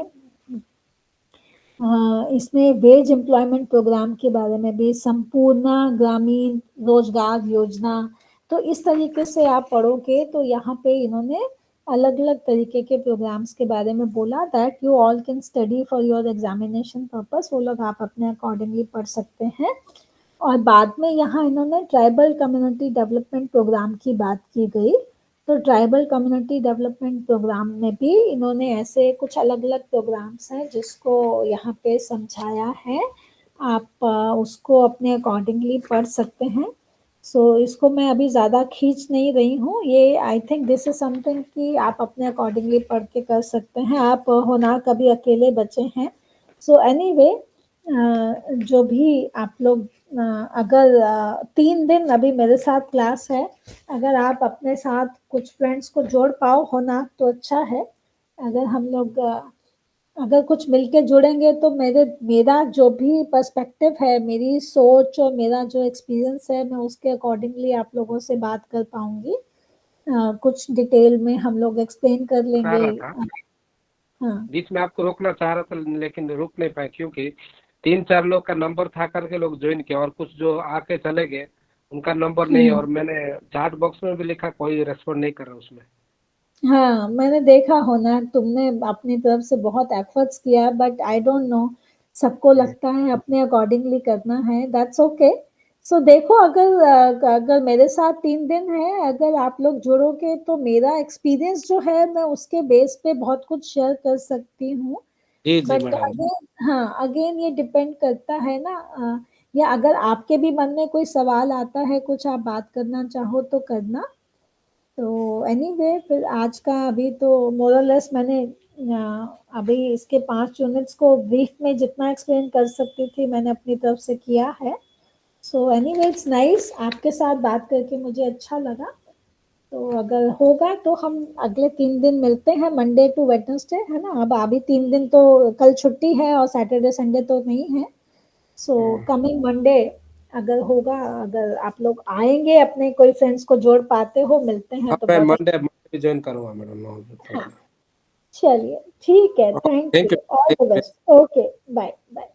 इसमें वेज एम्प्लॉयमेंट प्रोग्राम के बारे में भी, संपूर्ण ग्रामीण रोजगार योजना। तो इस तरीके से आप पढ़ोगे तो यहाँ पे इन्होंने अलग अलग तरीके के प्रोग्राम्स के बारे में बोला, that you all can study for your examination purpose. वो लोग आप अपने अकॉर्डिंगली पढ़ सकते हैं। और बाद में यहाँ इन्होंने ट्राइबल कम्युनिटी डेवलपमेंट प्रोग्राम की बात की गई। तो ट्राइबल कम्युनिटी डेवलपमेंट प्रोग्राम में भी इन्होंने ऐसे कुछ अलग अलग प्रोग्राम्स हैं जिसको यहाँ पे समझाया है। आप उसको अपने अकॉर्डिंगली पढ़ सकते हैं। सो इसको मैं अभी ज़्यादा खींच नहीं रही हूँ, ये I think this is something कि आप अपने अकॉर्डिंगली पढ़ के कर सकते हैं। आप होना कभी अकेले बचे हैं। सो एनीवे, जो भी आप लोग अगर 3 दिन अभी मेरे साथ क्लास है, अगर आप अपने साथ कुछ फ्रेंड्स को जोड़ पाओ होना तो अच्छा है। अगर हम लोग अगर कुछ मिलके जुड़ेंगे तो मेरा जो भी पर्सपेक्टिव है, मेरी सोच और मेरा जो एक्सपीरियंस है, मैं उसके अकॉर्डिंगली आप लोगों से बात कर पाऊंगी। कुछ डिटेल में हम लोग एक्सप्लेन कर चाह लेंगे। रहा था, हाँ बीच में आपको रोकना चाह रहा था लेकिन रुक नहीं पाए, क्योंकि 3-4 लोग का नंबर था करके लोग ज्वाइन किया, और कुछ जो आके चले गए उनका नंबर नहीं है, और मैंने चैट बॉक्स में भी लिखा, कोई रेस्पॉन्ड नहीं कर रहा उसमें। हाँ, मैंने देखा होना, तुमने अपनी तरफ से बहुत एफर्ट्स किया, बट आई डोंट नो, सबको लगता है अपने अकॉर्डिंगली करना है, दैट्स ओके। सो देखो, अगर मेरे साथ 3 दिन है, अगर आप लोग जुड़ोगे तो मेरा एक्सपीरियंस जो है मैं उसके बेस पे बहुत कुछ शेयर कर सकती हूँ। जी जी बट मैडम। अगेन, हाँ, अगेन ये डिपेंड करता है ना, या अगर आपके भी मन में कोई सवाल आता है, कुछ आप बात करना चाहो तो करना। तो एनीवे, फिर आज का अभी तो मोरलेस मैंने अभी इसके 5 यूनिट्स को ब्रीफ में जितना एक्सप्लेन कर सकती थी मैंने अपनी तरफ से किया है। सो एनीवे, इट्स नाइस, आपके साथ बात करके मुझे अच्छा लगा। तो अगर होगा तो हम अगले 3 दिन मिलते हैं, मंडे टू वेडनेसडे, है ना। अब अभी 3 दिन तो, कल छुट्टी है और सैटरडे संडे तो नहीं है। सो कमिंग मंडे अगर होगा, अगर आप लोग आएंगे, अपने कोई फ्रेंड्स को जोड़ पाते हो, मिलते हैं हाँ, तो मैं बहुत अच्छा। मंडे ज्वाइन करूँगा मैडम, नो हाँ, प्रॉब्लम। चलिए, ठीक है, thank thank you, all the you. Best, okay, bye bye.